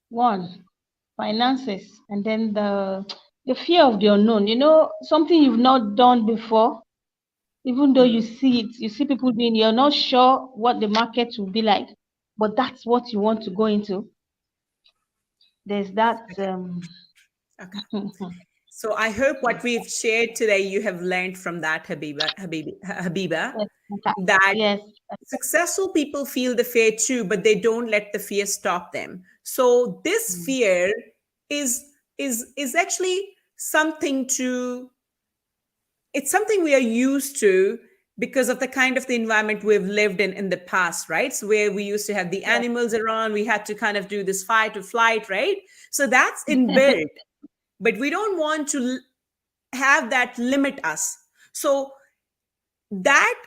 One, finances, and then the fear of the unknown. Something you've not done before, even though you see it, you see people doing, you're not sure what the market will be like, but that's what you want to go into. There's that. Okay. So I hope what we've shared today, you have learned from that, Habiba, that Yes. successful people feel the fear too, but they don't let the fear stop them. So this fear is actually something it's something we are used to because of the kind of the environment we've lived in the past, right? So where we used to have the animals around, we had to kind of do this fight or flight, right? So that's inbuilt, but we don't want to have that limit us. So that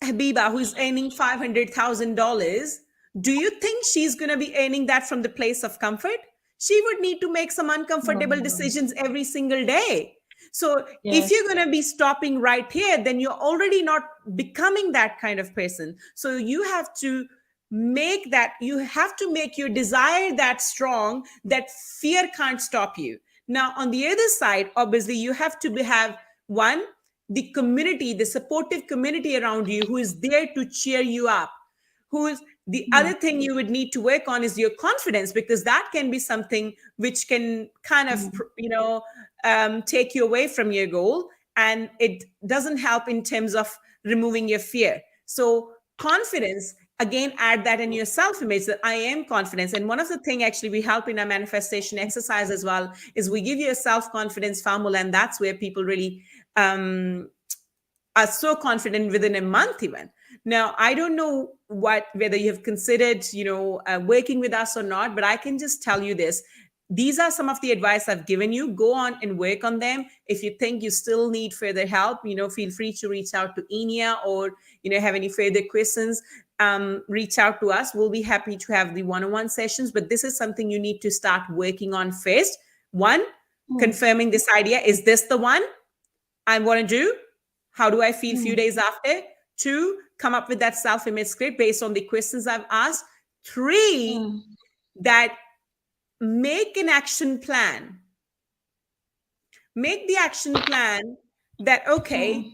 Habiba who's earning $500,000, do you think she's going to be earning that from the place of comfort? She would need to make some uncomfortable decisions every single day. So if you're going to be stopping right here, then you're already not becoming that kind of person. So you have to make your desire that strong that fear can't stop you. Now, on the other side, obviously, you have to have one, the community, the supportive community around you who is there to cheer you up. The other thing you would need to work on is your confidence, because that can be something which can kind of, take you away from your goal, and it doesn't help in terms of removing your fear. So confidence, again, add that in your self-image, that I am confident. And one of the things actually we help in our manifestation exercise as well is we give you a self-confidence formula, and that's where people really are so confident within a month even. Now, I don't know whether you have considered, working with us or not, but I can just tell you this. These are some of the advice I've given you. Go on and work on them. If you think you still need further help, feel free to reach out to Enia, or, have any further questions, reach out to us. We'll be happy to have the one-on-one sessions, but this is something you need to start working on first. One, confirming this idea. Is this the one I want to do? How do I feel a few days after? Two, come up with that self-image script based on the questions I've asked. Three, that make an action plan. Make the action plan that, okay,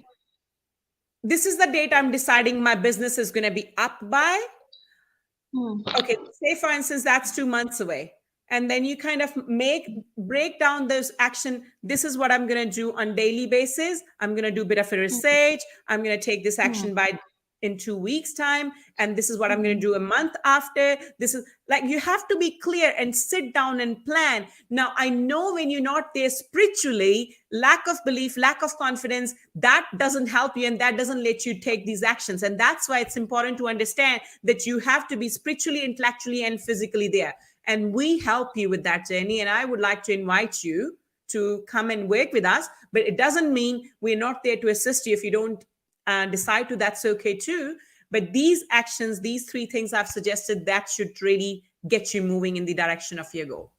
this is the date I'm deciding my business is going to be up by. Okay, say for instance, that's 2 months away. And then you kind of break down those action. This is what I'm going to do on daily basis. I'm going to do a bit of a research. I'm going to take this action in 2 weeks time. And this is what I'm going to do a month after. This is like, you have to be clear and sit down and plan. Now, I know when you're not there spiritually, lack of belief, lack of confidence, that doesn't help you, and that doesn't let you take these actions. And that's why it's important to understand that you have to be spiritually, intellectually, and physically there. And we help you with that journey. And I would like to invite you to come and work with us. But it doesn't mean we're not there to assist you. If you don't decide to, that's okay too. But these actions, these 3 things I've suggested, that should really get you moving in the direction of your goal.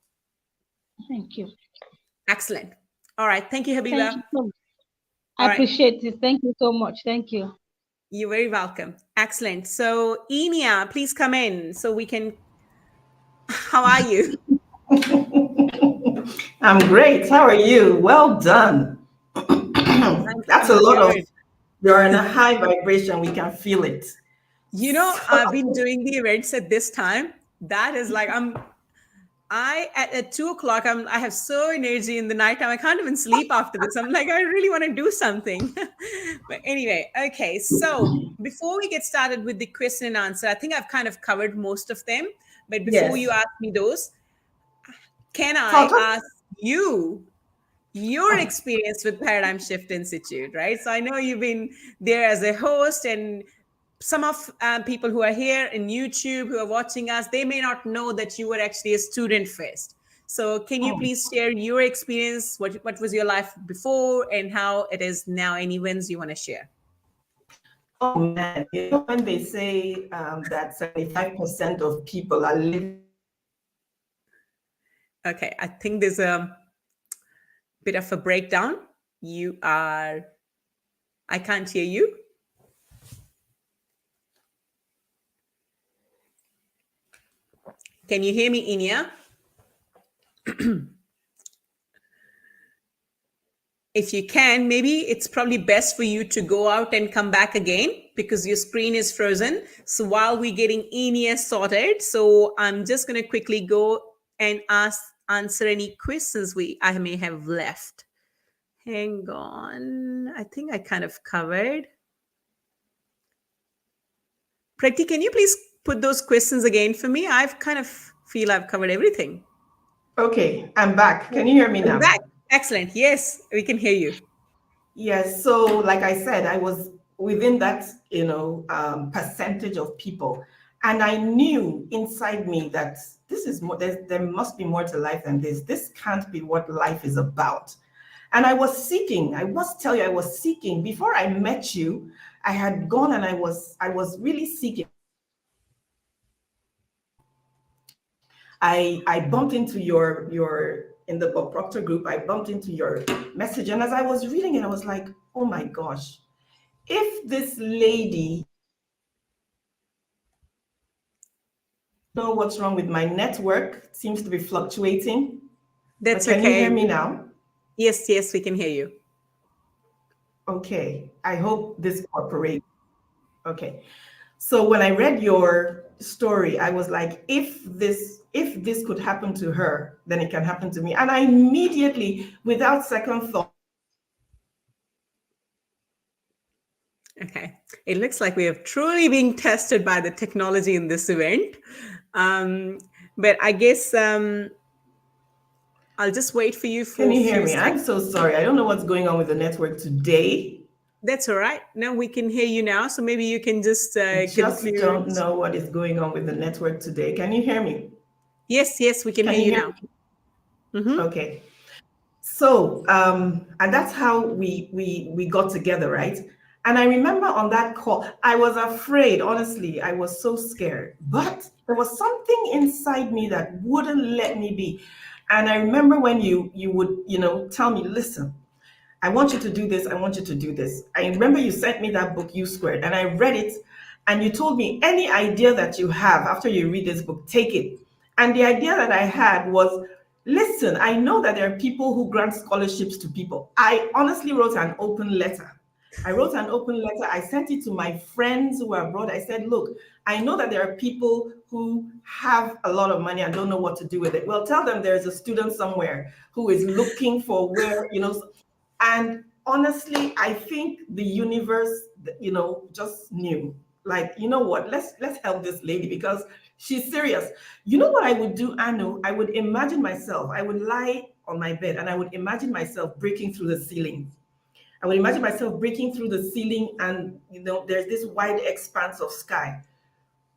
Thank you. Excellent. All right. Thank you, Habiba. Thank you so much. I appreciate it. Thank you so much. Thank you. You're very welcome. Excellent. So Enia, please come in so we can... How are you? I'm great. How are you? Well done. That's a lot of, you're in a high vibration. We can feel it. I've been doing the events at this time. That is like, at 2:00, I have so energy in the nighttime. I can't even sleep after this. I'm like, I really want to do something. But anyway, okay. So before we get started with the question and answer, I think I've kind of covered most of them. But before you ask me those, can I ask you your experience with Paradigm Shift Institute, right? So I know you've been there as a host, and some of people who are here in YouTube who are watching us, they may not know that you were actually a student first. So can you please share your experience? What was your life before and how it is now? Any wins you want to share? Oh man, when they say that 75% of people are living. Okay, I think there's a bit of a breakdown. I can't hear you. Can you hear me, Inia? If you can, maybe it's probably best for you to go out and come back again because your screen is frozen. So while we're getting Inia sorted, so I'm just going to quickly go and answer any questions I may have left. Hang on. I think I kind of covered. Prati, can you please put those questions again for me? I've kind of feel I've covered everything. Okay, I'm back. Can you hear me now? Back. Excellent. Yes, we can hear you. Yes. So, like I said, I was within that, percentage of people, and I knew inside me that this is more. There must be more to life than this. This can't be what life is about. And I was seeking. I must tell you, I was seeking before I met you. I had gone and I was really seeking. I bumped into your in the Bob Proctor group. I bumped into your message, and as I was reading it, I was like, oh my gosh, if this lady know what's wrong with my network, it seems to be fluctuating. That's Can okay. you hear me now? Yes, we can hear you. Okay. I hope this cooperates. Okay. So when I read your story, I was like, if this could happen to her, then it can happen to me. And I immediately, without second thought. Okay. It looks like we are truly being tested by the technology in this event. But I guess I'll just wait for you for Can you a hear few me? I'm seconds. so sorry. I don't know what's going on with the network today. That's all right. Now we can hear you now. So maybe you can just Just conclude. don't know what is going on with the network today. Can you hear me? Yes, we can hear you now. Mm-hmm. Okay. So, and that's how we got together, right? And I remember on that call, I was afraid, honestly, I was so scared. But there was something inside me that wouldn't let me be. And I remember when you would, tell me, listen, I want you to do this. I want you to do this. I remember you sent me that book, U Squared, and I read it. And you told me any idea that you have after you read this book, take it. And the idea that I had was, listen, I know that there are people who grant scholarships to people. I honestly wrote an open letter. I sent it to my friends who are abroad. I said, look, I know that there are people who have a lot of money and don't know what to do with it. Well, tell them there's a student somewhere who is looking for where, and honestly, I think the universe, just knew, like, you know what, let's help this lady because she's serious. You know what I would do, Anu? I would imagine myself, I would lie on my bed and I would imagine myself breaking through the ceiling. I would imagine myself breaking through the ceiling and, there's this wide expanse of sky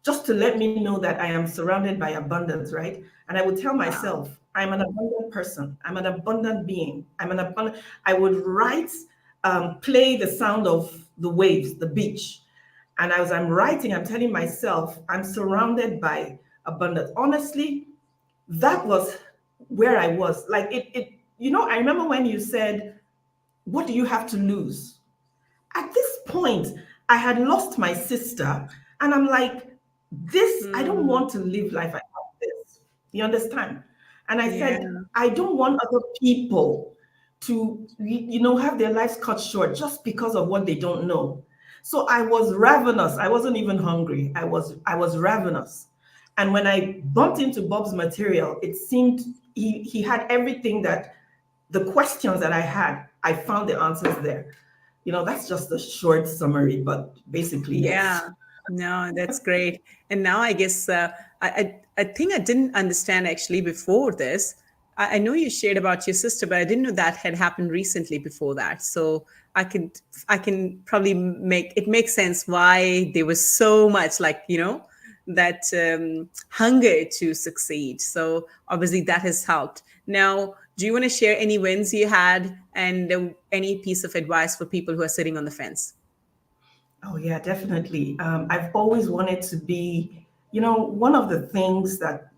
just to let me know that I am surrounded by abundance, right? And I would tell myself, I'm an abundant person. I'm an abundant being. I would write, play the sound of the waves, the beach. And as I'm writing, I'm telling myself, I'm surrounded by abundance. Honestly, that was where I was. Like I remember when you said, what do you have to lose? At this point, I had lost my sister, and I'm like, I don't want to live life like this. You understand? And I Yeah. said, I don't want other people to, have their lives cut short just because of what they don't know. So I was ravenous. I wasn't even hungry. I was ravenous. And when I bumped into Bob's material, it seemed he had everything that the questions that I had, I found the answers there. That's just a short summary, but basically, yes. Yeah. No, that's great. And now I guess I think I didn't understand actually before this. I know you shared about your sister, but I didn't know that had happened recently before that. So I can probably make sense why there was so much like that hunger to succeed. So obviously that has helped. Now, do you want to share any wins you had and any piece of advice for people who are sitting on the fence? Oh, yeah, definitely. I've always wanted to be, one of the things that,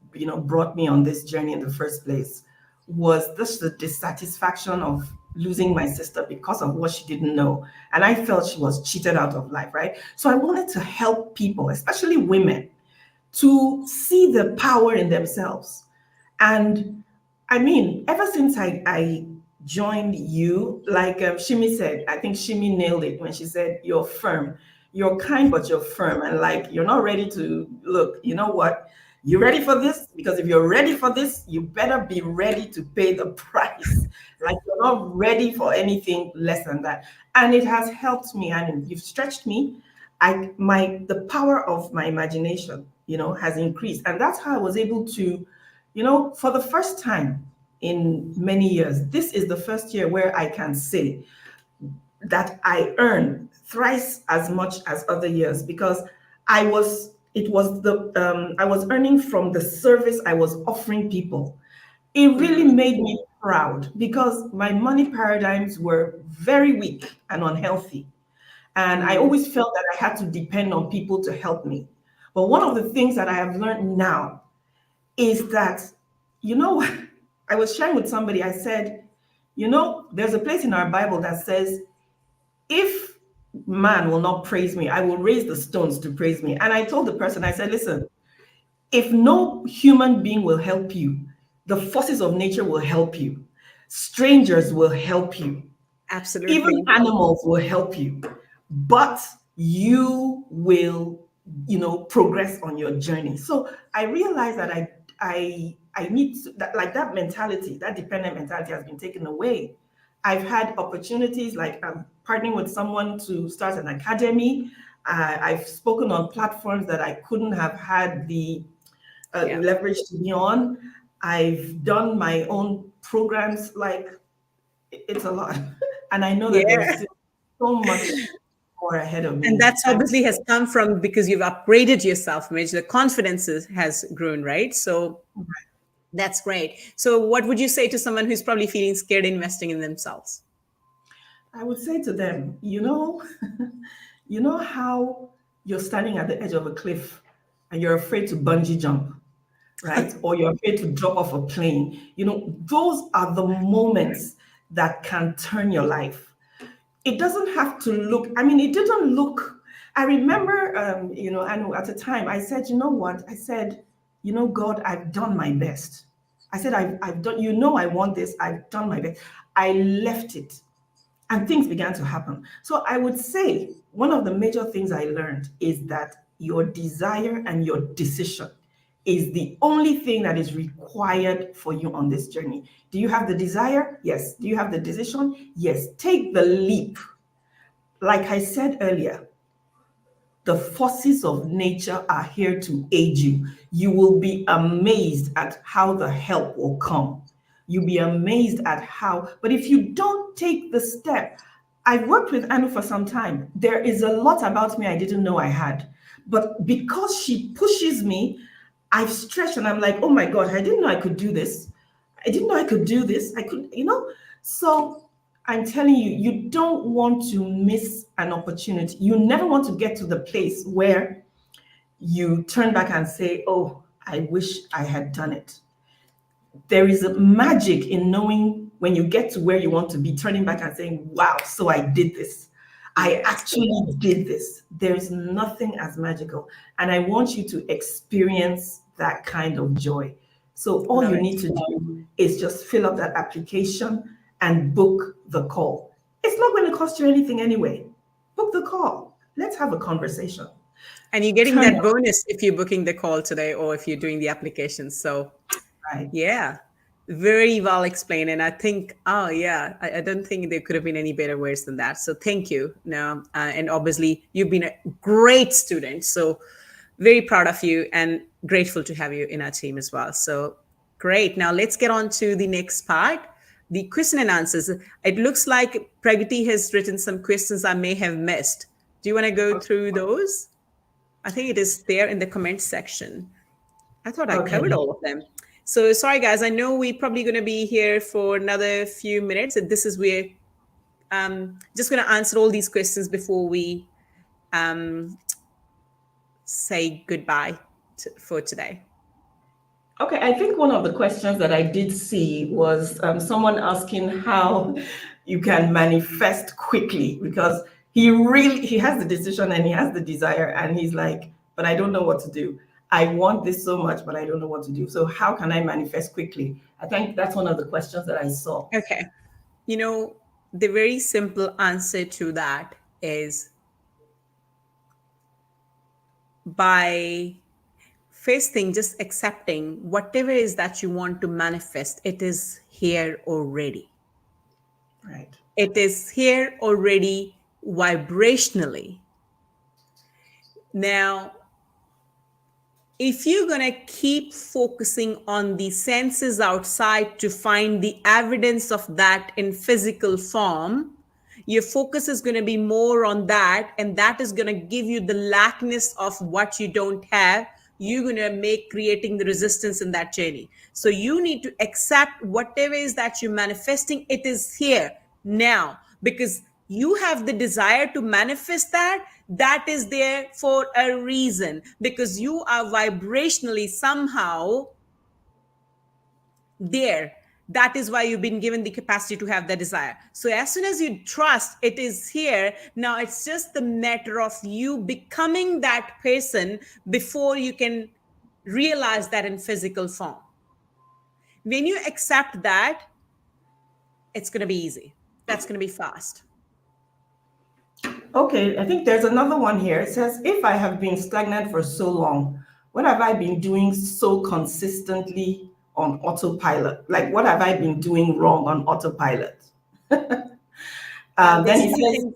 brought me on this journey in the first place was this the dissatisfaction of losing my sister because of what she didn't know. And I felt she was cheated out of life, right? So I wanted to help people, especially women, to see the power in themselves. And I mean, ever since I joined you, like Shimi said, I think Shimi nailed it when she said, you're firm. You're kind, but you're firm. And like, you're not ready to look, you know what? You ready for this? Because if you're ready for this, you better be ready to pay the price. Like, you're not ready for anything less than that. And it has helped me, and you've stretched me. The power of my imagination, has increased. And that's how I was able to, for the first time in many years, this is the first year where I can say that I earn thrice as much as other years, because I was earning from the service I was offering people. It really made me proud because my money paradigms were very weak and unhealthy. And I always felt that I had to depend on people to help me. But one of the things that I have learned now is that, you know, I was sharing with somebody, I said, there's a place in our Bible that says, if man will not praise me, I will raise the stones to praise me. And I told the person, I said, listen, if no human being will help you, the forces of nature will help you, strangers will help you, even Absolutely. animals will help you, but you will, progress on your journey. So I realized that I need that, like, that mentality, that dependent mentality has been taken away. I've had opportunities, like I'm partnering with someone to start an academy. I've spoken on platforms that I couldn't have had the Yeah. leverage to be on. I've done my own programs. Like, it's a lot. And I know that there's Yeah. still so much more ahead of And me. that's obviously has come from because you've upgraded yourself, Mitch. The confidence has grown, right? So that's great. So what would you say to someone who's probably feeling scared investing in themselves? I would say to them, you know how you're standing at the edge of a cliff and you're afraid to bungee jump, right? Or you're afraid to drop off a plane. Those are the moments that can turn your life. It doesn't have to look, I mean, it didn't look. I remember, and at the time I said, you know what? I said, God, I've done my best. I said, I've done, I want this. I've done my best. I left it and things began to happen. So I would say one of the major things I learned is that your desire and your decision is the only thing that is required for you on this journey. Do you have the desire? Yes. Do you have the decision? Yes. Take the leap. Like I said earlier, the forces of nature are here to aid you. You will be amazed at how the help will come. You'll be amazed at how, but if you don't take the step, I've worked with Anu for some time. There is a lot about me I didn't know I had. But because she pushes me, I've stretched and I'm like, oh my God, I didn't know I could do this. I didn't know I could do this. I could, So I'm telling you, you don't want to miss an opportunity. You never want to get to the place where you turn back and say, oh, I wish I had done it. There is a magic in knowing when you get to where you want to be, turning back and saying, wow, so I did this. I Yes. actually did this. There's nothing as magical. And I want you to experience that kind of joy. So all Love you it. need to do is just fill up that application and book the call. It's not going to cost you anything anyway. Book the call. Let's have a conversation. And you're getting Turn that up, bonus if you're booking the call today or if you're doing the application. So right? yeah, very well explained. And I think, oh yeah, I don't think there could have been any better words than that. So thank you. No, and obviously you've been a great student. So very proud of you and grateful to have you in our team as well. So great. Now let's get on to the next part, the question and answers. It looks like Pragati has written some questions I may have missed. Do you want to go through those? I think it is there in the comment section. I thought I Okay. covered all of them. So sorry, guys. I know we're probably going to be here for another few minutes. And this is where just going to answer all these questions before we say goodbye for today? Okay, I think one of the questions that I did see was someone asking how you can manifest quickly, because he has the decision and he has the desire and he's like, but I don't know what to do. I want this so much, but I don't know what to do. So how can I manifest quickly? I think that's one of the questions that I saw. Okay. The very simple answer to that is by first thing, just accepting whatever is that you want to manifest, it is here already. Right. It is here already vibrationally. Now, if you're going to keep focusing on the senses outside to find the evidence of that in physical form, your focus is going to be more on that, and that is going to give you the lackness of what you don't have. You're going to make creating the resistance in that journey. So you need to accept whatever is that you're manifesting, it is here now, because you have the desire to manifest that is there for a reason, because you are vibrationally somehow there. That is why you've been given the capacity to have the desire. So as soon as you trust it is here, now it's just the matter of you becoming that person before you can realize that in physical form. When you accept that, it's going to be easy. That's going to be fast. Okay, I think there's another one here. It says, if I have been stagnant for so long, what have I been doing so consistently on autopilot? Like, what have I been doing wrong on autopilot? Then he says,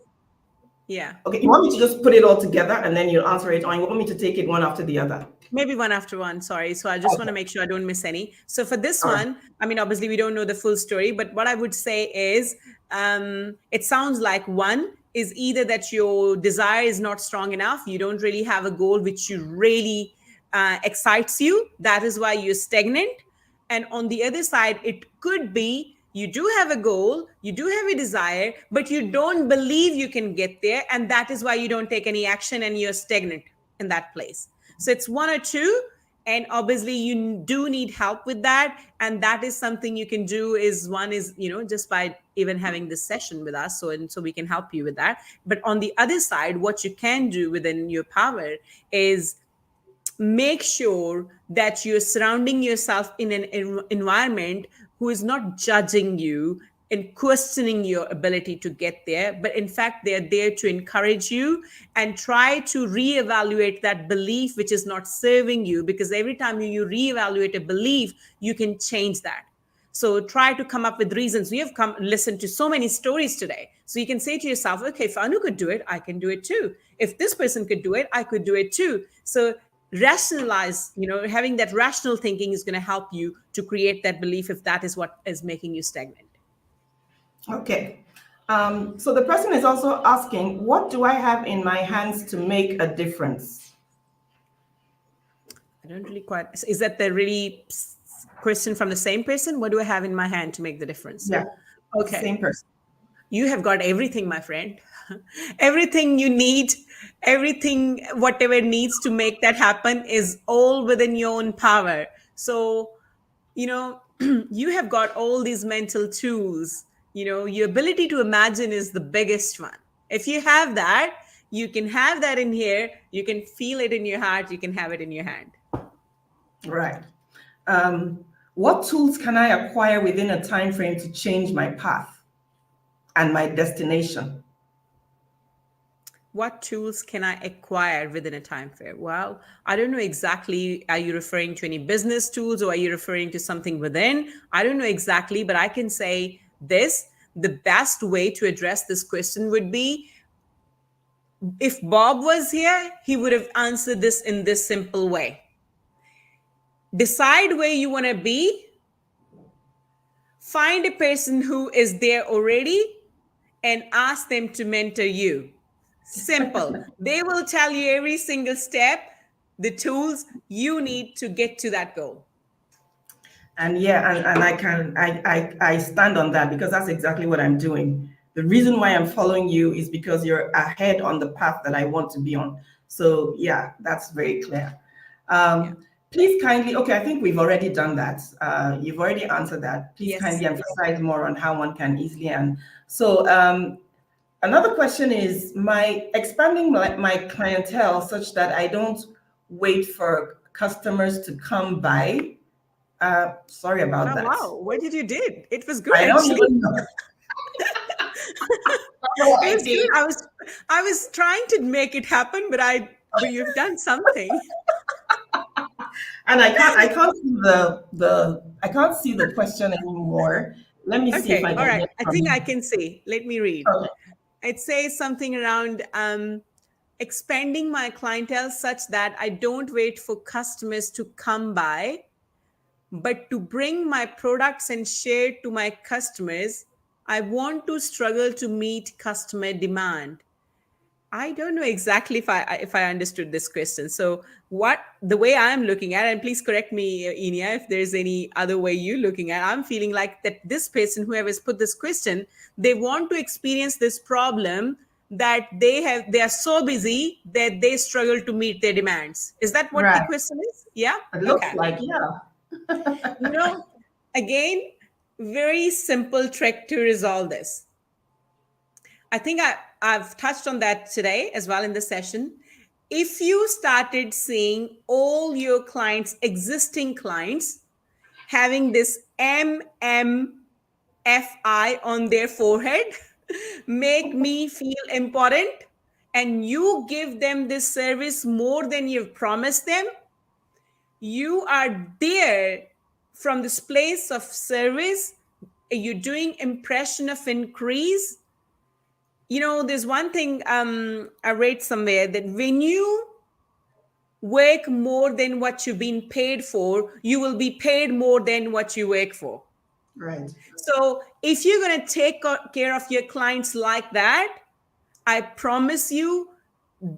yeah. okay, you want me to just put it all together and then you'll answer it, or you want me to take it one after the other? Maybe one after one. Sorry. So I just want to make sure I don't miss any. So for this All one, right. I mean, obviously we don't know the full story, but what I would say is it sounds like one is either that your desire is not strong enough. You don't really have a goal which you really excites you. That is why you're stagnant. And on the other side, it could be you do have a goal, you do have a desire, but you don't believe you can get there. And that is why you don't take any action and you're stagnant in that place. So it's one or two. And obviously you do need help with that. And that is something you can do is one is, just by even having this session with us. So we can help you with that. But on the other side, what you can do within your power is make sure that you're surrounding yourself in an environment who is not judging you and questioning your ability to get there, but in fact they're there to encourage you and try to reevaluate that belief which is not serving you, because every time you reevaluate a belief you can change that. So try to come up with reasons. We have listened to so many stories today. So you can say to yourself, okay, if Anu could do it, I can do it too. If this person could do it, I could do it too. So rationalize, having that rational thinking is going to help you to create that belief if that is what is making you stagnant. Okay. So the person is also asking, what do I have in my hands to make a difference? I don't really quite. Is that the really question from the same person? What do I have in my hand to make the difference? Yeah. Okay. Same person. You have got everything, my friend. Everything you need, everything, whatever needs to make that happen is all within your own power. So, you have got all these mental tools. Your ability to imagine is the biggest one. If you have that, you can have that in here. You can feel it in your heart. You can have it in your hand. Right. What tools can I acquire within a time frame to change my path and my destination? What tools can I acquire within a time frame? Well, I don't know exactly. Are you referring to any business tools or are you referring to something within? I don't know exactly, but I can say this. The best way to address this question would be, if Bob was here, he would have answered this in this simple way. Decide where you want to be. Find a person who is there already and ask them to mentor you. Simple. They will tell you every single step, the tools you need to get to that goal. And yeah, and I stand on that, because that's exactly what I'm doing. the reason why I'm following you is because you're ahead on the path that I want to be on. So yeah, that's very clear. Please kindly, okay, I think we've already done that. You've already answered that. Please kindly emphasize more on how one can easily. And so another question is expanding my clientele such that I don't wait for customers to come by. Sorry about that. Wow, what did you did? It was good, I don't actually. even know. It was good. I was trying to make it happen, but you've done something. And I can't see the question anymore. Let me see if I can. All right. I think I can see. Let me read. Okay. It says something around expanding my clientele such that I don't wait for customers to come by, but to bring my products and share to my customers. I want to struggle to meet customer demand. I don't know exactly if I understood this question. So the way I'm looking at it, and please correct me, Inia, if there's any other way you're looking at it, I'm feeling like that this person, whoever's put this question, they want to experience this problem that they are so busy that they struggle to meet their demands. Is that what the question is? Yeah? It looks like, yeah. Again, very simple trick to resolve this. I think I've touched on that today as well in the session. If you started seeing all your clients, existing clients, having this MMFI on their forehead, make me feel important, and you give them this service more than you've promised them, you are there from this place of service. You're doing impression of increase. There's one thing I read somewhere that when you work more than what you've been paid for, you will be paid more than what you work for. Right. So if you're going to take care of your clients like that, I promise you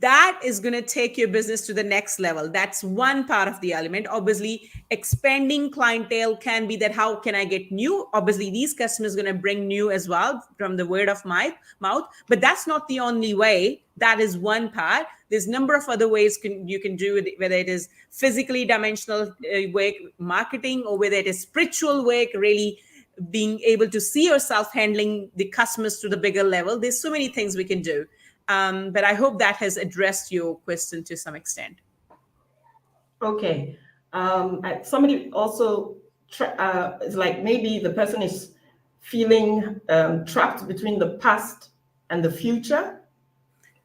that is going to take your business to the next level. That's one part of the element. Obviously, expanding clientele can be that how can I get new? Obviously, these customers are going to bring new as well from the word of my mouth. But that's not the only way. That is one part. There's a number of other ways you can do it, whether it is physically dimensional work, marketing, or whether it is spiritual work, really being able to see yourself handling the customers to the bigger level. There's so many things we can do. But I hope that has addressed your question to some extent. Okay. Somebody also is like maybe the person is feeling trapped between the past and the future.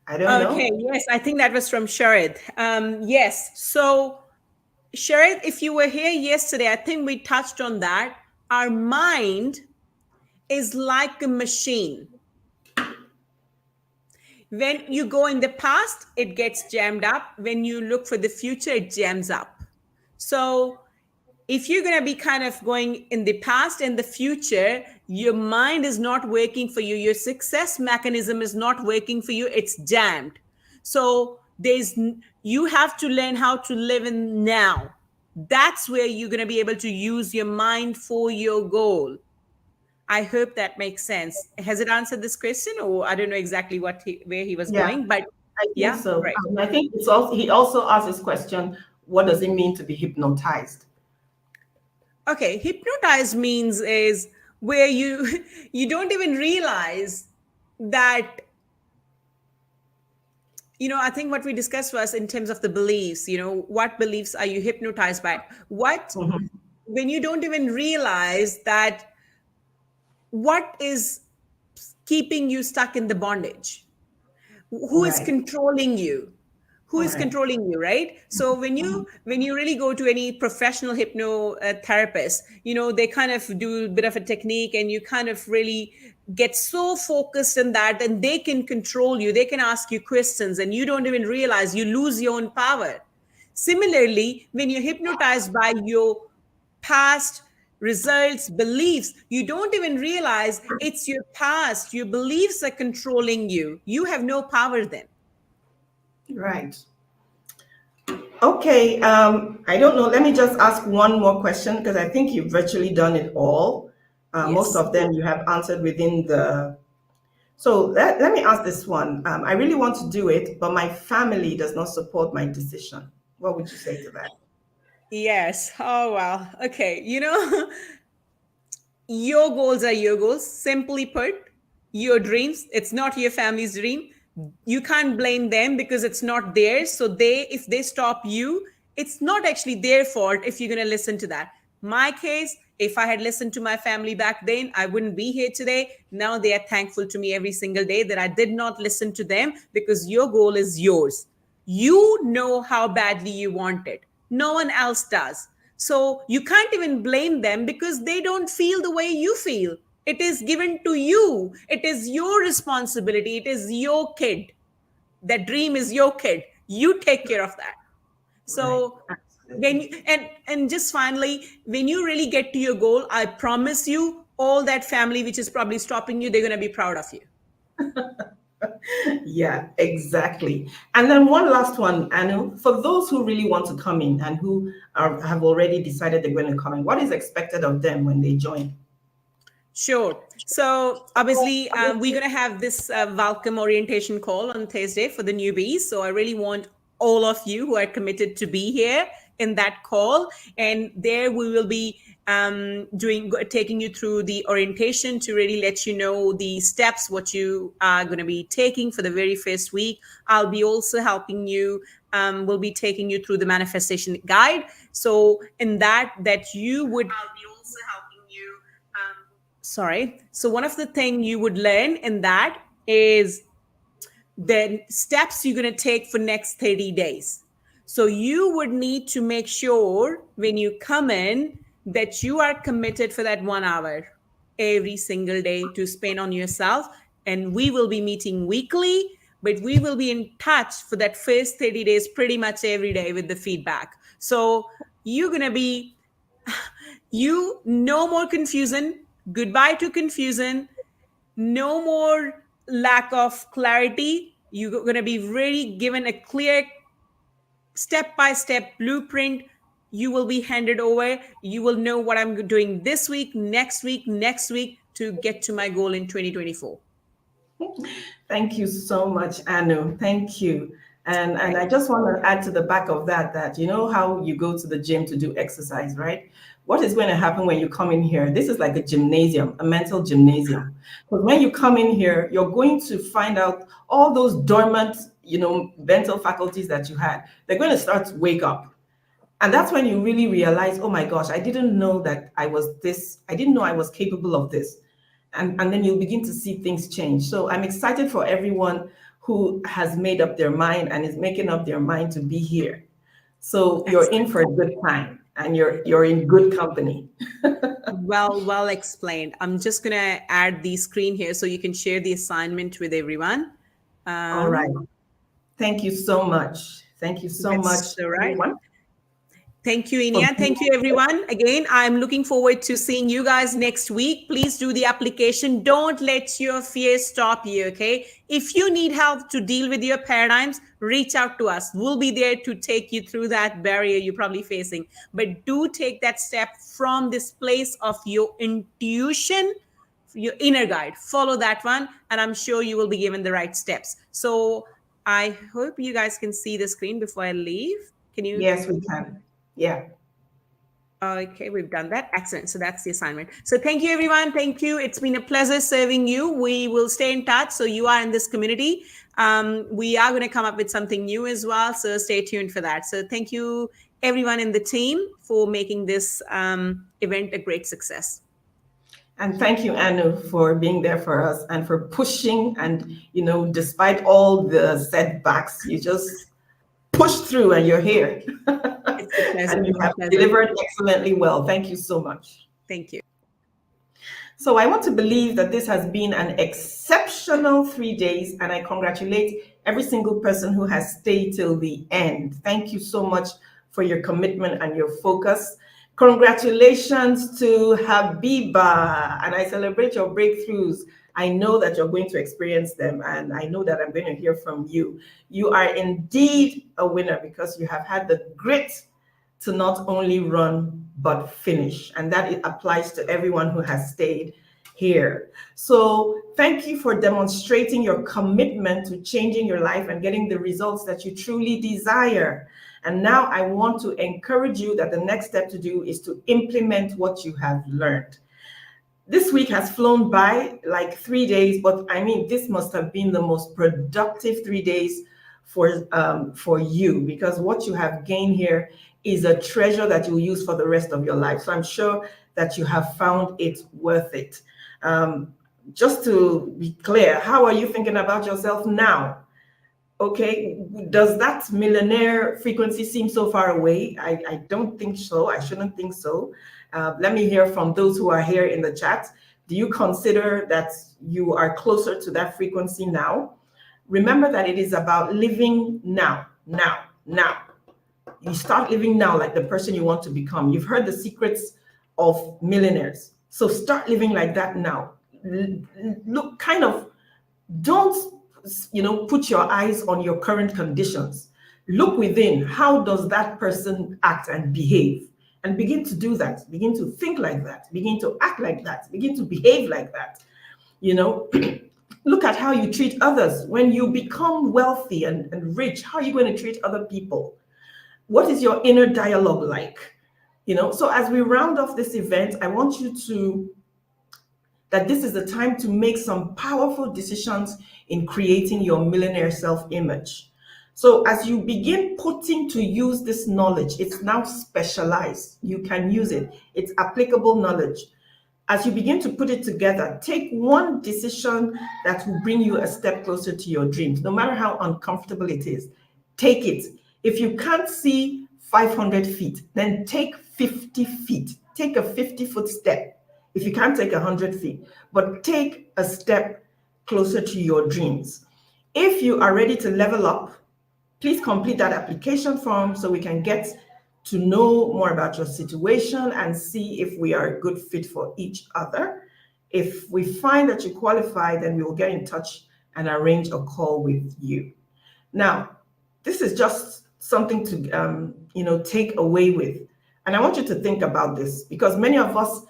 I don't know. Okay. Yes, I think that was from Sharad. Yes. So Sharad, if you were here yesterday, I think we touched on that. Our mind is like a machine. When you go in the past, it gets jammed up. When you look for the future, it jams up. So if you're going to be kind of going in the past and the future, your mind is not working for you. Your success mechanism is not working for you. It's jammed. So you have to learn how to live in now. That's where you're going to be able to use your mind for your goal. I hope that makes sense. Has it answered this question, or I don't know exactly where he was going, but I think so. Right. I think he also asked this question: what does it mean to be hypnotized? Okay, hypnotized means is where you don't even realize that. I think what we discussed was in terms of the beliefs. What beliefs are you hypnotized by? When you don't even realize that. What is keeping you stuck in the bondage? Who is controlling you? Who is controlling you, right? So when you really go to any professional hypnotherapist, they kind of do a bit of a technique, and you kind of really get so focused in that, and they can control you. They can ask you questions, and you don't even realize you lose your own power. Similarly, when you're hypnotized by your past results, beliefs, you don't even realize it's your past. Your beliefs are controlling you. You have no power then. Right. Okay. I don't know. Let me just ask one more question, because I think you've virtually done it all. Yes. Most of them you have answered within the So let me ask this one. I really want to do it, but my family does not support my decision. What would you say to that? Yes. Oh, wow. Okay. Your goals are your goals. Simply put, your dreams, it's not your family's dream. You can't blame them because it's not theirs. So if they stop you, it's not actually their fault if you're going to listen to that. My case, if I had listened to my family back then, I wouldn't be here today. Now they are thankful to me every single day that I did not listen to them, because your goal is yours. You know how badly you want it. No one else does. So you can't even blame them because they don't feel the way you feel. It is given to you. It is your responsibility. It is your kid. That dream is your kid. You take care of that. Right. So when Absolutely. and just finally, when you really get to your goal, I promise you, all that family which is probably stopping you, they're going to be proud of you. Yeah, exactly. And then one last one, Anu, for those who really want to come in and who have already decided they're going to come in, what is expected of them when they join? Sure. So obviously, we're going to have this welcome orientation call on Thursday for the newbies. So I really want all of you who are committed to be here in that call. And there we will be taking you through the orientation to really let you know the steps, what you are going to be taking for the very first week. I'll be also helping you. We'll be taking you through the manifestation guide. So in that you would. I'll be also helping you. Sorry. So one of the things you would learn in that is the steps you're going to take for next 30 days. So you would need to make sure when you come in that you are committed for that 1 hour every single day to spend on yourself. And we will be meeting weekly, but we will be in touch for that first 30 days pretty much every day with the feedback. So you're going to be, no more confusion. Goodbye to confusion. No more lack of clarity. You're going to be really given a clear step by step blueprint. You will be handed over. You will know what I'm doing this week, next week to get to my goal in 2024. Thank you so much, Anu. Thank you. And I Right. just want to add to the back of that you know how you go to the gym to do exercise, right? What is going to happen when you come in here? This is like a gymnasium, a mental gymnasium. But when you come in here, you're going to find out all those dormant, mental faculties that you had. They're going to start to wake up. And that's when you really realize, oh my gosh, I didn't know that I was this, I didn't know I was capable of this. And then you'll begin to see things change. So I'm excited for everyone who has made up their mind and is making up their mind to be here. So you're in Excellent. for a good time and you're in good company. Well explained. I'm just going to add the screen here so you can share the assignment with everyone. All right. Um, Thank you so much. Thank you so much, that's all right. everyone. Thank you, For Inia. Thank you, everyone. Again, I'm looking forward to seeing you guys next week. Please do the application. Don't let your fear stop you, okay? If you need help to deal with your paradigms, reach out to us. We'll be there to take you through that barrier you're probably facing. But do take that step from this place of your intuition, your inner guide. Follow that one, and I'm sure you will be given the right steps. So I hope you guys can see the screen before I leave. Can you? Yes, we can. Yeah. Okay, we've done that. Excellent. So that's the assignment. So thank you, everyone. Thank you. It's been a pleasure serving you. We will stay in touch. So you are in this community. We are going to come up with something new as well. So stay tuned for that. So thank you, everyone in the team, for making this event a great success. And thank you, Anu, for being there for us and for pushing. And, despite all the setbacks, you just pushed through and you're here. It's a pleasure. And you It's a have pleasure. delivered excellently well. Thank you so much. Thank you. So I want to believe that this has been an exceptional 3 days, and I congratulate every single person who has stayed till the end. Thank you so much for your commitment and your focus. Congratulations to Habiba, and I celebrate your breakthroughs. I know that you're going to experience them, and I know that I'm going to hear from you. You are indeed a winner because you have had the grit to not only run, but finish. And that it applies to everyone who has stayed. here. So thank you for demonstrating your commitment to changing your life and getting the results that you truly desire. And now I want to encourage you that the next step to do is to implement what you have learned. This week has flown by like 3 days, but I mean, this must have been the most productive 3 days for you, because what you have gained here is a treasure that you'll use for the rest of your life. So I'm sure that you have found it worth it. Just to be clear, how are you thinking about yourself now? Okay, does that millionaire frequency seem so far away? I don't think so. I shouldn't think so. Let me hear from those who are here in the chat. Do you consider that you are closer to that frequency now? Remember that it is about living now. You start living now like the person you want to become. You've heard the secrets of millionaires. So start living like that now. Look, kind of, don't put your eyes on your current conditions. Look within. How does that person act and behave? And begin to do that. Begin to think like that. Begin to act like that. Begin to behave like that. Look at how you treat others. When you become wealthy and rich, how are you going to treat other people? What is your inner dialogue like? So as we round off this event, I want you that this is the time to make some powerful decisions in creating your millionaire self-image. So as you begin putting to use this knowledge, it's now specialized. You can use it. It's applicable knowledge. As you begin to put it together, take one decision that will bring you a step closer to your dreams, no matter how uncomfortable it is. Take it. If you can't see 500 feet, then take 50 feet. Take a 50-foot step. If you can't take 100 feet, but take a step closer to your dreams. If you are ready to level up, please complete that application form so we can get to know more about your situation and see if we are a good fit for each other. If we find that you qualify, then we will get in touch and arrange a call with you. Now, this is just something to take away with. And I want you to think about this, because many of us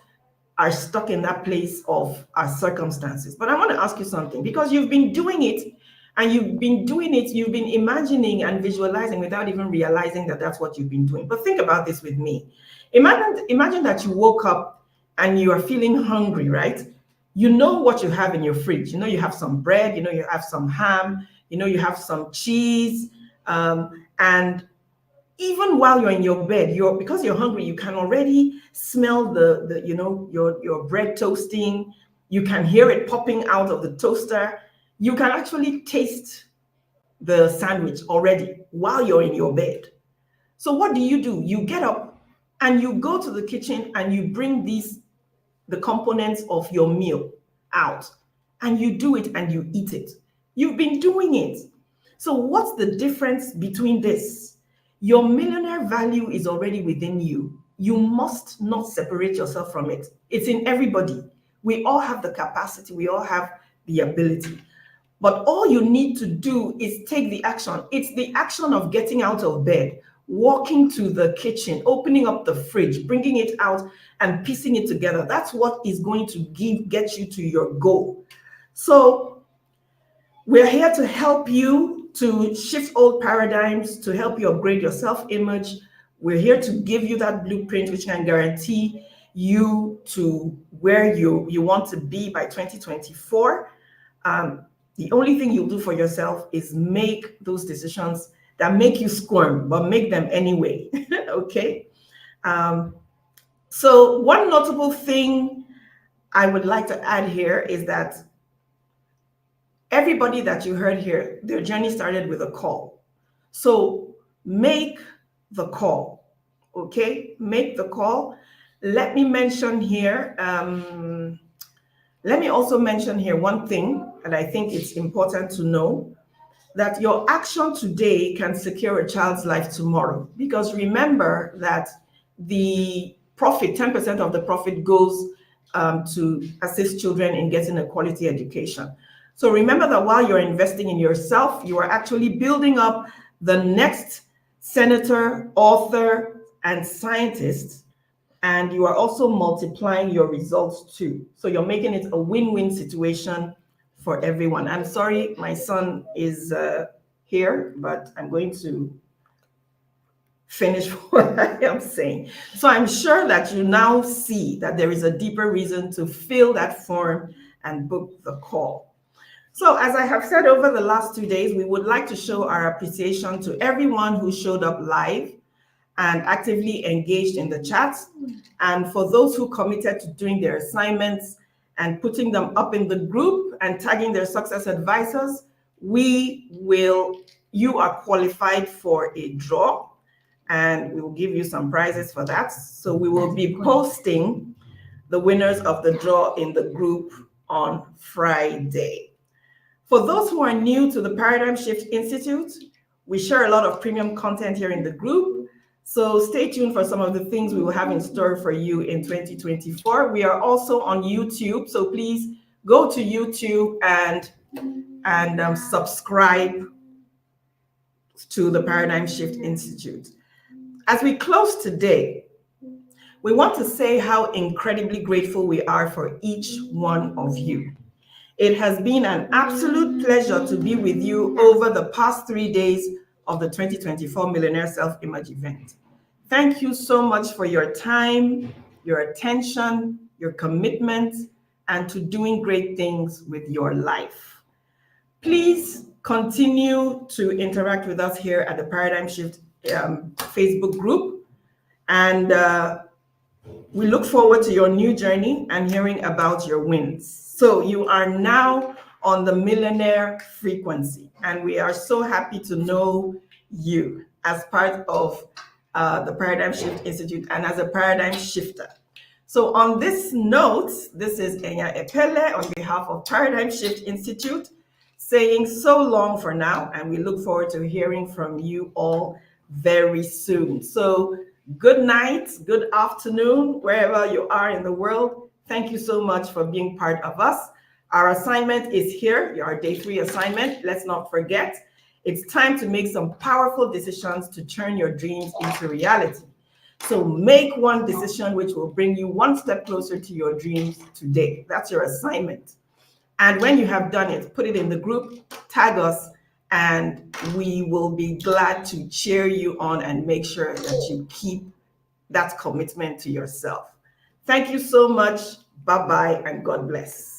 are stuck in that place of our circumstances. But I want to ask you something, because you've been doing it, you've been imagining and visualizing without even realizing that that's what you've been doing. But think about this with me. Imagine that you woke up and you are feeling hungry, right? You know what you have in your fridge. You have some bread, you have some ham, you have some cheese, and even while you're in your bed, because you're hungry, you can already smell your bread toasting. You can hear it popping out of the toaster. You can actually taste the sandwich already while you're in your bed. So what do? You get up and you go to the kitchen and you bring the components of your meal out, and you do it and you eat it. You've been doing it. So what's the difference between this? Your millionaire value is already within you. You must not separate yourself from it. It's in everybody. We all have the capacity. We all have the ability. But all you need to do is take the action. It's the action of getting out of bed, walking to the kitchen, opening up the fridge, bringing it out and piecing it together. That's what is going to get you to your goal. So we're here to help you to shift old paradigms, to help you upgrade your self-image. We're here to give you that blueprint which can guarantee you to where you want to be by 2024. The only thing you'll do for yourself is make those decisions that make you squirm, but make them anyway. Okay? So one notable thing I would like to add here is that everybody that you heard here, their journey started with a call. So make the call, okay? Make the call. Let me mention here, let me also mention here one thing, and I think it's important to know, that your action today can secure a child's life tomorrow. Because remember that the profit, 10% of the profit goes to assist children in getting a quality education. So remember that while you're investing in yourself, you are actually building up the next senator, author, and scientist and you are also multiplying your results too. So you're making it a win-win situation for everyone. I'm sorry, my son is here, but I'm going to finish what I am saying. So I'm sure that you now see that there is a deeper reason to fill that form and book the call. So as I have said over the last 2 days, we would like to show our appreciation to everyone who showed up live and actively engaged in the chat. And for those who committed to doing their assignments and putting them up in the group and tagging their success advisors, you are qualified for a draw, and we will give you some prizes for that. So we will be posting the winners of the draw in the group on Friday. For those who are new to the Paradigm Shift Institute, we share a lot of premium content here in the group. So stay tuned for some of the things we will have in store for you in 2024. We are also on YouTube, so please go to YouTube and subscribe to the Paradigm Shift Institute. As we close today, we want to say how incredibly grateful we are for each one of you. It has been an absolute pleasure to be with you over the past 3 days of the 2024 Millionaire Self-Image event. Thank you so much for your time, your attention, your commitment, and to doing great things with your life. Please continue to interact with us here at the Paradigm Shift Facebook group, and we look forward to your new journey and hearing about your wins. So you are now on the Millionaire frequency, and we are so happy to know you as part of the Paradigm Shift Institute and as a paradigm shifter. So on this note, this is Enya Epele on behalf of Paradigm Shift Institute saying so long for now, and we look forward to hearing from you all very soon. So good night, good afternoon, wherever you are in the world. Thank you so much for being part of us. Our assignment is here, our day 3 assignment. Let's not forget, it's time to make some powerful decisions to turn your dreams into reality. So make one decision which will bring you one step closer to your dreams today. That's your assignment. And when you have done it, put it in the group, tag us, and we will be glad to cheer you on and make sure that you keep that commitment to yourself. Thank you so much. Bye-bye, and God bless.